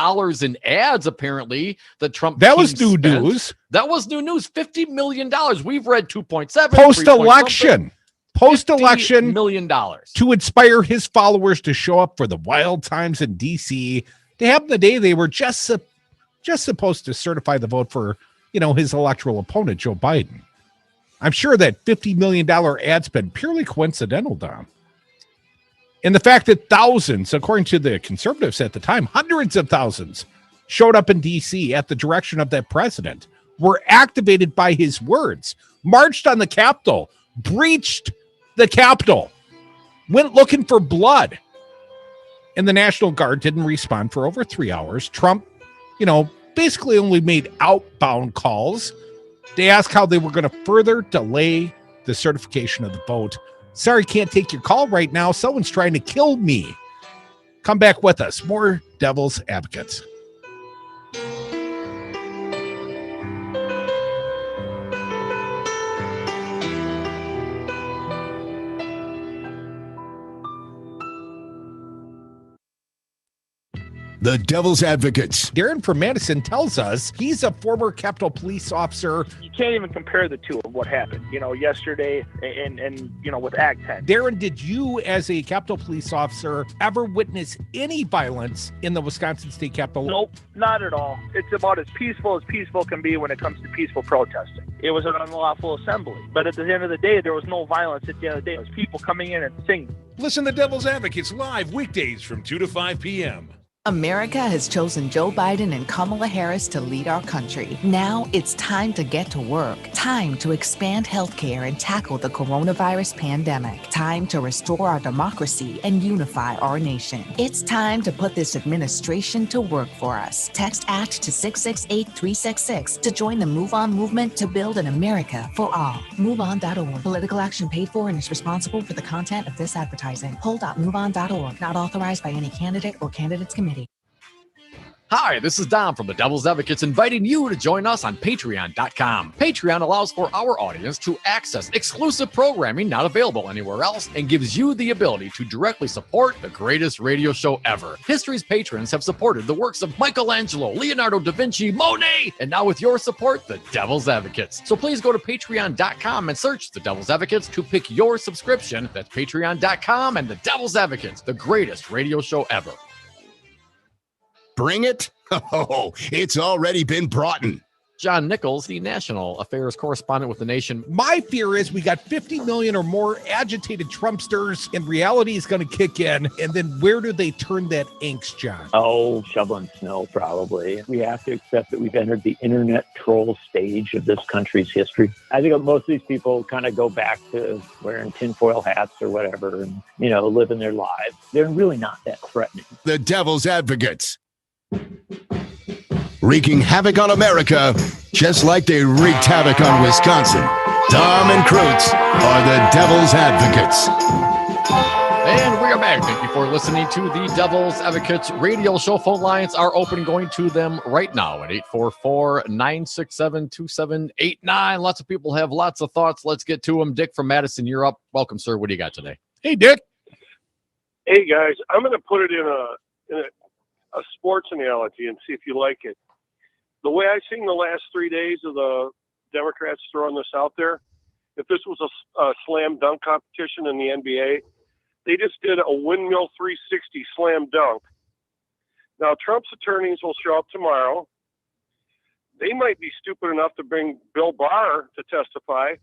in ads, apparently, that Trump that was new news. That was new news. $50 million. We've read 2.7 post-election $50 million to inspire his followers to show up for the wild times in DC. They happened the day they were just supposed to certify the vote for his electoral opponent, Joe Biden. I'm sure that $50 million ad spend purely coincidental, Don. And the fact that thousands, according to the conservatives at the time, hundreds of thousands showed up in D.C. at the direction of that president, were activated by his words, marched on the Capitol, breached the Capitol, went looking for blood. And the National Guard didn't respond for over 3 hours. Trump, basically only made outbound calls. They asked how they were going to further delay the certification of the vote. Sorry, can't take your call right now. Someone's trying to kill me. Come back with us. More Devil's Advocates. The Devil's Advocates. Darren from Madison tells us he's a former Capitol Police officer. You can't even compare the two of what happened, yesterday and with Act 10. Darren, did you as a Capitol Police officer ever witness any violence in the Wisconsin State Capitol? Nope, not at all. It's about as peaceful can be when it comes to peaceful protesting. It was an unlawful assembly. But at the end of the day, there was no violence at the end of the day. It was people coming in and singing. Listen to Devil's Advocates live weekdays from 2 to 5 p.m. America has chosen Joe Biden and Kamala Harris to lead our country. Now it's time to get to work. Time to expand healthcare and tackle the coronavirus pandemic. Time to restore our democracy and unify our nation. It's time to put this administration to work for us. Text ACT to 668-366 to join the Move On movement to build an America for all. MoveOn.org. Political action paid for and is responsible for the content of this advertising. Hold.moveon.org. Not authorized by any candidate or candidates committee. Hi, this is Dom from the Devil's Advocates inviting you to join us on Patreon.com. Patreon allows for our audience to access exclusive programming not available anywhere else and gives you the ability to directly support the greatest radio show ever. History's patrons have supported the works of Michelangelo, Leonardo da Vinci, Monet, and now with your support, the Devil's Advocates. So please go to Patreon.com and search the Devil's Advocates to pick your subscription. That's Patreon.com and the Devil's Advocates, the greatest radio show ever. Bring it? Oh, it's already been brought in. John Nichols, the national affairs correspondent with The Nation. My fear is we got 50 million or more agitated Trumpsters, and reality is going to kick in. And then where do they turn that angst, John? Oh, shoveling snow, probably. We have to accept that we've entered the internet troll stage of this country's history. I think most of these people kind of go back to wearing tinfoil hats or whatever and, living their lives. They're really not that threatening. The Devil's Advocates. Wreaking havoc on America, just like they wreaked havoc on Wisconsin. Dom and Krutz are the Devil's Advocates. And we are back. Thank you for listening to the Devil's Advocates radio show. Phone lines are open, going to them right now at 844-967-2789. Lots of people have lots of thoughts. Let's get to them. Dick from Madison, you're up. Welcome, sir. What do you got today? Hey, Dick. Hey, guys. I'm going to put it in a sports analogy and see if you like it. The way I've seen the last 3 days of the Democrats throwing this out there, if this was a slam dunk competition in the NBA, they just did a windmill 360 slam dunk. Now, Trump's attorneys will show up tomorrow. They might be stupid enough to bring Bill Barr to testify.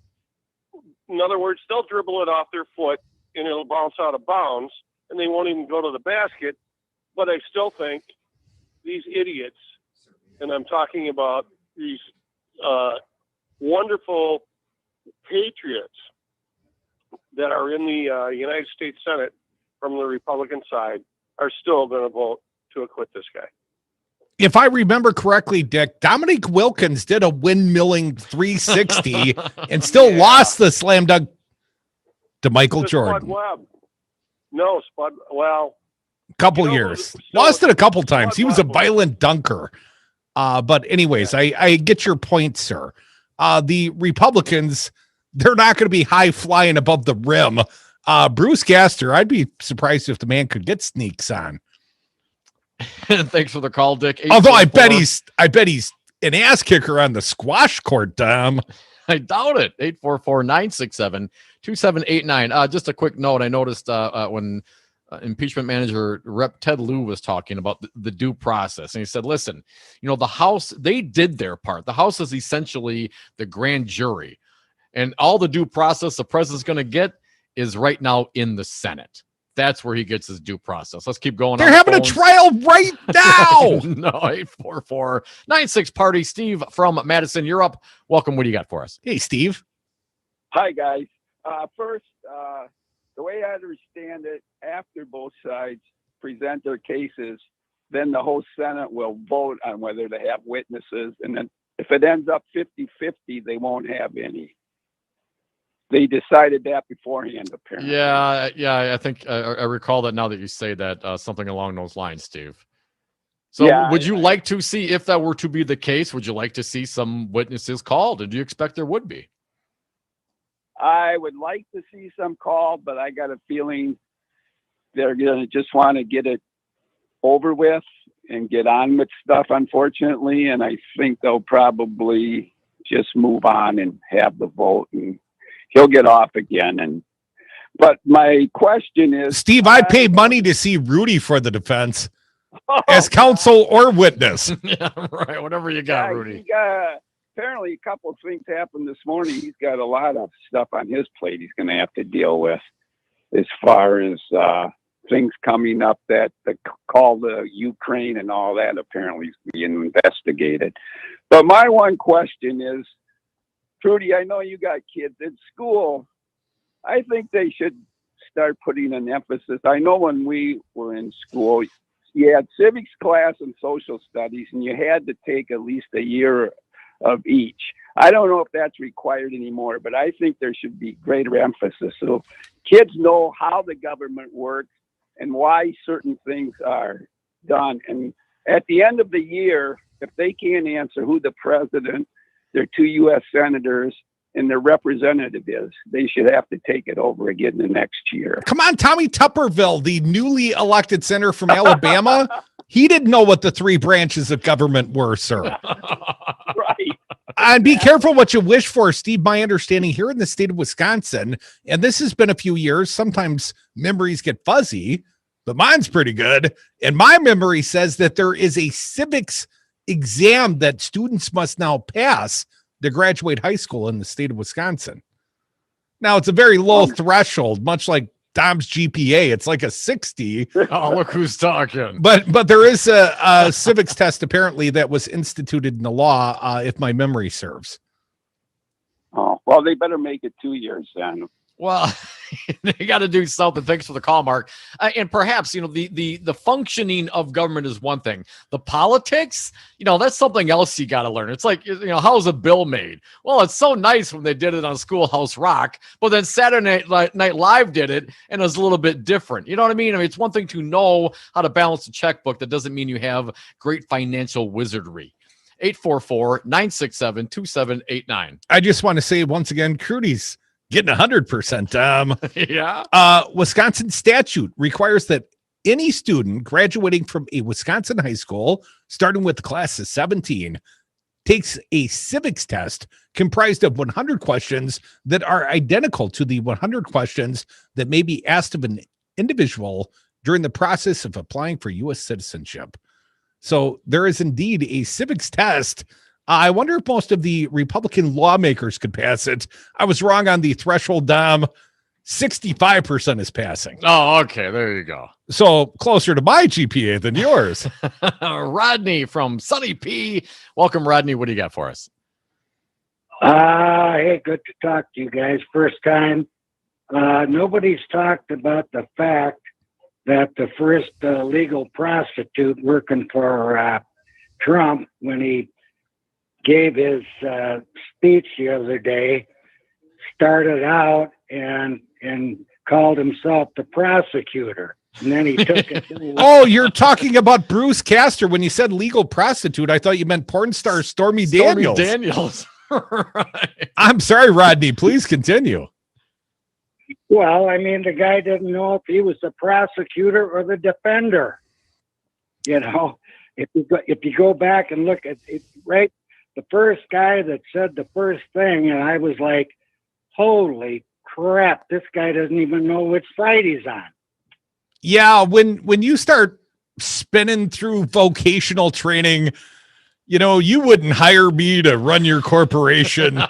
In other words, they'll dribble it off their foot and it'll bounce out of bounds, and they won't even go to the basket. But I still think these idiots, and I'm talking about these wonderful patriots that are in the United States Senate from the Republican side, are still going to vote to acquit this guy. If I remember correctly, Dick, Dominique Wilkins did a windmilling 360 and still lost the slam dunk to Michael Jordan. Spud Webb. No, Spud. Well, couple years. Lost it a couple times. He was a violent dunker. But anyways, I get your point, sir. The Republicans, they're not going to be high flying above the rim. Bruce Gaster, I'd be surprised if the man could get sneaks on. Thanks for the call, Dick. Although I bet he's an ass kicker on the squash court, Dom. I doubt it. 844-967-2789. Just a quick note. I noticed when impeachment manager Rep. Ted Lieu was talking about the due process. And he said, listen, the House, they did their part. The House is essentially the grand jury. And all the due process the president's going to get is right now in the Senate. That's where he gets his due process. Let's keep going. They're having a trial right now. No, 844-96 party. Steve from Madison, you're up. Welcome. What do you got for us? Hey, Steve. Hi, guys. First, the way I understand it, after both sides present their cases, then the whole Senate will vote on whether to have witnesses. And then if it ends up 50-50, they won't have any. They decided that beforehand, apparently. Yeah. I think I recall that now that you say that, something along those lines, Steve. So would you like to see, if that were to be the case, would you like to see some witnesses called? And do you expect there would be? I would like to see some called, but I got a feeling they're going to just want to get it over with and get on with stuff, unfortunately. And I think they'll probably just move on and have the vote, and he'll get off again. But my question is, Steve, I paid money to see Rudy for the defense as counsel or witness. Yeah, right. Whatever you got, Rudy. Apparently, a couple of things happened this morning. He's got a lot of stuff on his plate he's going to have to deal with, as far as things coming up that the call to Ukraine and all that apparently is being investigated. But my one question is, Trudy, I know you got kids in school. I think they should start putting an emphasis. I know when we were in school, you had civics class and social studies, and you had to take at least a year of each. I don't know if that's required anymore, but I think there should be greater emphasis so kids know how the government works and why certain things are done. And at the end of the year, if they can't answer who the president, their 2 U.S. senators, and their representative is, they should have to take it over again the next year. Come on, Tommy Tupperville, the newly elected senator from Alabama. He didn't know what the 3 branches of government were, sir. Right. And be careful what you wish for, Steve. My understanding here in the state of Wisconsin, and this has been a few years, sometimes memories get fuzzy, but mine's pretty good. And my memory says that there is a civics exam that students must now pass to graduate high school in the state of Wisconsin. Now, it's a very low threshold, much like Dom's GPA. It's like a 60. Oh, look who's talking. But there is a civics test apparently that was instituted in the law, if my memory serves. Oh, well, they better make it 2 years then. Well, they got to do something. Thanks for the call, Mark. And perhaps, the functioning of government is one thing. The politics, that's something else you got to learn. It's like, how's a bill made? Well, it's so nice when they did it on Schoolhouse Rock, but then Saturday Night Live did it, and it was a little bit different. You know what I mean? It's one thing to know how to balance a checkbook. That doesn't mean you have great financial wizardry. 844-967-2789. I just want to say once again, Crudy's getting 100%. Yeah. Wisconsin statute requires that any student graduating from a Wisconsin high school, starting with the class of 17, takes a civics test comprised of 100 questions that are identical to the 100 questions that may be asked of an individual during the process of applying for U.S. citizenship. So there is indeed a civics test. I wonder if most of the Republican lawmakers could pass it. I was wrong on the threshold, Dom. 65% is passing. Oh, okay. There you go. So closer to my GPA than yours. Rodney from Sunny P. Welcome, Rodney. What do you got for us? Hey, good to talk to you guys. First time. Nobody's talked about the fact that the first legal prostitute working for Trump, when he gave his speech the other day, started out and called himself the prosecutor. And then he took it. Oh, you're talking about Bruce Castor. When you said legal prostitute, I thought you meant porn star Stormy Daniels. Daniels. Right. I'm sorry, Rodney. Please continue. Well, I mean, the guy didn't know if he was the prosecutor or the defender. If you go back and look at it, right, the first guy that said the first thing, and I was like, holy crap, this guy doesn't even know which side he's on. Yeah, when you start spinning through vocational training, you wouldn't hire me to run your corporation.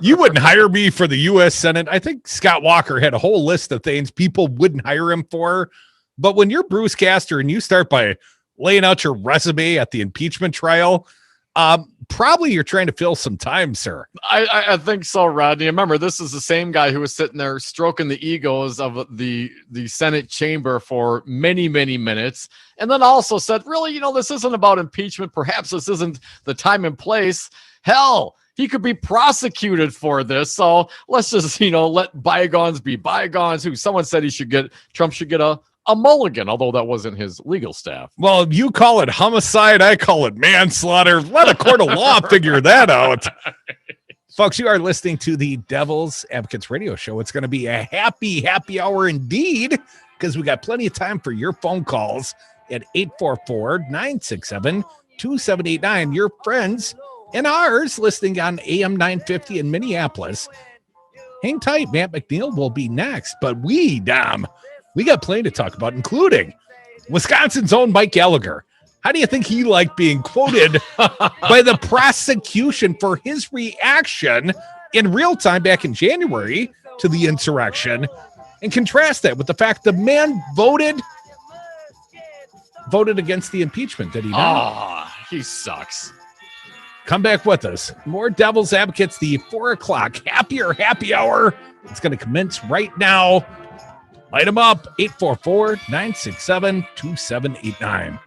You wouldn't hire me for the U.S. Senate. I think Scott Walker had a whole list of things people wouldn't hire him for. But when you're Bruce Castor and you start by laying out your resume at the impeachment trial, probably you're trying to fill some time, sir. I think so, Rodney. Remember, this is the same guy who was sitting there stroking the egos of the Senate chamber for many, many minutes. And then also said, really, this isn't about impeachment. Perhaps this isn't the time and place. Hell, he could be prosecuted for this. So let's just, let bygones be bygones. Someone said Trump should get a mulligan, although that wasn't his legal staff. Well, you call it homicide, I call it manslaughter. Let a court of law figure that out. Folks, you are listening to the Devil's Advocates Radio Show. It's going to be a happy hour indeed, because we got plenty of time for your phone calls at 844-967-2789. Your friends and ours listening on AM 950 in Minneapolis. Hang tight, Matt McNeil will be next, but we got plenty to talk about, including Wisconsin's own Mike Gallagher. How do you think he liked being quoted by the prosecution for his reaction in real time back in January to the insurrection? And contrast that with the fact the man voted against the impeachment, did he not? Oh, he sucks. Come back with us. More Devil's Advocates, the 4 o'clock happy hour. It's going to commence right now. Light them up, 844-967-2789.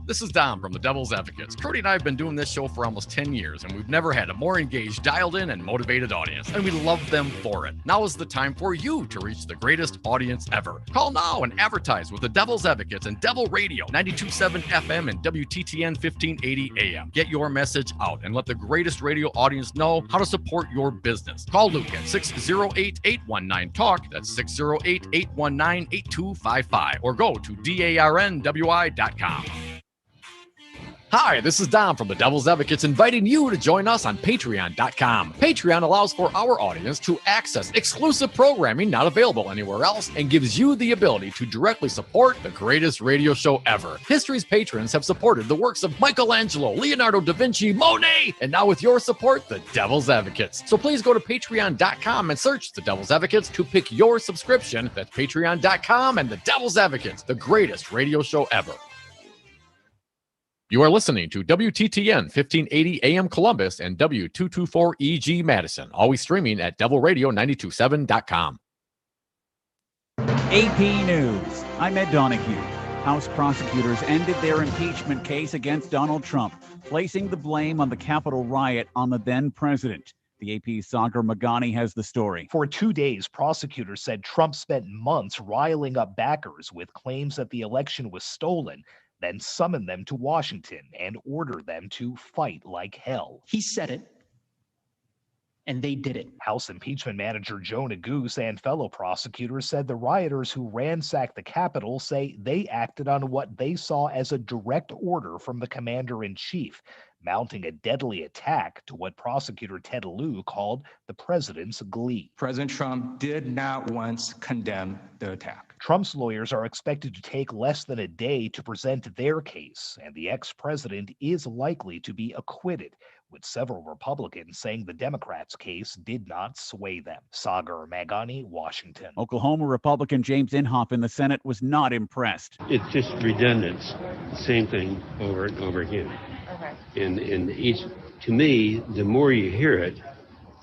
This is Dom from the Devil's Advocates. Cody and I have been doing this show for almost 10 years, and we've never had a more engaged, dialed-in, and motivated audience, and we love them for it. Now is the time for you to reach the greatest audience ever. Call now and advertise with the Devil's Advocates and Devil Radio, 92.7 FM and WTTN 1580 AM. Get your message out and let the greatest radio audience know how to support your business. Call Luke at 608-819-TALK. That's 608-819-8255. Or go to DARNWI.com. Hi, this is Dom from the Devil's Advocates inviting you to join us on Patreon.com. Patreon allows for our audience to access exclusive programming not available anywhere else and gives you the ability to directly support the greatest radio show ever. History's patrons have supported the works of Michelangelo, Leonardo da Vinci, Monet, and now with your support, the Devil's Advocates. So please go to Patreon.com and search the Devil's Advocates to pick your subscription. That's Patreon.com and the Devil's Advocates, the greatest radio show ever. You are listening to WTTN 1580 AM Columbus and W224EG Madison, always streaming at devilradio927.com. AP News. I'm Ed Donahue. House prosecutors ended their impeachment case against Donald Trump, placing the blame on the Capitol riot on the then president. The AP's Sagar Magani has the story. For 2 days, prosecutors said Trump spent months riling up backers with claims that the election was stolen, then summoned them to Washington and ordered them to fight like hell. He said it, and they did it. House impeachment manager Joe Neguse and fellow prosecutors said the rioters who ransacked the Capitol say they acted on what they saw as a direct order from the commander-in-chief, mounting a deadly attack to what prosecutor Ted Lieu called the president's glee. President Trump did not once condemn the attack. Trump's lawyers are expected to take less than a day to present their case, and the ex-president is likely to be acquitted, with several Republicans saying the Democrats' case did not sway them. Sagar Magani, Washington. Oklahoma Republican James Inhofe in the Senate was not impressed. It's just redundant. Same thing over and over again. Okay. And each, to me, the more you hear it,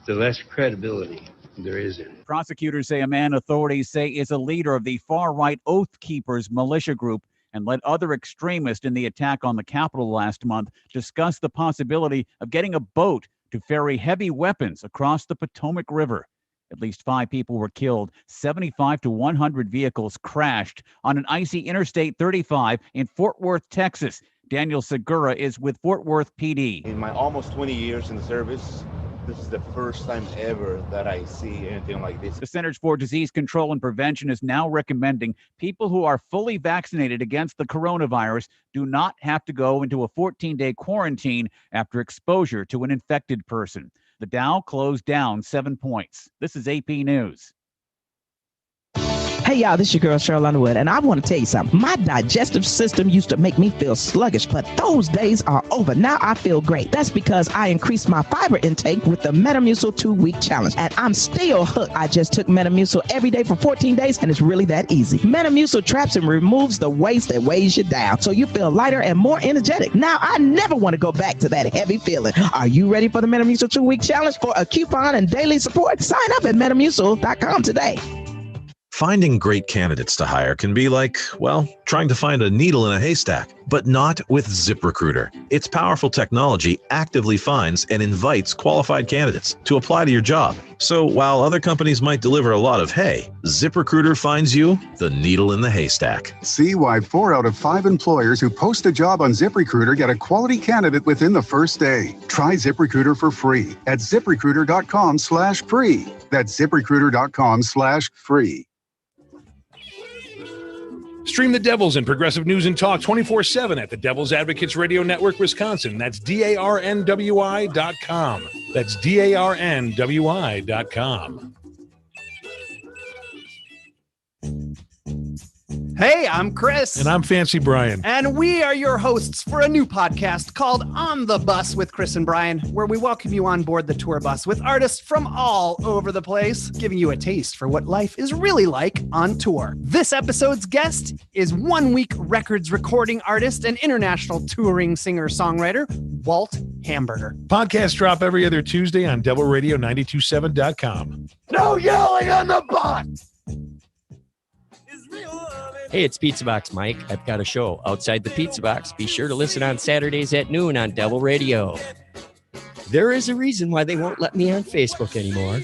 the less credibility there is in it. Prosecutors say a man authorities say is a leader of the far-right Oath Keepers militia group and led other extremists in the attack on the Capitol last month discuss the possibility of getting a boat to ferry heavy weapons across the Potomac River. At least 5 people were killed. 75 to 100 vehicles crashed on an icy Interstate 35 in Fort Worth, Texas. Daniel Segura is with Fort Worth PD. In my almost 20 years in the service, this is the first time ever that I see anything like this. The Centers for Disease Control and Prevention is now recommending people who are fully vaccinated against the coronavirus do not have to go into a 14-day quarantine after exposure to an infected person. The Dow closed down 7 points. This is AP News. Hey, y'all, this is your girl, Cheryl Underwood, and I want to tell you something. My digestive system used to make me feel sluggish, but those days are over. Now I feel great. That's because I increased my fiber intake with the Metamucil 2-week challenge, and I'm still hooked. I just took Metamucil every day for 14 days, and it's really that easy. Metamucil traps and removes the waste that weighs you down, so you feel lighter and more energetic. Now I never want to go back to that heavy feeling. Are you ready for the Metamucil 2-week challenge? For a coupon and daily support, sign up at Metamucil.com today. Finding great candidates to hire can be like, well, trying to find a needle in a haystack, but not with ZipRecruiter. Its powerful technology actively finds and invites qualified candidates to apply to your job. So while other companies might deliver a lot of hay, ZipRecruiter finds you the needle in the haystack. See why 4 out of 5 employers who post a job on ZipRecruiter get a quality candidate within the first day. Try ZipRecruiter for free at ZipRecruiter.com/free. That's ZipRecruiter.com/free. Stream the Devils and progressive news and talk 24/7 at the Devil's Advocates Radio Network, Wisconsin. That's DARNWI.com. That's DARNWI.com. Hey, I'm Chris. And I'm Fancy Brian. And we are your hosts for a new podcast called On the Bus with Chris and Brian, where we welcome you on board the tour bus with artists from all over the place, giving you a taste for what life is really like on tour. This episode's guest is one-week records recording artist and international touring singer-songwriter, Walt Hamburger. Podcasts drop every other Tuesday on devilradio927.com. No yelling on the bus! Hey, it's Pizza Box Mike. I've got a show outside the Pizza Box. Be sure to listen on Saturdays at noon on Devil Radio. There is a reason why they won't let me on Facebook anymore.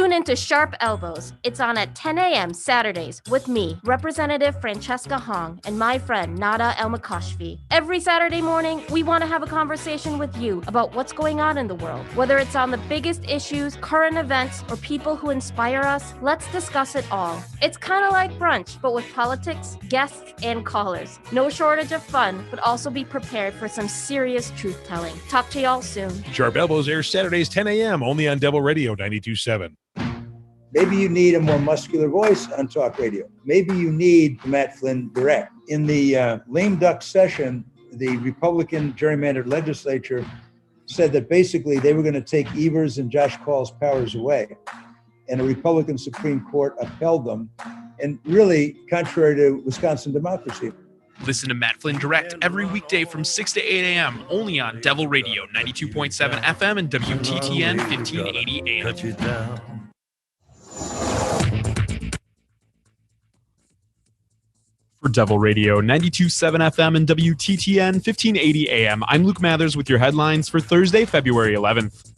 Tune into Sharp Elbows. It's on at 10 a.m. Saturdays with me, Representative Francesca Hong, and my friend Nada Elmakashvi. Every Saturday morning, we want to have a conversation with you about what's going on in the world. Whether it's on the biggest issues, current events, or people who inspire us, let's discuss it all. It's kind of like brunch, but with politics, guests, and callers. No shortage of fun, but also be prepared for some serious truth-telling. Talk to y'all soon. Sharp Elbows airs Saturdays 10 a.m. only on Devil Radio 92.7. Maybe you need a more muscular voice on talk radio. Maybe you need Matt Flynn direct. In the lame duck session, the Republican gerrymandered legislature said that basically they were going to take Evers and Josh Call's powers away. And a Republican Supreme Court upheld them. And really, contrary to Wisconsin democracy. Listen to Matt Flynn Direct every weekday from 6 to 8 a.m. only on Devil Radio 92.7 FM and WTTN 1580 AM. For Devil Radio 92.7 FM and WTTN 1580 AM, I'm Luke Mathers with your headlines for Thursday, February 11th.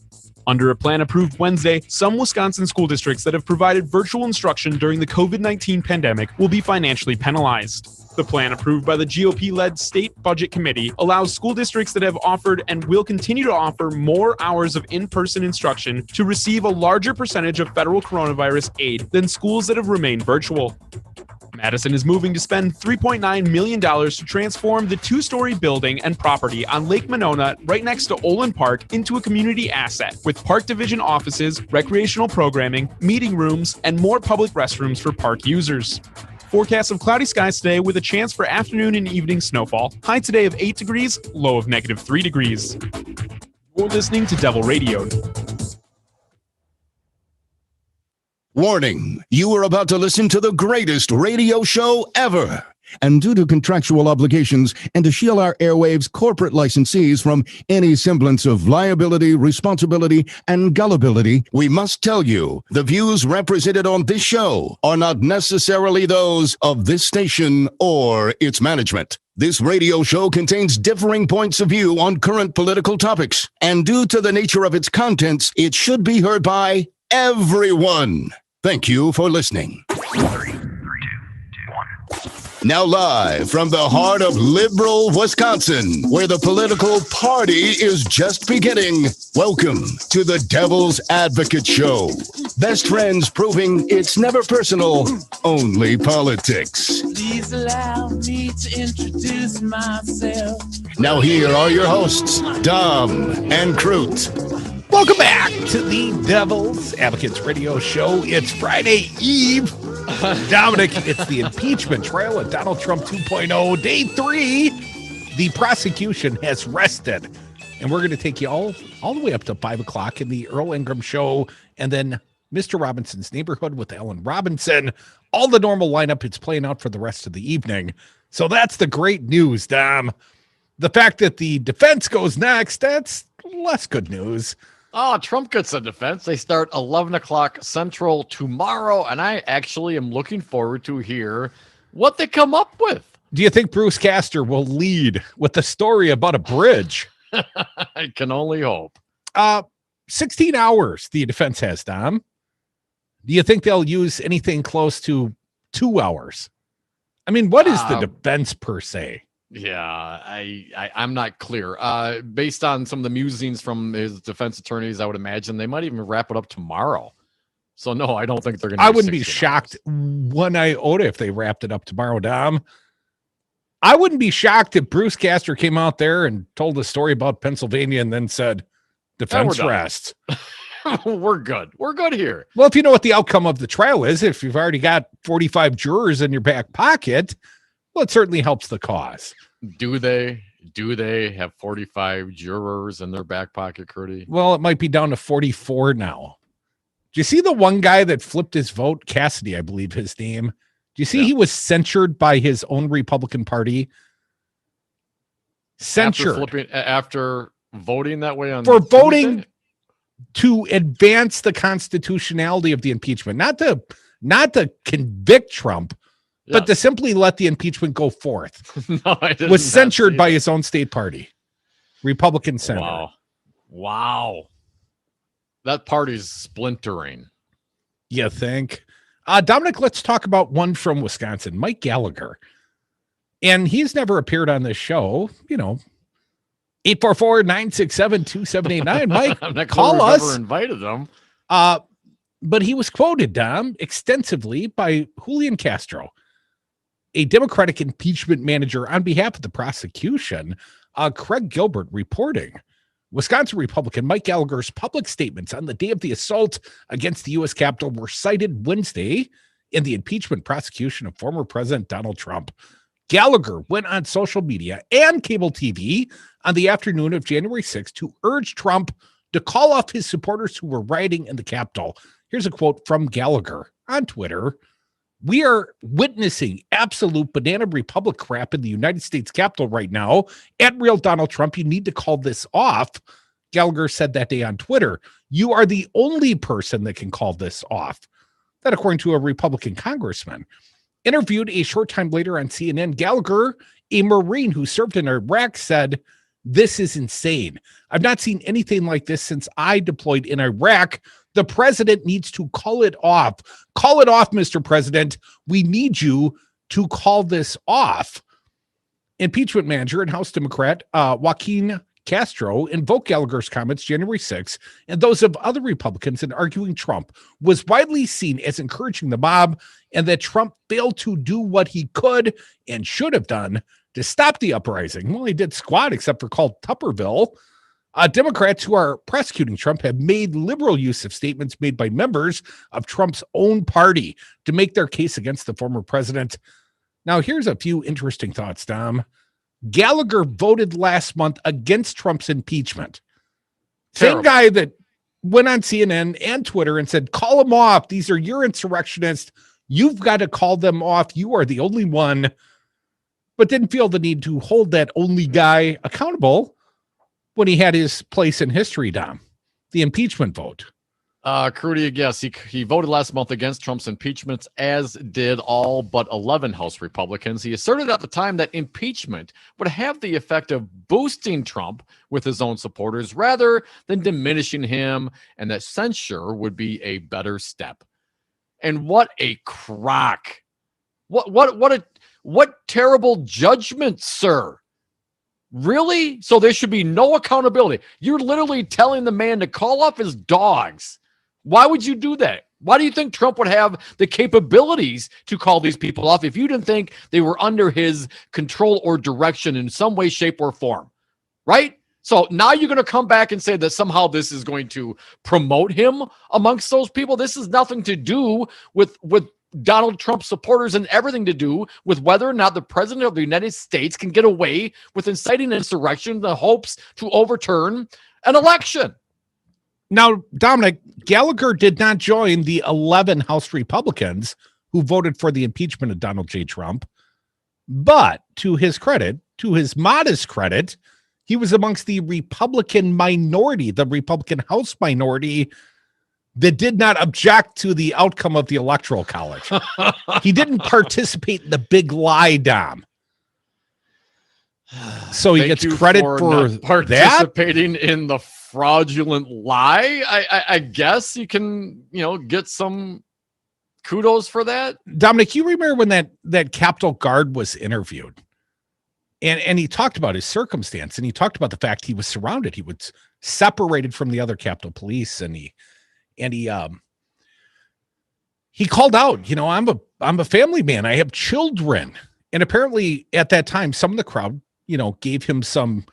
Under a plan approved Wednesday, some Wisconsin school districts that have provided virtual instruction during the COVID-19 pandemic will be financially penalized. The plan approved by the GOP-led State Budget Committee allows school districts that have offered and will continue to offer more hours of in-person instruction to receive a larger percentage of federal coronavirus aid than schools that have remained virtual. Madison is moving to spend $3.9 million to transform the two-story building and property on Lake Monona right next to Olin Park into a community asset with park division offices, recreational programming, meeting rooms, and more public restrooms for park users. Forecast of cloudy skies today with a chance for afternoon and evening snowfall. High today of 8 degrees, low of -3 degrees. You're listening to Devil Radio. Warning, you are about to listen to the greatest radio show ever. And due to contractual obligations and to shield our airwaves' corporate licensees from any semblance of liability, responsibility, and gullibility, we must tell you the views represented on this show are not necessarily those of this station or its management. This radio show contains differing points of view on current political topics, and due to the nature of its contents, it should be heard by everyone. Thank you for listening. 3, 2, 1. Now live from the heart of liberal Wisconsin, where the political party is just beginning, welcome to the Devil's Advocate Show. Best friends proving it's never personal, only politics. Please allow me to introduce myself. Now here are your hosts, Dom and Crute. Welcome back to the Devil's Advocates Radio Show. It's Friday Eve. Dominic, it's the impeachment trial of Donald Trump 2.0, day 3. The prosecution has rested. And we're going to take you all the way up to 5 o'clock in the Earl Ingram Show. And then Mr. Robinson's Neighborhood with Ellen Robinson. All the normal lineup, it's playing out for the rest of the evening. So that's the great news, Dom. The fact that the defense goes next, that's less good news. Oh, Trump gets a defense. They start 11 o'clock Central tomorrow, and I actually am looking forward to hear what they come up with. Do you think Bruce Castor will lead with a story about a bridge? I can only hope. 16 hours the defense has, Dom. Do you think they'll use anything close to 2 hours? I mean, what is the defense per se? Yeah, I'm not clear. Based on some of the musings from his defense attorneys, I would imagine they might even wrap it up tomorrow. So no, I don't think they're going to. I wouldn't be shocked one iota if they wrapped it up tomorrow, Dom. I wouldn't be shocked if Bruce Castor came out there and told a story about Pennsylvania and then said, defense rest. We're good. We're good here. Well, if you know what the outcome of the trial is, if you've already got 45 jurors in your back pocket, well, it certainly helps the cause. Do they have 45 jurors in their back pocket, Curdy? Well, it might be down to 44 now. Do you see the one guy that flipped his vote? Cassidy, I believe his name. Do you see he was censured by his own Republican Party? Censured. After voting that way on for voting to advance the constitutionality of the impeachment, not to convict Trump, but to simply let the impeachment go forth. No, was censured by his own state party, Republican senator. Wow. That party's splintering. You think? Dominic, let's talk about one from Wisconsin, Mike Gallagher. And he's never appeared on this show, 844-967-2789. Mike, I'm not call I've us. Ever invited them. But he was quoted, Dom, extensively by Julian Castro, a Democratic impeachment manager on behalf of the prosecution. Craig Gilbert reporting. Wisconsin Republican Mike Gallagher's public statements on the day of the assault against the U.S. Capitol were cited Wednesday in the impeachment prosecution of former President Donald Trump. Gallagher went on social media and cable TV on the afternoon of January 6th to urge Trump to call off his supporters who were rioting in the Capitol. Here's a quote from Gallagher on Twitter. "We are witnessing absolute banana republic crap in the United States Capitol right now. At Real Donald Trump, you need to call this off." Gallagher said that day on Twitter, "You are the only person that can call this off." That according to a Republican congressman. Interviewed a short time later on CNN, Gallagher, a Marine who served in Iraq, said, "This is insane. I've not seen anything like this since I deployed in Iraq. The president needs to call it off. Call it off, Mr. President. We need you to call this off." Impeachment manager and House Democrat Joaquin Castro invoked Gallagher's comments January 6th and those of other Republicans in arguing Trump was widely seen as encouraging the mob and that Trump failed to do what he could and should have done to stop the uprising. Well, he did squat except for called Tupperville. Democrats who are prosecuting Trump have made liberal use of statements made by members of Trump's own party to make their case against the former president. Now, here's a few interesting thoughts, Dom. Gallagher voted last month against Trump's impeachment. Terrible. Same guy that went on CNN and Twitter and said, call them off. These are your insurrectionists. You've got to call them off. You are the only one. But didn't feel the need to hold that only guy accountable when he had his place in history, Dom, the impeachment vote. Crudy, yes, he voted last month against Trump's impeachment, as did all but 11 House Republicans. He asserted at the time that impeachment would have the effect of boosting Trump with his own supporters rather than diminishing him, and that censure would be a better step. And what a crock. What terrible judgment, sir. Really? So there should be no accountability. You're literally telling the man to call off his dogs. Why would you do that? Why do you think Trump would have the capabilities to call these people off if you didn't think they were under his control or direction in some way, shape, or form? Right? So now you're going to come back and say that somehow this is going to promote him amongst those people. This has nothing to do with Donald Trump supporters and everything to do with whether or not the president of the United States can get away with inciting insurrection in the hopes to overturn an election. Now, Dominic, Gallagher did not join the 11 House Republicans who voted for the impeachment of Donald J. Trump. But to his credit, to his modest credit, he was amongst the Republican minority, the Republican House minority that did not object to the outcome of the Electoral College. He didn't participate in the big lie, Dom. So he gets credit for participating in the fraudulent lie. I guess you can, get some kudos for that. Dominic, you remember when that Capitol guard was interviewed and he talked about his circumstance and he talked about the fact he was surrounded. He was separated from the other Capitol Police and he called out, I'm a family man. I have children. And apparently at that time, some of the crowd, gave him some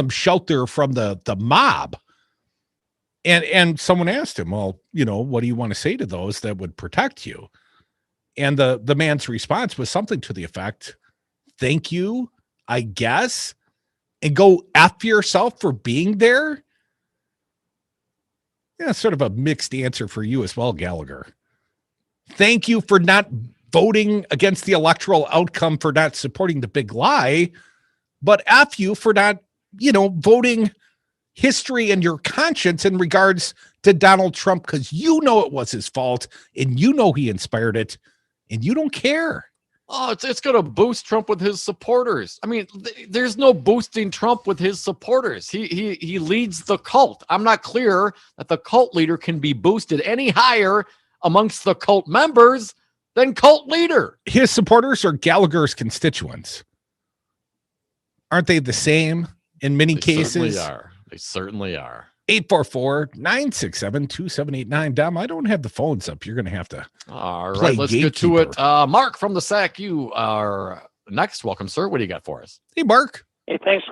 shelter from the mob. And someone asked him, well, what do you want to say to those that would protect you? And the man's response was something to the effect, thank you, I guess, and go F yourself for being there. Yeah, sort of a mixed answer for you as well, Gallagher. Thank you for not voting against the electoral outcome, for not supporting the big lie, but F you for not, voting history and your conscience in regards to Donald Trump, because it was his fault and he inspired it and you don't care. Oh, it's going to boost Trump with his supporters. I mean, there's no boosting Trump with his supporters. He leads the cult. I'm not clear that the cult leader can be boosted any higher amongst the cult members than cult leader. His supporters are Gallagher's constituents. Aren't they the same in many cases? They certainly are. 844-967-2789. Dom, I don't have the phones up. You're going to have to All play right, let's get to it. Mark from the SAC, you are next. Welcome, sir. What do you got for us? Hey, Mark. Hey, thanks,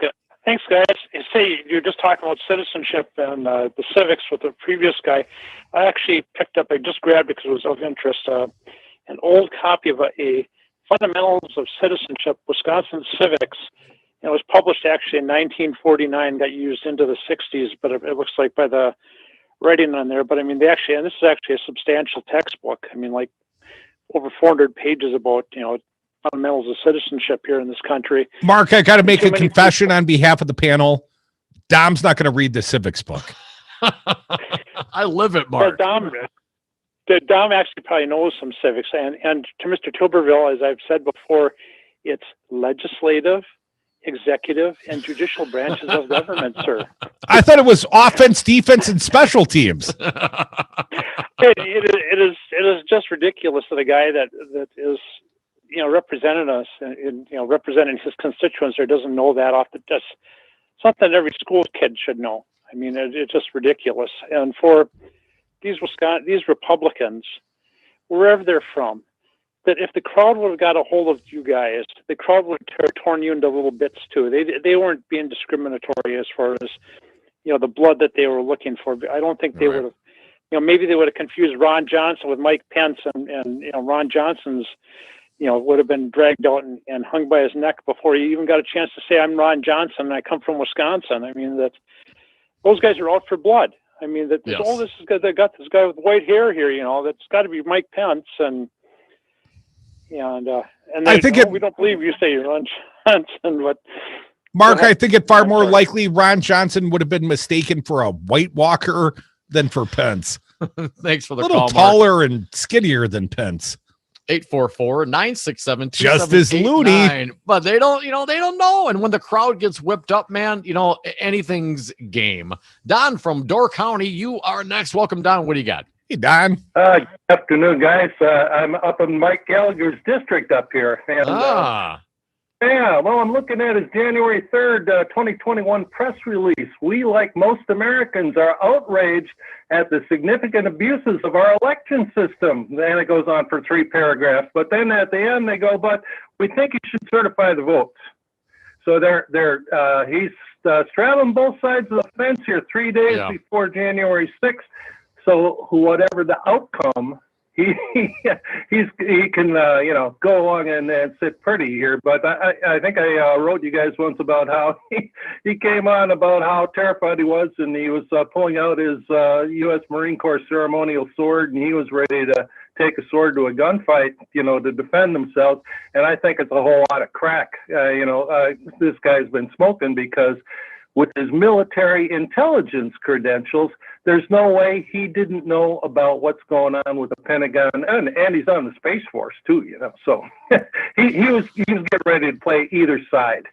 guys. You say you're just talking about citizenship and the civics with the previous guy. I actually picked up, I just grabbed it because it was of interest, an old copy of a Fundamentals of Citizenship, Wisconsin Civics. It was published actually in 1949, got used into the 60s, but it looks like by the writing on there. But I mean, and this is actually a substantial textbook. I mean, like over 400 pages about, fundamentals of citizenship here in this country. Mark, I got to make a confession on behalf of the panel. Dom's not going to read the civics book. I live it, Mark. Dom actually probably knows some civics. And to Mr. Tuberville, as I've said before, it's legislative, executive, and judicial branches of government, sir. I thought it was offense, defense, and special teams. It is just ridiculous that a guy that is representing us and representing his constituents there doesn't know that off the just something every school kid should know. I mean, it's just ridiculous. And for these Republicans, wherever they're from, that if the crowd would have got a hold of you guys, the crowd would have torn you into little bits too. They weren't being discriminatory as far as the blood that they were looking for. I don't think they would have. Maybe they would have confused Ron Johnson with Mike Pence, and Ron Johnson's would have been dragged out and hung by his neck before he even got a chance to say, I'm Ron Johnson and I come from Wisconsin. I mean, those guys are out for blood. I mean, they got this guy with white hair here, that's got to be Mike Pence. And we don't believe you say you're Ron Johnson, but Mark, I think it far more likely Ron Johnson would have been mistaken for a White Walker than for Pence. Thanks for the call, Mark. Taller and skinnier than Pence. 844-967-2789. Just as loony. But they don't know. And when the crowd gets whipped up, man, anything's game. Don from Door County, you are next. Welcome, Don. What do you got? Hey, Don. Good afternoon, guys. I'm up in Mike Gallagher's district up here. And, I'm looking at his January 3rd, 2021 press release. We, like most Americans, are outraged at the significant abuses of our election system. Then it goes on for 3 paragraphs. But then at the end they go, but we think you should certify the votes. So he's straddling both sides of the fence here 3 days before January 6th. So whatever the outcome, he can go along and sit pretty here. But I think I wrote you guys once about how he came on about how terrified he was, and he was pulling out his U.S. Marine Corps ceremonial sword, and he was ready to take a sword to a gunfight, to defend himself. And I think it's a whole lot of crack. This guy's been smoking, because with his military intelligence credentials, there's no way he didn't know about what's going on with the Pentagon, and he's on the Space Force too, So he was getting ready to play either side.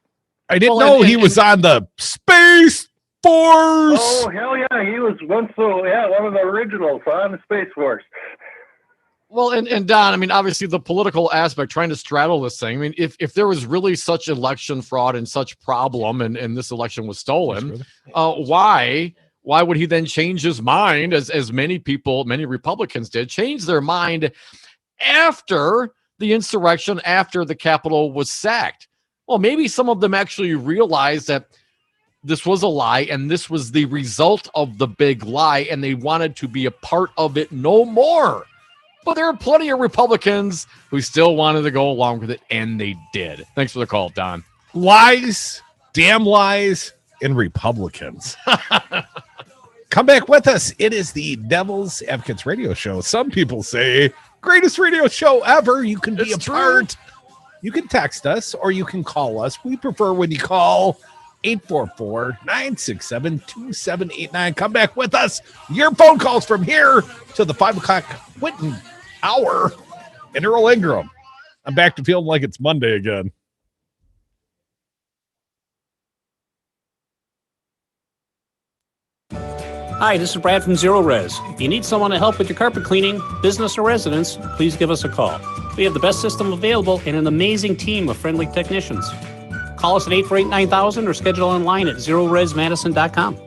I didn't know he was on the Space Force. Oh, hell yeah, he was one of the originals on the Space Force. Well, and Don, I mean, obviously the political aspect, trying to straddle this thing. I mean, if there was really such election fraud and such problem, and this election was stolen, why would he then change his mind, as many Republicans did, change their mind after the insurrection, after the Capitol was sacked? Well, maybe some of them actually realized that this was a lie, and this was the result of the big lie, and they wanted to be a part of it no more. But there are plenty of Republicans who still wanted to go along with it, and they did. Thanks for the call, Don. Lies, damn lies, and Republicans. Come back with us. It is the Devil's Advocates radio show. Some people say greatest radio show ever. You can be a part. You can text us or you can call us. We prefer when you call 844-967-2789. Come back with us. Your phone calls from here to the 5 o'clock Quentin hour in Earl Ingram. I'm back to feeling like it's Monday again. Hi, this is Brad from Zero Res. If you need someone to help with your carpet cleaning, business or residence, please give us a call. We have the best system available and an amazing team of friendly technicians. Call us at 848-9000 or schedule online at zeroresmadison.com.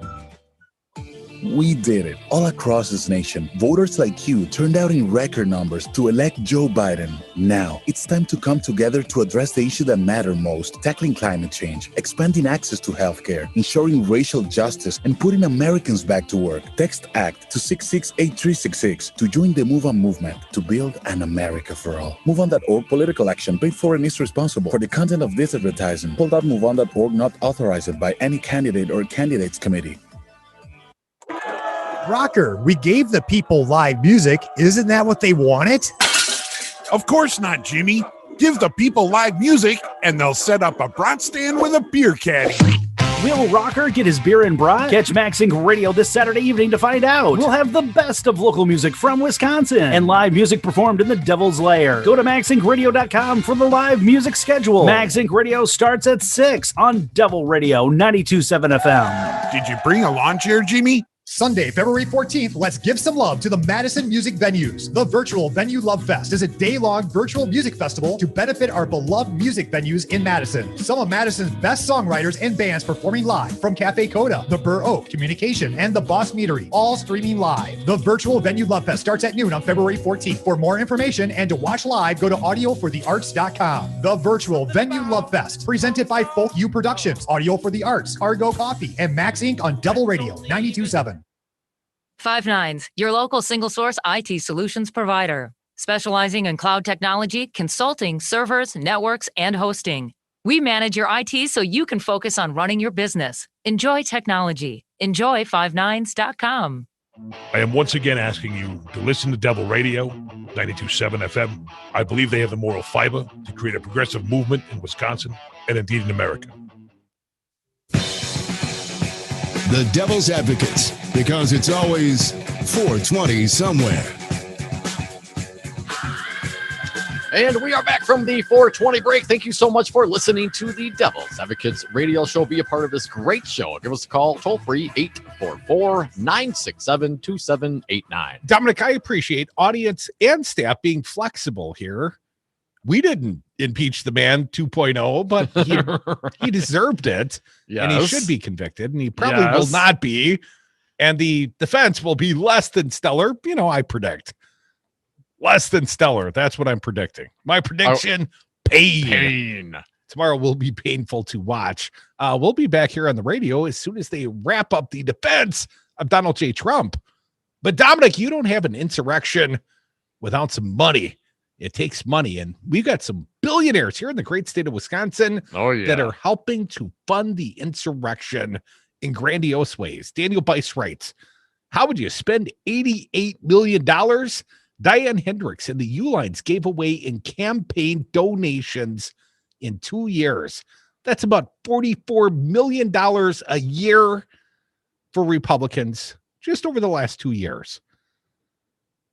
We did it. All across this nation, voters like you turned out in record numbers to elect Joe Biden. Now, it's time to come together to address the issue that matter most, tackling climate change, expanding access to healthcare, ensuring racial justice, and putting Americans back to work. Text ACT to 668366 to join the Move On movement to build an America for all. MoveOn.org political action paid for and is responsible for the content of this advertising. Hold.moveon.org not authorized by any candidate or candidates committee. Rocker, we gave the people live music. Isn't that what they wanted? Of course not, Jimmy. Give the people live music, and they'll set up a brat stand with a beer caddy. Will Rocker get his beer and brat? Catch Max Inc. Radio this Saturday evening to find out. We'll have the best of local music from Wisconsin and live music performed in the Devil's Lair. Go to maxincradio.com for the live music schedule. Max Inc. Radio starts at 6 on Devil Radio 92.7 FM. Did you bring a lawn chair, Jimmy? Sunday, February 14th, let's give some love to the Madison Music Venues. The virtual Venue Love Fest is a day-long virtual music festival to benefit our beloved music venues in Madison. Some of Madison's best songwriters and bands performing live from Cafe Coda, the Burr Oak, Communication, and the Boss Meadery, all streaming live. The virtual Venue Love Fest starts at noon on February 14th. For more information and to watch live, go to audioforthearts.com. The virtual Venue Love Fest, presented by Folk U Productions, Audio for the Arts, Argo Coffee, and Max Inc. on Devil Radio 92.7. 5 Nines, your local single source IT solutions provider, specializing in cloud technology, consulting, servers, networks, and hosting. We manage your IT so you can focus on running your business. Enjoy technology. Enjoy 5nines.com. I am once again asking you to listen to Devil Radio 92.7 FM. I believe they have the moral fiber to create a progressive movement in Wisconsin and indeed in America. The Devil's Advocates, because it's always 420 somewhere. And we are back from the 420 break. Thank you so much for listening to the Devil's Advocates radio show. Be a part of this great show. Give us a call, toll free, 844-967-2789. Dominic, I appreciate audience and staff being flexible here. We didn't impeach the man 2.0, but he deserved it. Yes. And he should be convicted, and he probably will not be. And the defense will be less than stellar. You know, I predict. Less than stellar. That's what I'm predicting. My prediction, pain. Tomorrow will be painful to watch. We'll be back here on the radio as soon as they wrap up the defense of Donald J. Trump. But Dominic, you don't have an insurrection without some money. It takes money, and we've got some billionaires here in the great state of Wisconsin that are helping to fund the insurrection in grandiose ways. Daniel Bice writes, how would you spend $88 million? Diane Hendricks and the Uhlines gave away in campaign donations in 2 years. That's about $44 million a year for Republicans just over the last 2 years.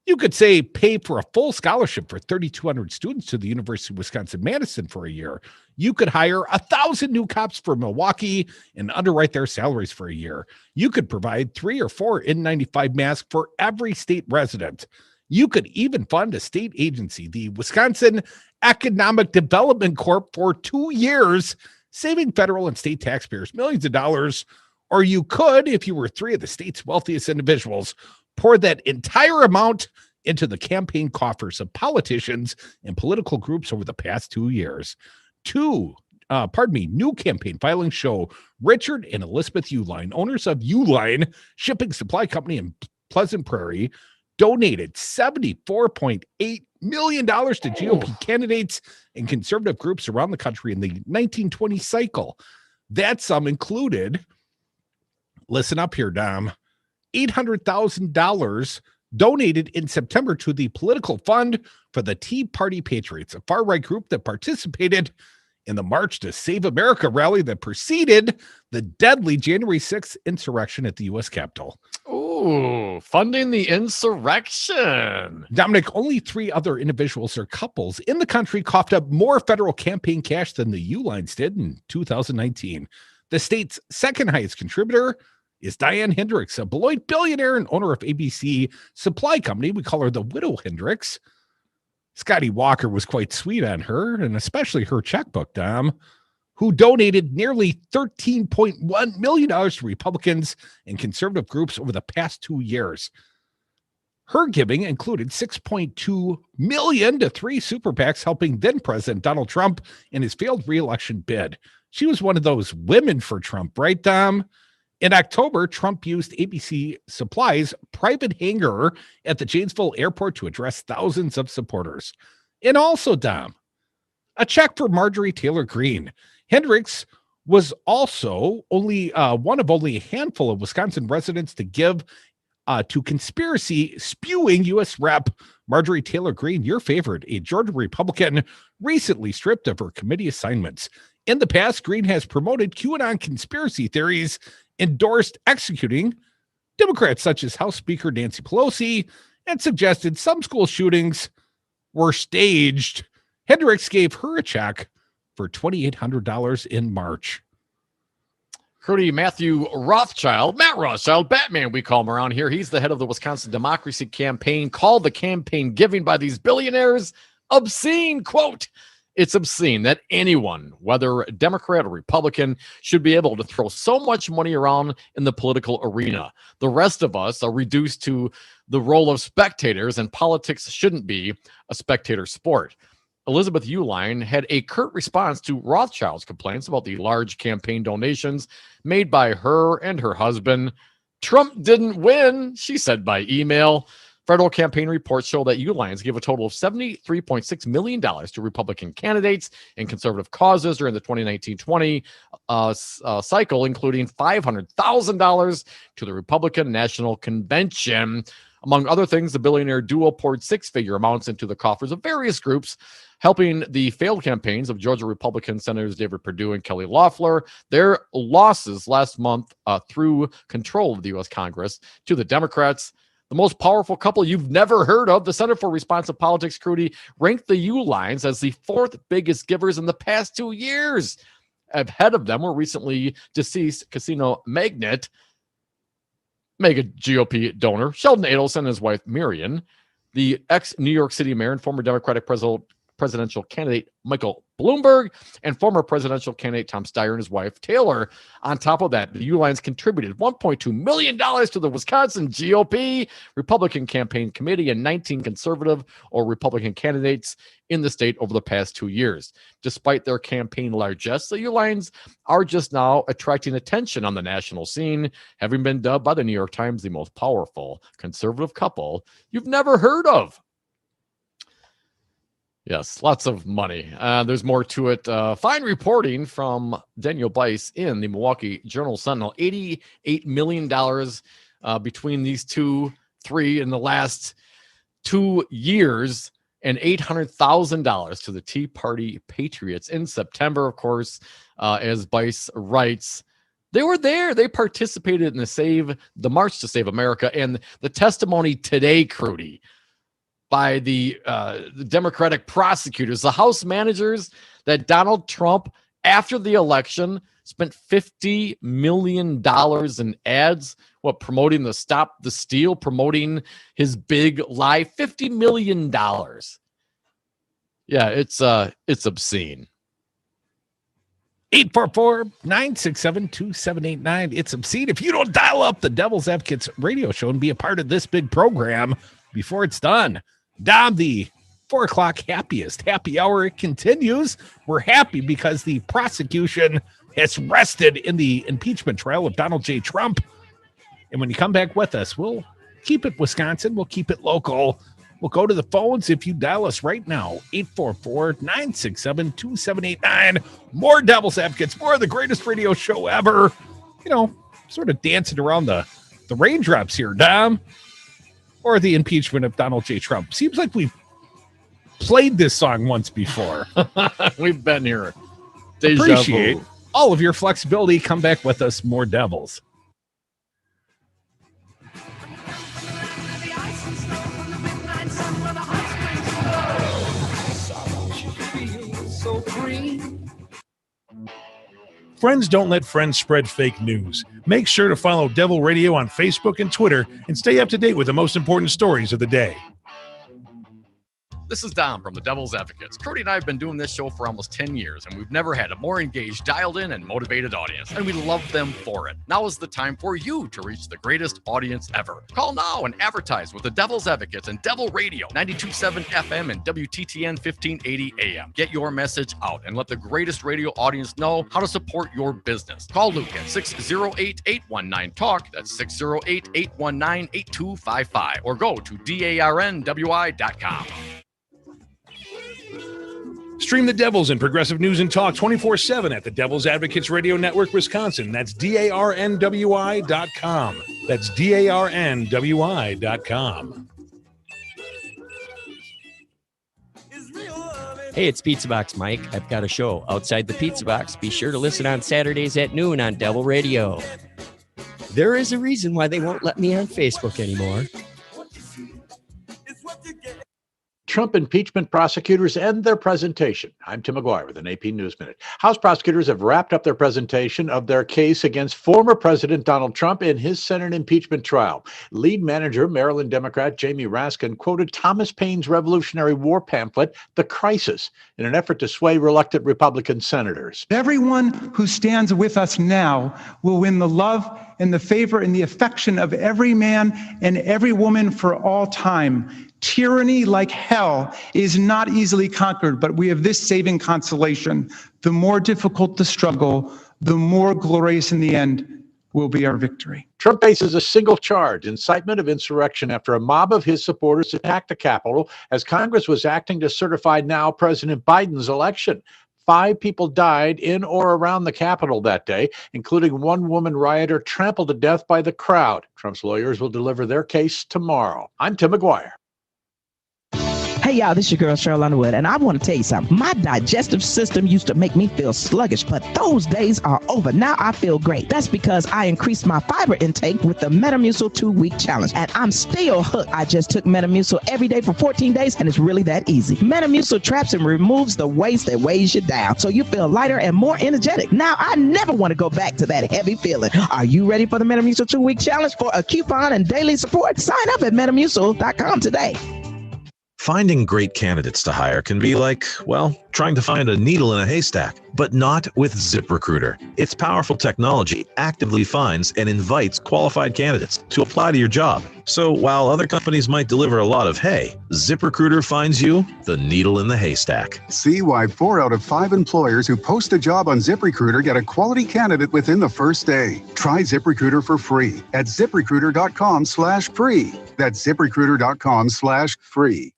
You could say pay for a full scholarship for 3,200 students to the University of Wisconsin-Madison for a year. You could hire 1,000 new cops for Milwaukee and underwrite their salaries for a year. You could provide 3 or 4 N95 masks for every state resident. You could even fund a state agency, the Wisconsin Economic Development Corp, for 2 years, saving federal and state taxpayers millions of dollars. Or you could, if you were 3 of the state's wealthiest individuals, pour that entire amount into the campaign coffers of politicians and political groups over the past 2 years. New campaign filings show Richard and Elizabeth Uline, owners of Uline Shipping Supply Company in Pleasant Prairie, donated $74.8 million to GOP candidates and conservative groups around the country in the 1920 cycle. That sum included, listen up here, Dom, $800,000 donated in September to the political fund for the Tea Party Patriots, a far-right group that participated in the March to Save America rally that preceded the deadly January 6th insurrection at the U.S. Capitol. Ooh, funding the insurrection. Dominic, only 3 other individuals or couples in the country coughed up more federal campaign cash than the Uhlines did in 2019. The state's second highest contributor is Diane Hendricks, a Beloit billionaire and owner of ABC Supply Company. We call her the Widow Hendricks. Scotty Walker was quite sweet on her, and especially her checkbook, Dom, who donated nearly $13.1 million to Republicans and conservative groups over the past 2 years. Her giving included $6.2 million to 3 super PACs helping then-President Donald Trump in his failed re-election bid. She was one of those women for Trump, right, Dom? In October, Trump used ABC Supply's private hangar at the Janesville airport to address thousands of supporters. And also, Dom, a check for Marjorie Taylor Greene. Hendricks was also only one of only a handful of Wisconsin residents to give to conspiracy spewing U.S. Rep. Marjorie Taylor Greene, your favorite, a Georgia Republican, recently stripped of her committee assignments. In the past, Greene has promoted QAnon conspiracy theories, endorsed executing Democrats such as House Speaker Nancy Pelosi, and suggested some school shootings were staged. Hendricks gave her a check for $2,800 in March. Crudy, Matthew Rothschild, Matt Rothschild, Batman, we call him around here. He's the head of the Wisconsin Democracy Campaign, called the campaign giving by these billionaires obscene. Quote, "It's obscene that anyone, whether Democrat or Republican, should be able to throw so much money around in the political arena. The rest of us are reduced to the role of spectators, and politics shouldn't be a spectator sport." Elizabeth Uline had a curt response to Rothschild's complaints about the large campaign donations made by her and her husband. "Trump didn't win," she said by email. Federal campaign reports show that Ulines gave a total of $73.6 million to Republican candidates and conservative causes during the 2019-20 cycle, including $500,000 to the Republican National Convention. Among other things, the billionaire duo poured 6-figure amounts into the coffers of various groups, helping the failed campaigns of Georgia Republican Senators David Perdue and Kelly Loeffler. Their losses last month through control of the U.S. Congress to the Democrats. The most powerful couple you've never heard of, the Center for Responsive Politics, Crudy, ranked the Ulines as the 4th biggest givers in the past 2 years. Ahead of them were recently deceased casino magnate, mega GOP donor Sheldon Adelson and his wife Marion, the ex-New York City mayor and former Democratic presidential candidate Michael Bloomberg, and former presidential candidate Tom Steyer and his wife Taylor. On top of that, the Ulines contributed $1.2 million to the Wisconsin GOP Republican Campaign Committee and 19 conservative or Republican candidates in the state over the past 2 years. Despite their campaign largesse, the Ulines are just now attracting attention on the national scene, having been dubbed by the New York Times the most powerful conservative couple you've never heard of. Yes, lots of money. There's more to it. Fine reporting from Daniel Bice in the Milwaukee Journal-Sentinel. $88 million between these three in the last 2 years, and $800,000 to the Tea Party Patriots in September, of course, as Bice writes. They were there. They participated in the March to Save America, and the testimony today, Crudy, by the Democratic prosecutors, the House managers, that Donald Trump, after the election, spent $50 million in ads, promoting the Stop the Steal, promoting his big lie, $50 million. Yeah, it's obscene. 844-967-2789. It's obscene. If you don't dial up the Devil's Advocates radio show and be a part of this big program before it's done, Dom, the 4 o'clock happy hour, it continues. We're happy because the prosecution has rested in the impeachment trial of Donald J. Trump. And when you come back with us, we'll keep it Wisconsin. We'll keep it local. We'll go to the phones if you dial us right now. 844-967-2789. More Devil's Advocates, more of the greatest radio show ever. You know, sort of dancing around the raindrops here, Dom. Or the impeachment of Donald J. Trump. Seems like we've played this song once before. We've been here. Appreciate all of your flexibility. Come back with us. More Devils. Friends don't let friends spread fake news. Make sure to follow Devil Radio on Facebook and Twitter and stay up to date with the most important stories of the day. This is Dom from the Devil's Advocates. Cody and I have been doing this show for almost 10 years, and we've never had a more engaged, dialed in, and motivated audience, and we love them for it. Now is the time for you to reach the greatest audience ever. Call now and advertise with the Devil's Advocates and Devil Radio, 92.7 FM and WTTN 1580 AM. Get your message out and let the greatest radio audience know how to support your business. Call Luke at 608-819-TALK. That's 608-819-8255. Or go to DARNWI.com. Stream the Devils and Progressive News and Talk 24/7 at the Devil's Advocates Radio Network, Wisconsin. That's DARNWI.com. That's DARNWI.com. Hey, it's Pizza Box Mike. I've got a show outside the Pizza Box. Be sure to listen on Saturdays at noon on Devil Radio. There is a reason why they won't let me on Facebook anymore. Trump impeachment prosecutors end their presentation. I'm Tim McGuire with an AP News Minute. House prosecutors have wrapped up their presentation of their case against former President Donald Trump in his Senate impeachment trial. Lead manager, Maryland Democrat Jamie Raskin, quoted Thomas Paine's Revolutionary War pamphlet, The Crisis, in an effort to sway reluctant Republican senators. Everyone who stands with us now will win the love and the favor and the affection of every man and every woman for all time. Tyranny, like hell, is not easily conquered, but we have this saving consolation. The more difficult the struggle, the more glorious in the end will be our victory. Trump faces a single charge, incitement of insurrection, after a mob of his supporters attacked the Capitol as Congress was acting to certify now President Biden's election. 5 people died in or around the Capitol that day, including one woman rioter trampled to death by the crowd. Trump's lawyers will deliver their case tomorrow. I'm Tim McGuire. Hey, y'all, this is your girl, Cheryl Underwood, and I want to tell you something. My digestive system used to make me feel sluggish, but those days are over. Now I feel great. That's because I increased my fiber intake with the Metamucil 2-week challenge, and I'm still hooked. I just took Metamucil every day for 14 days, and it's really that easy. Metamucil traps and removes the waste that weighs you down, so you feel lighter and more energetic. Now I never want to go back to that heavy feeling. Are you ready for the Metamucil 2-week challenge for a coupon and daily support? Sign up at Metamucil.com today. Finding great candidates to hire can be like, well, trying to find a needle in a haystack, but not with ZipRecruiter. Its powerful technology actively finds and invites qualified candidates to apply to your job. So while other companies might deliver a lot of hay, ZipRecruiter finds you the needle in the haystack. See why 4 out of 5 employers who post a job on ZipRecruiter get a quality candidate within the first day. Try ZipRecruiter for free at ZipRecruiter.com/free. That's ZipRecruiter.com/free.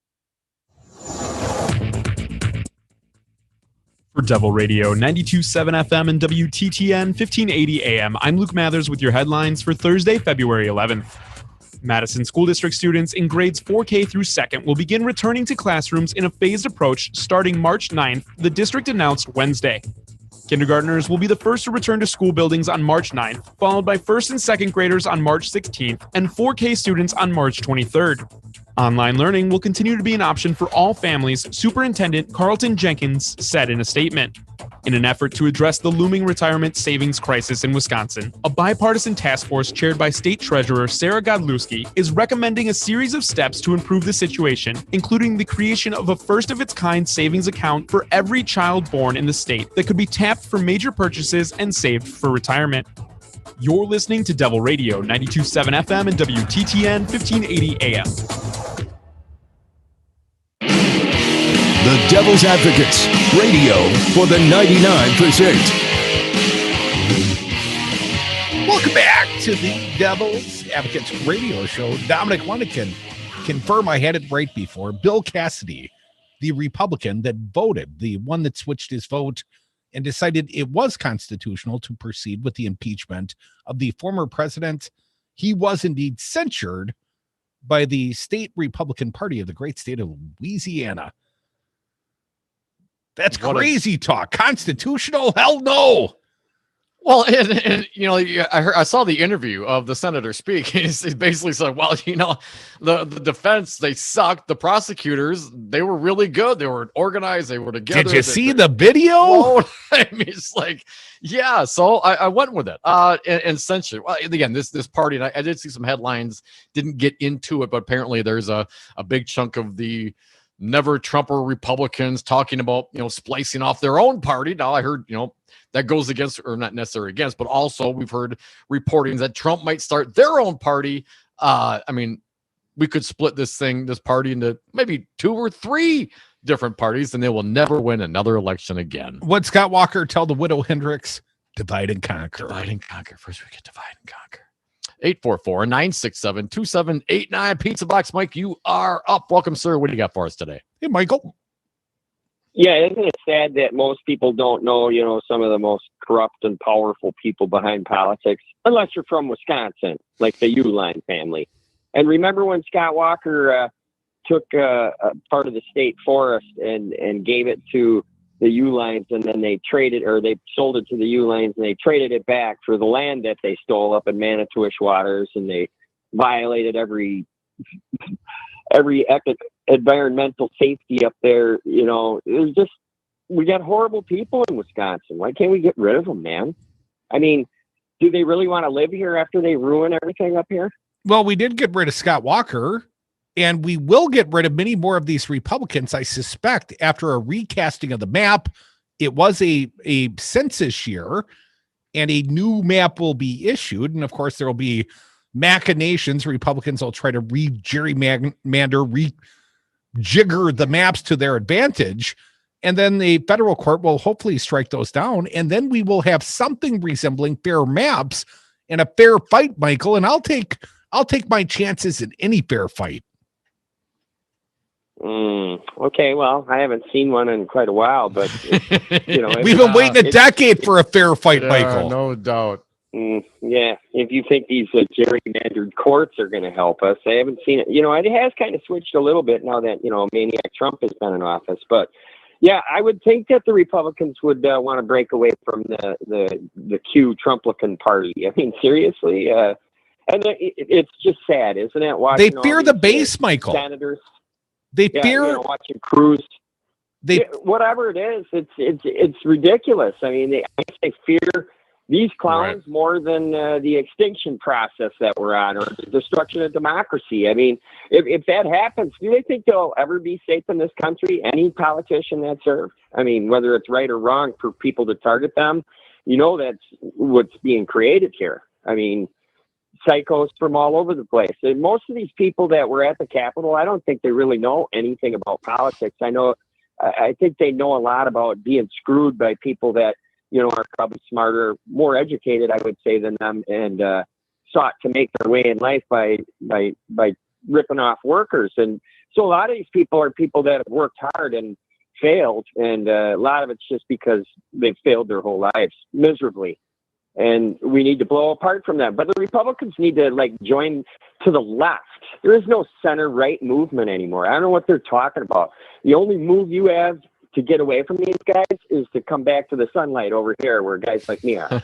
For Devil Radio, 92.7 FM and WTTN 1580 AM, I'm Luke Mathers with your headlines for Thursday, February 11th. Madison School District students in grades 4K through 2nd will begin returning to classrooms in a phased approach starting March 9th, the district announced Wednesday. Kindergartners will be the first to return to school buildings on March 9th, followed by 1st and 2nd graders on March 16th, and 4K students on March 23rd. Online learning will continue to be an option for all families, Superintendent Carlton Jenkins said in a statement. In an effort to address the looming retirement savings crisis in Wisconsin, a bipartisan task force chaired by State Treasurer Sarah Godlewski is recommending a series of steps to improve the situation, including the creation of a first-of-its-kind savings account for every child born in the state that could be tapped for major purchases and saved for retirement. You're listening to Devil Radio, 92.7 FM and WTTN 1580 AM. The Devil's Advocates, radio for the 99%. Welcome back to the Devil's Advocates radio show. Dominic wanted to confirm I had it right before. Bill Cassidy, the Republican that voted, the one that switched his vote and decided it was constitutional to proceed with the impeachment of the former president, he was indeed censured by the state Republican Party of the great state of Louisiana. That's crazy talk. Constitutional? Hell no. Well, and I saw the interview of the senator speak. He basically said, well, the defense, they sucked. The prosecutors, they were really good. They were organized. They were together. Did you see the video? I mean, it's like, yeah. So I went with it. And essentially, well, again, this party, and I did see some headlines, didn't get into it, but apparently there's a big chunk of the never Trumper Republicans talking about, splicing off their own party. Now I heard, that goes against, or not necessarily against, but also we've heard reportings that Trump might start their own party. I mean, we could split this party into maybe 2 or 3 different parties, and they will never win another election again. What Scott Walker tell the widow Hendricks? Divide and conquer. Divide and conquer. First we get divide and conquer. 844-967-2789. Pizza Box Mike, you are up. Welcome, sir. What do you got for us today? Hey, Michael. Yeah, isn't it sad that most people don't know, some of the most corrupt and powerful people behind politics, unless you're from Wisconsin, like the Uline family. And remember when Scott Walker took a part of the state forest and gave it to the Ulines, and then they sold it to the Ulines, and they traded it back for the land that they stole up in Manitowish waters, and they violated every environmental safety up there. It was just, we got horrible people in Wisconsin. Why can't we get rid of them, man? I mean, do they really want to live here after they ruin everything up here? Well, we did get rid of Scott Walker, and we will get rid of many more of these Republicans, I suspect, after a recasting of the map. It was a census year, and a new map will be issued. And of course, there will be machinations. Republicans will try to rejigger the maps to their advantage. And then the federal court will hopefully strike those down. And then we will have something resembling fair maps and a fair fight, Michael. And I'll take my chances in any fair fight. Okay, well, I haven't seen one in quite a while, but we've been waiting a decade for a fair fight, Michael. No doubt. Yeah, if you think these gerrymandered courts are going to help us, I haven't seen it. It has kind of switched a little bit now that maniac Trump has been in office. But yeah, I would think that the Republicans would want to break away from the Q Trumplican party. I mean, seriously, and it's just sad, isn't it? They fear the base, Michael. Senators. They fear watching Cruz. Whatever it is, it's ridiculous. I mean, they fear these clowns more than the extinction process that we're on, or the destruction of democracy. I mean, if that happens, do they think they'll ever be safe in this country? Any politician that serves? I mean, whether it's right or wrong for people to target them, that's what's being created here. I mean, psychos from all over the place. And most of these people that were at the Capitol, I don't think they really know anything about politics. I think they know a lot about being screwed by people that, are probably smarter, more educated, I would say, than them, and sought to make their way in life by ripping off workers. And so a lot of these people are people that have worked hard and failed, and a lot of it's just because they've failed their whole lives miserably. And we need to blow apart from them. But the Republicans need to join to the left. There is no center-right movement anymore. I don't know what they're talking about. The only move you have to get away from these guys is to come back to the sunlight over here where guys like me are.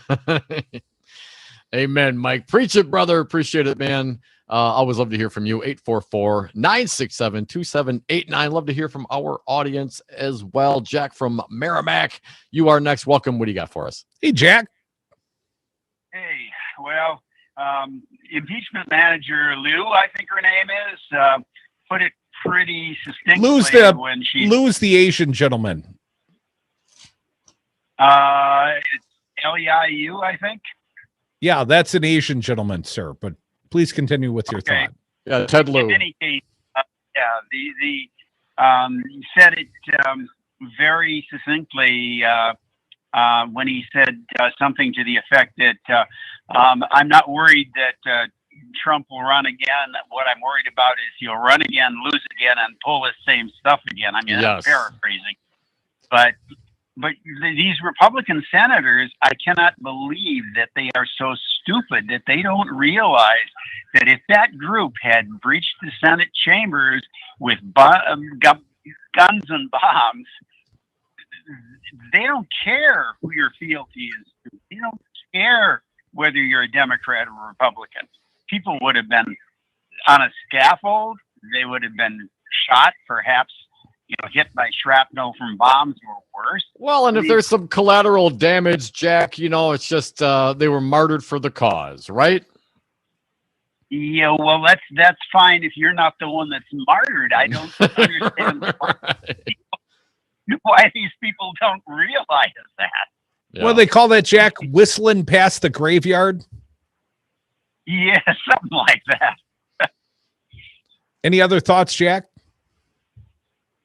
Amen, Mike. Preach it, brother. Appreciate it, man. Always love to hear from you. 844-967-2789. Love to hear from our audience as well. Jack from Merrimack, you are next. Welcome. What do you got for us? Hey, Jack. Hey, well, impeachment manager Lou, I think her name is, put it pretty succinctly when she lose the Asian gentleman. It's Leiu, I think. Yeah, that's an Asian gentleman, sir. But please continue with your thought. Yeah, Ted Lieu. In any case, he said it very succinctly when he said something to the effect that I'm not worried that Trump will run again. What I'm worried about is he'll run again, lose again, and pull the same stuff again. I mean, I'm paraphrasing. But these Republican senators, I cannot believe that they are so stupid that they don't realize that if that group had breached the Senate chambers with guns and bombs, they don't care who your fealty is to. care whether you're a Democrat or Republican. People would have been on a scaffold. They would have been shot, perhaps, hit by shrapnel from bombs or worse. Well, and if there's some collateral damage, Jack, it's just they were martyred for the cause, right? Yeah, well, that's fine if you're not the one that's martyred. I don't understand why these people don't realize that. Yeah. What do they call that, Jack? Whistling past the graveyard? Yeah, something like that. Any other thoughts, Jack?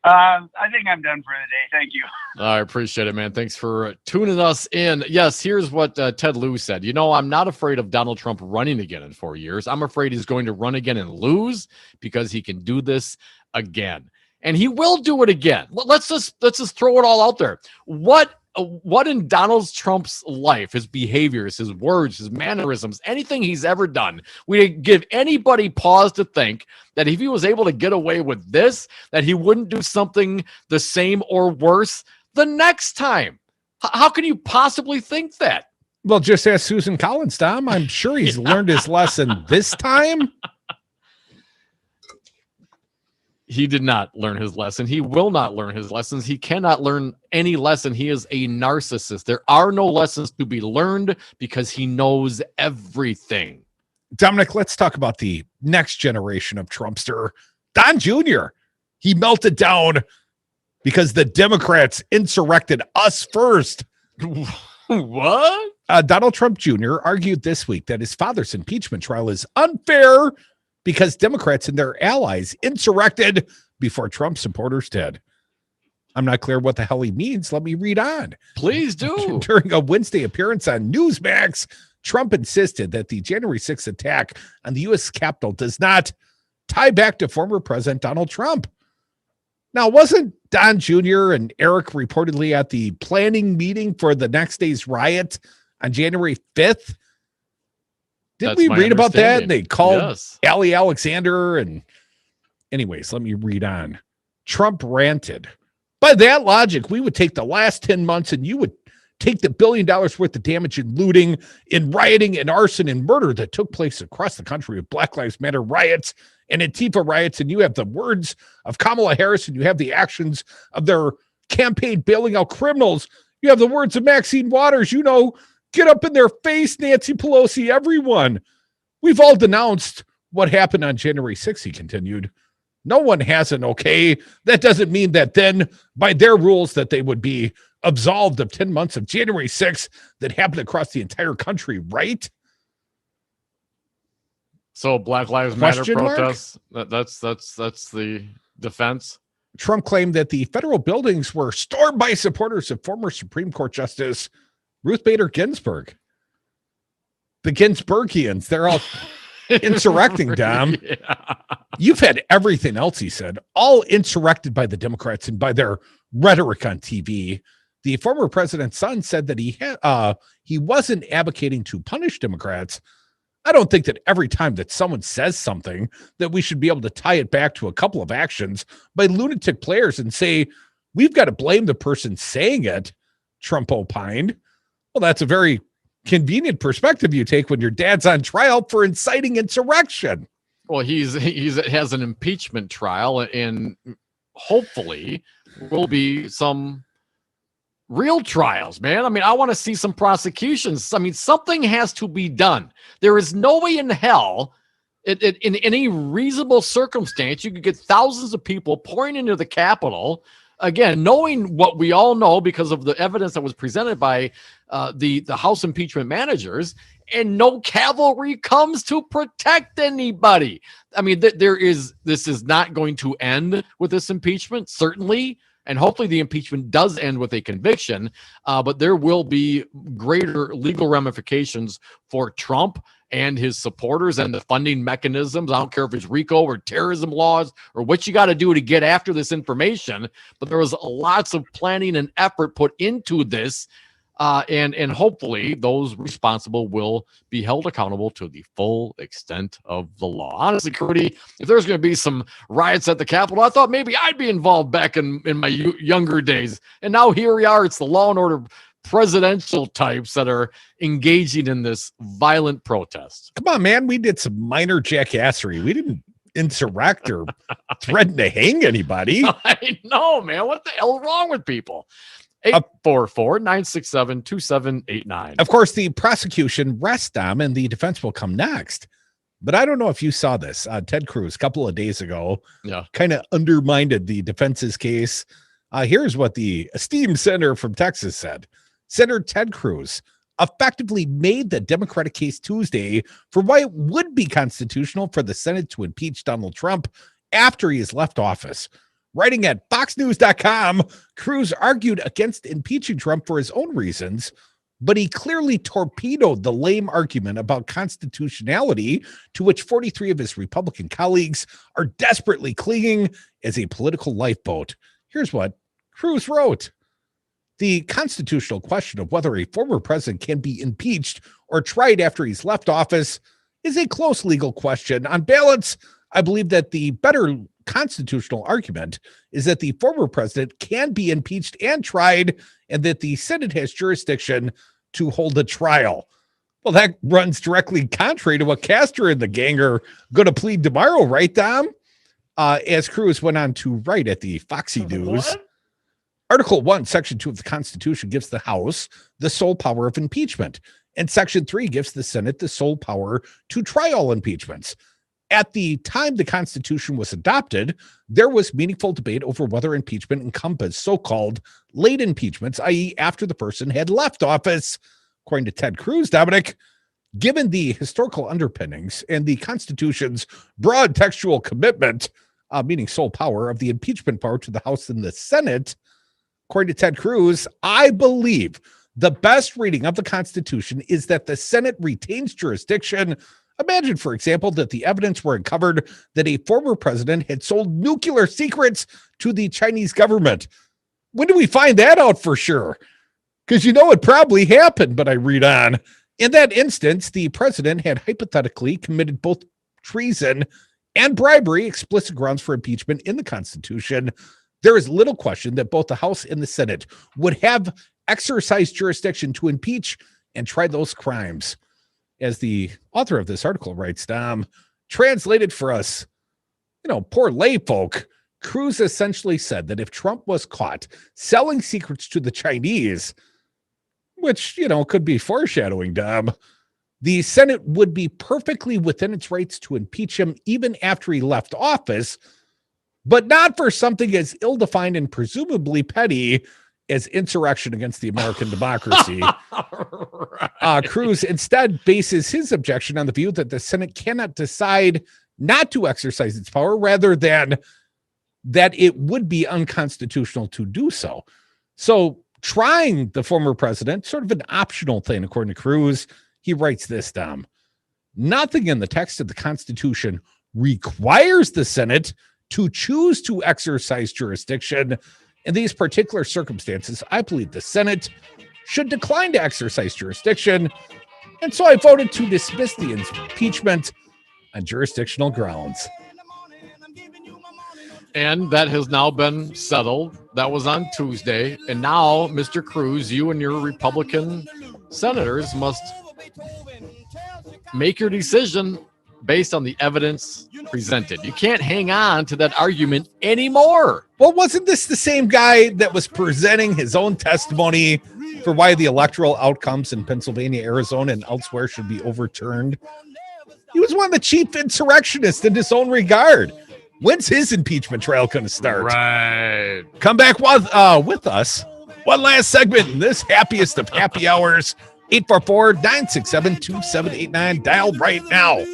I think I'm done for the day. Thank you. I appreciate it, man. Thanks for tuning us in. Yes, here's what Ted Lieu said. I'm not afraid of Donald Trump running again in 4 years. I'm afraid he's going to run again and lose because he can do this again. And he will do it again. Let's just throw it all out there. What in Donald Trump's life, his behaviors, his words, his mannerisms, anything he's ever done, we give anybody pause to think that if he was able to get away with this, that he wouldn't do something the same or worse the next time? How can you possibly think that? Well, just ask Susan Collins, Tom. I'm sure he's learned his lesson this time. He did not learn his lesson. He will not learn his lessons. He cannot learn any lesson. He is a narcissist. There are no lessons to be learned because he knows everything. Dominic, let's talk about the next generation of Trumpster. Don Jr. He melted down because the Democrats insurrected us first. What? Donald Trump Jr. argued this week that his father's impeachment trial is unfair because Democrats and their allies insurrected before Trump supporters did. I'm not clear what the hell he means. Let me read on. Please do. During a Wednesday appearance on Newsmax, Trump insisted that the January 6th attack on the U.S. Capitol does not tie back to former President Donald Trump. Now, wasn't Don Jr. and Eric reportedly at the planning meeting for the next day's riot on January 5th? Didn't we read about that? And they called Ali Alexander. And anyways, let me read on. Trump ranted. By that logic, we would take the last 10 months and you would take the $1 billion worth of damage in looting, in rioting, and arson and murder that took place across the country with Black Lives Matter riots and Antifa riots. And you have the words of Kamala Harris and you have the actions of their campaign bailing out criminals. You have the words of Maxine Waters, get up in their face, Nancy Pelosi, everyone. We've all denounced what happened on January 6th, he continued. No one hasn't, okay? That doesn't mean that then, by their rules, that they would be absolved of 10 months of January 6th that happened across the entire country, right? So Black Lives Matter protests, that's the defense? Trump claimed that the federal buildings were stormed by supporters of former Supreme Court Justice Ruth Bader Ginsburg. The Ginsburgians, they're all insurrecting, Dom. Yeah. You've had everything else, he said, all insurrected by the Democrats and by their rhetoric on TV. The former president's son said that he wasn't advocating to punish Democrats. I don't think that every time that someone says something that we should be able to tie it back to a couple of actions by lunatic players and say, we've got to blame the person saying it, Trump opined. Well, that's a very convenient perspective you take when your dad's on trial for inciting insurrection. Well, he has an impeachment trial, and hopefully will be some real trials, man. I mean, I want to see some prosecutions. I mean, something has to be done. There is no way in hell, in any reasonable circumstance, you could get thousands of people pouring into the Capitol. Again, knowing what we all know because of the evidence that was presented by the House impeachment managers, and no cavalry comes to protect anybody. I mean, this is not going to end with this impeachment, certainly, and hopefully the impeachment does end with a conviction, but there will be greater legal ramifications for Trump and his supporters and the funding mechanisms. I don't care if it's RICO or terrorism laws or what you got to do to get after this information, but there was lots of planning and effort put into this, and hopefully those responsible will be held accountable to the full extent of the law. Honestly, Cody, if there's going to be some riots at the Capitol, I thought maybe I'd be involved back in my younger days, and now here we are. It's the law and order presidential types that are engaging in this violent protest. Come on, man. We did some minor jackassery. We didn't insurrect or threaten to hang anybody. I know, man. What the hell is wrong with people? 844-967-2789. Of course, the prosecution rests them and the defense will come next. But I don't know if you saw this. Ted Cruz, a couple of days ago, kind of undermined the defense's case. Here's what the esteemed senator from Texas said. Senator Ted Cruz effectively made the Democratic case Tuesday for why it would be constitutional for the Senate to impeach Donald Trump after he has left office. Writing at FoxNews.com, Cruz argued against impeaching Trump for his own reasons, but he clearly torpedoed the lame argument about constitutionality to which 43 of his Republican colleagues are desperately clinging as a political lifeboat. Here's what Cruz wrote. The constitutional question of whether a former president can be impeached or tried after he's left office is a close legal question. On balance, I believe that the better constitutional argument is that the former president can be impeached and tried, and that the Senate has jurisdiction to hold a trial. Well, that runs directly contrary to what Castor and the gang are going to plead tomorrow, right, Dom? As Cruz went on to write at the Foxy News. What? Article 1, Section 2 of the Constitution gives the House the sole power of impeachment, and Section 3 gives the Senate the sole power to try all impeachments. At the time the Constitution was adopted, there was meaningful debate over whether impeachment encompassed so-called late impeachments, i.e. after the person had left office. According to Ted Cruz, Dominic, given the historical underpinnings and the Constitution's broad textual commitment, meaning sole power of the impeachment power to the House and the Senate, according to Ted Cruz, I believe the best reading of the Constitution is that the Senate retains jurisdiction. Imagine, for example, that the evidence were uncovered that a former president had sold nuclear secrets to the Chinese government. When do we find that out for sure? Because you know it probably happened, but I read on. In that instance, the president had hypothetically committed both treason and bribery, explicit grounds for impeachment in the Constitution. There is little question that both the House and the Senate would have exercised jurisdiction to impeach and try those crimes. As the author of this article writes, Dom, translated for us, poor lay folk, Cruz essentially said that if Trump was caught selling secrets to the Chinese, which, could be foreshadowing, Dom, the Senate would be perfectly within its rights to impeach him even after he left office, but not for something as ill-defined and presumably petty as insurrection against the American democracy. Right. Cruz instead bases his objection on the view that the Senate cannot decide not to exercise its power, rather than that it would be unconstitutional to do so. So trying the former president, sort of an optional thing, according to Cruz. He writes this, Dom. Nothing in the text of the Constitution requires the Senate to choose to exercise jurisdiction. In these particular circumstances, I believe the Senate should decline to exercise jurisdiction, and so I voted to dismiss the impeachment on jurisdictional grounds. And that has now been settled. That was on Tuesday. And now, Mr. Cruz, you and your Republican senators must make your decision based on the evidence presented. You can't hang on to that argument anymore. Well, wasn't this the same guy that was presenting his own testimony for why the electoral outcomes in Pennsylvania, Arizona, and elsewhere should be overturned? He was one of the chief insurrectionists in his own regard. When's his impeachment trial going to start? Right. Come back with us. One last segment in this happiest of happy hours. 844-967-2789. Dial right now.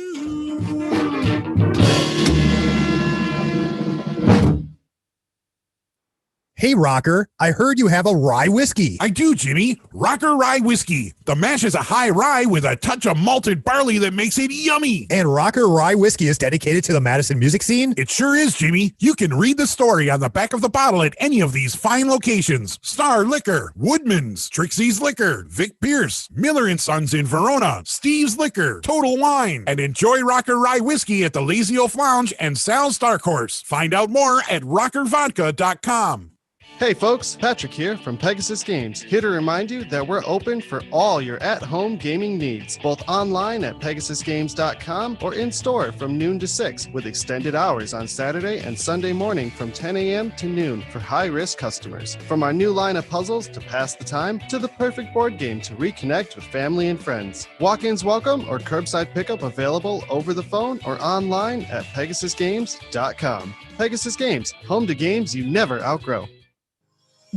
Hey, Rocker, I heard you have a rye whiskey. I do, Jimmy. Rocker Rye Whiskey. The mash is a high rye with a touch of malted barley that makes it yummy. And Rocker Rye Whiskey is dedicated to the Madison music scene? It sure is, Jimmy. You can read the story on the back of the bottle at any of these fine locations. Star Liquor, Woodman's, Trixie's Liquor, Vic Pierce, Miller & Sons in Verona, Steve's Liquor, Total Wine, and enjoy Rocker Rye Whiskey at the Lazy Oaf Lounge and Sal's Dark Horse. Find out more at rockervodka.com. Hey folks, Patrick here from Pegasus Games, here to remind you that we're open for all your at-home gaming needs, both online at pegasusgames.com or in-store from noon to 6, with extended hours on Saturday and Sunday morning from 10 a.m. to noon for high-risk customers. From our new line of puzzles to pass the time, to the perfect board game to reconnect with family and friends. Walk-ins welcome or curbside pickup available over the phone or online at pegasusgames.com. Pegasus Games, home to games you never outgrow.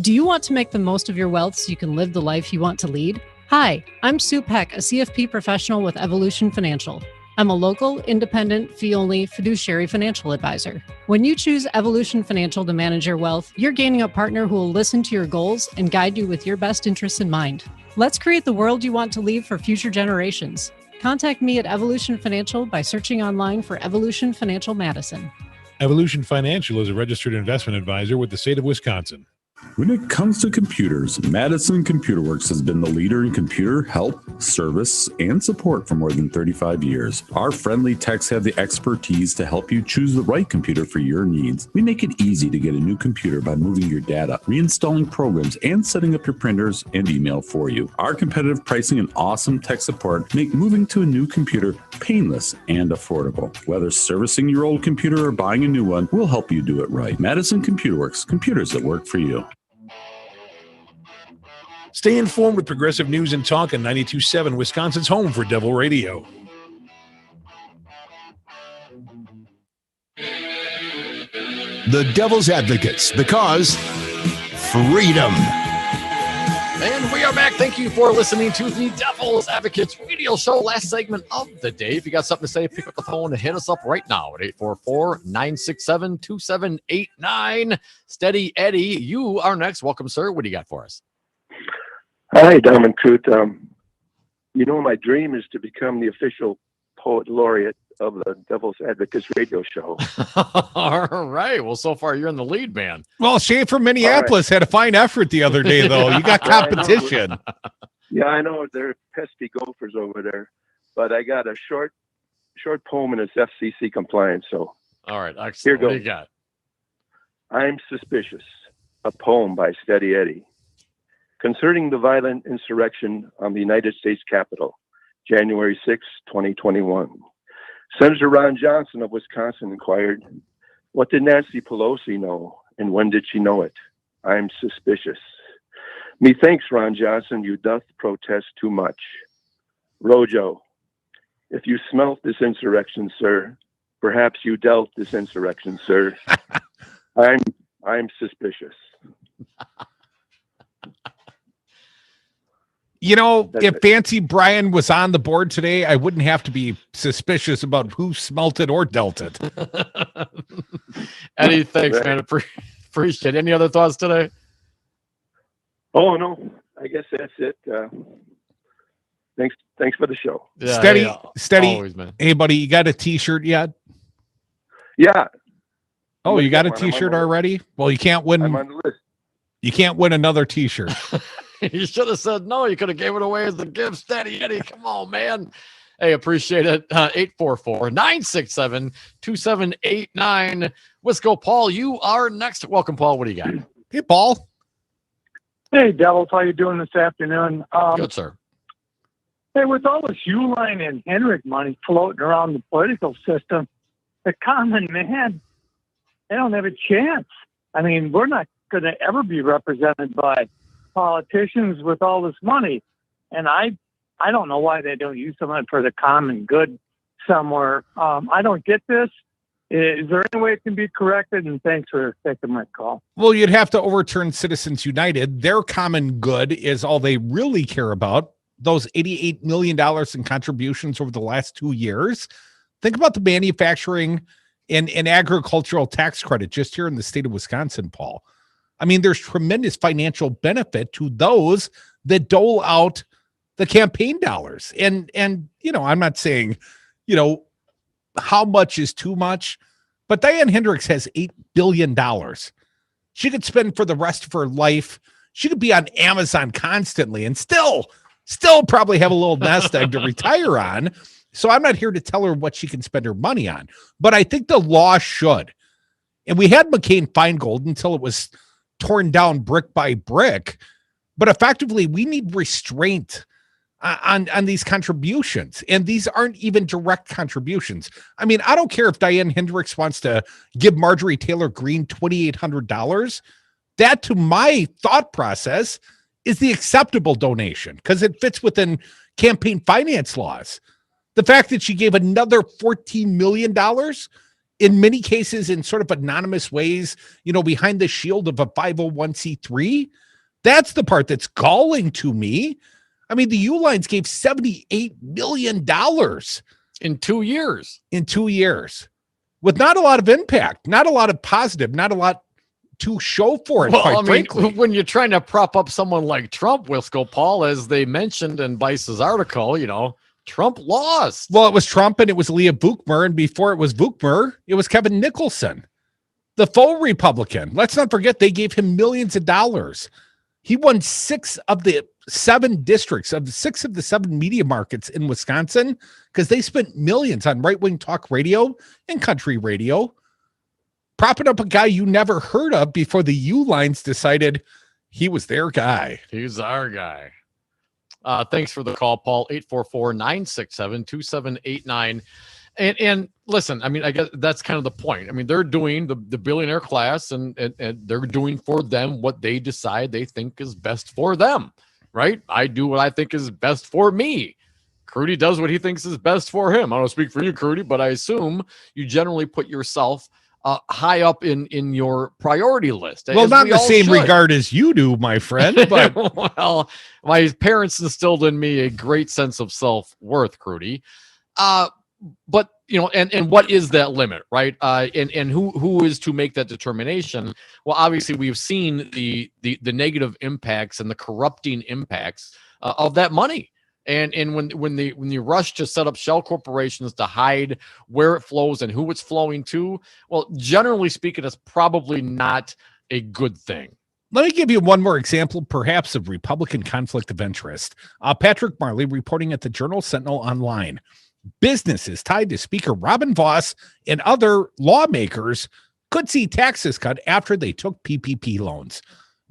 Do you want to make the most of your wealth so you can live the life you want to lead? Hi, I'm Sue Peck, a CFP professional with Evolution Financial. I'm a local, independent, fee-only fiduciary financial advisor. When you choose Evolution Financial to manage your wealth, you're gaining a partner who will listen to your goals and guide you with your best interests in mind. Let's create the world you want to leave for future generations. Contact me at Evolution Financial by searching online for Evolution Financial Madison. Evolution Financial is a registered investment advisor with the state of Wisconsin. When it comes to computers, Madison Computer Works has been the leader in computer help, service, and support for more than 35 years. Our friendly techs have the expertise to help you choose the right computer for your needs. We make it easy to get a new computer by moving your data, reinstalling programs, and setting up your printers and email for you. Our competitive pricing and awesome tech support make moving to a new computer painless and affordable. Whether servicing your old computer or buying a new one, we'll help you do it right. Madison Computer Works, computers that work for you. Stay informed with progressive news and talk on 92.7, Wisconsin's home for Devil Radio. The Devil's Advocates, because freedom. And we are back. Thank you for listening to the Devil's Advocates radio show. Last segment of the day. If you got something to say, pick up the phone and hit us up right now at 844-967-2789. Steady Eddie, you are next. Welcome, sir. What do you got for us? Hi, Dom and Coot. My dream is to become the official poet laureate of the Devil's Advocates radio show. All right. Well, so far you're in the lead, man. Well, Shane from Minneapolis had a fine effort the other day, though. You got competition. Yeah, I know. They're pesky gophers over there. But I got a short poem and it's FCC compliant. So, all right. Excellent. Here goes. What do you got? I'm Suspicious, a poem by Steady Eddie. Concerning the violent insurrection on the United States Capitol, January 6, 2021. Senator Ron Johnson of Wisconsin inquired, what did Nancy Pelosi know, and when did she know it? I'm suspicious. Methinks, Ron Johnson, you doth protest too much. Rojo, if you smelt this insurrection, sir, perhaps you dealt this insurrection, sir. I'm suspicious. If Fancy Brian was on the board today, I wouldn't have to be suspicious about who smelt it or dealt it. Eddie, thanks, man. Appreciate it. Any other thoughts today? Oh, no. I guess that's it. Thanks for the show. Yeah, steady. Always, man. Hey, buddy, you got a T-shirt yet? Yeah. Oh, you got a T-shirt already? Well, you can't win. I'm on the list. You can't win another T-shirt. You should have said no. You could have gave it away as a gift. Steady Eddie, come on, man. Hey, appreciate it. 844-967-2789. Wisco Paul, you are next. Welcome, Paul. What do you got? Hey, Paul. Hey, Devils. How you doing this afternoon? Good, sir. Hey, with all this Uline and Henrik money floating around the political system, the common man, they don't have a chance. I mean, we're not going to ever be represented by politicians with all this money, and I don't know why they don't use some of it for the common good somewhere. I don't get this. Is there any way it can be corrected? And thanks for taking my call. Well, you'd have to overturn Citizens United. Their common good is all they really care about. Those $88 million in contributions over the last 2 years. Think about the manufacturing and agricultural tax credit just here in the state of Wisconsin, Paul. I mean, there's tremendous financial benefit to those that dole out the campaign dollars. And I'm not saying, how much is too much, but Diane Hendricks has $8 billion. She could spend for the rest of her life. She could be on Amazon constantly and still probably have a little nest egg to retire on. So I'm not here to tell her what she can spend her money on, but I think the law should. And we had McCain-Feingold until it was torn down brick by brick. But effectively, we need restraint on these contributions. And these aren't even direct contributions. I mean, I don't care if Diane Hendricks wants to give Marjorie Taylor Greene $2,800. That, to my thought process, is the acceptable donation because it fits within campaign finance laws. The fact that she gave another $14 million, in many cases in sort of anonymous ways, behind the shield of a 501c3, that's the part that's galling to me. I mean, the Uihleins gave $78 million in 2 years. In 2 years, with not a lot of impact, not a lot of positive, not a lot to show for it. Well, frankly, when you're trying to prop up someone like Trump, Wisco, Paul, as they mentioned in Bice's article, Trump lost. Well, it was Trump and it was Leah Vukmir, and before it was Vukmir, it was Kevin Nicholson, the faux Republican. Let's not forget they gave him millions of dollars. He won 6 of the 7 districts of 6 of the 7 media markets in Wisconsin because they spent millions on right-wing talk radio and country radio, propping up a guy you never heard of before the Uihleins decided he was their guy. He's our guy. Thanks for the call, Paul. 844-967-2789. And listen, I mean, I guess that's kind of the point. I mean, they're doing the billionaire class and they're doing for them what they decide they think is best for them, right? I do what I think is best for me. Crudy does what he thinks is best for him. I don't speak for you, Crudy, but I assume you generally put yourself high up in your priority list. Well, not in the same regard as you do, my friend, but well, my parents instilled in me a great sense of self-worth, Crudy. But and what is that limit, right? And who is to make that determination? Well, obviously we've seen the negative impacts and the corrupting impacts of that money. And when you rush to set up shell corporations to hide where it flows and who it's flowing to, well, generally speaking, it's probably not a good thing. Let me give you one more example, perhaps, of Republican conflict of interest. Patrick Marley reporting at the Journal-Sentinel Online. Businesses tied to Speaker Robin Vos and other lawmakers could see taxes cut after they took PPP loans.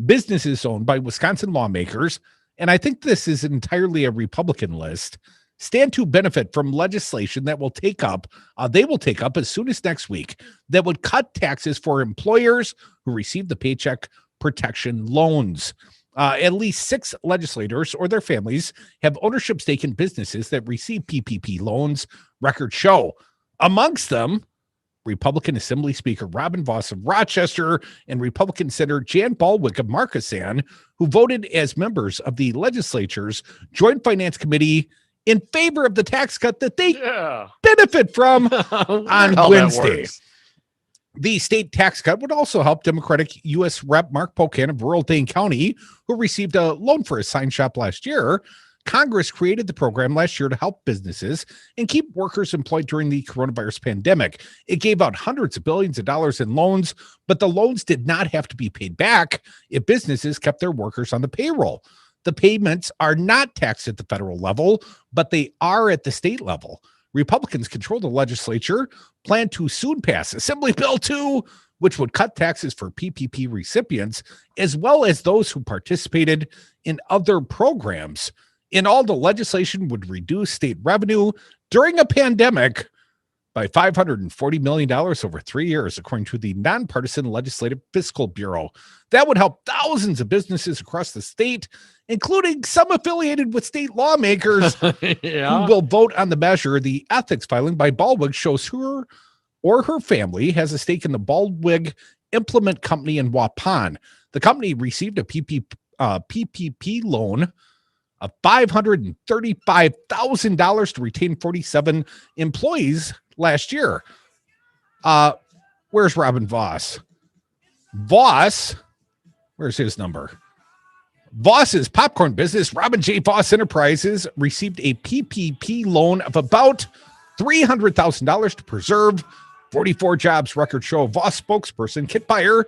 Businesses owned by Wisconsin lawmakers, and I think this is entirely a Republican list, stand to benefit from legislation that they will take up as soon as next week that would cut taxes for employers who receive the Paycheck Protection loans. At least 6 legislators or their families have ownership stake in businesses that receive PPP loans, records show. Amongst them, Republican Assembly Speaker Robin Vos of Rochester and Republican Senator Jan Baldwin of Markesan, who voted as members of the legislature's Joint Finance Committee in favor of the tax cut that they benefit from on Wednesday. The state tax cut would also help Democratic U.S. Rep. Mark Pocan of rural Dane County, who received a loan for a sign shop last year. Congress created the program last year to help businesses and keep workers employed during the coronavirus pandemic. It gave out hundreds of billions of dollars in loans, but the loans did not have to be paid back if businesses kept their workers on the payroll. The payments are not taxed at the federal level, but they are at the state level. Republicans control the legislature, plan to soon pass Assembly Bill 2, which would cut taxes for PPP recipients, as well as those who participated in other programs. In all, the legislation would reduce state revenue during a pandemic by $540 million over 3 years, according to the Nonpartisan Legislative Fiscal Bureau. That would help thousands of businesses across the state, including some affiliated with state lawmakers who will vote on the measure. The ethics filing by Baldwin shows her or her family has a stake in the Baldwin Implement Company in Waupun. The company received a PPP loan of $535,000 to retain 47 employees last year. Where's Robin Vos? Where's his number? Voss's popcorn business, Robin J. Voss Enterprises, received a PPP loan of about $300,000 to preserve 44 jobs, record show. Voss spokesperson Kit Beyer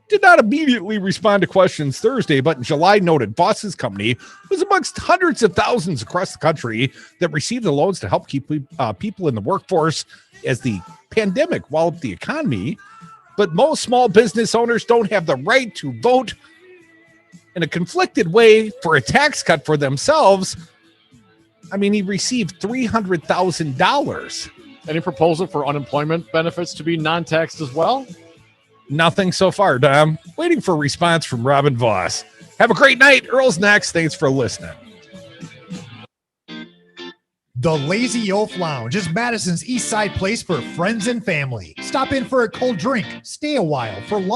did not immediately respond to questions Thursday, but in July noted Voss's company was amongst hundreds of thousands across the country that received the loans to help keep people in the workforce as the pandemic walloped the economy. but most small business owners don't have the right to vote in a conflicted way for a tax cut for themselves. I mean, he received $300,000. Any proposal for unemployment benefits to be non-taxed as well? Nothing so far, Dom. Waiting for a response from Robin Voss. Have a great night. Earl's next. Thanks for listening. The Lazy Oaf Lounge is Madison's East Side place for friends and family. Stop in for a cold drink, stay a while for lunch.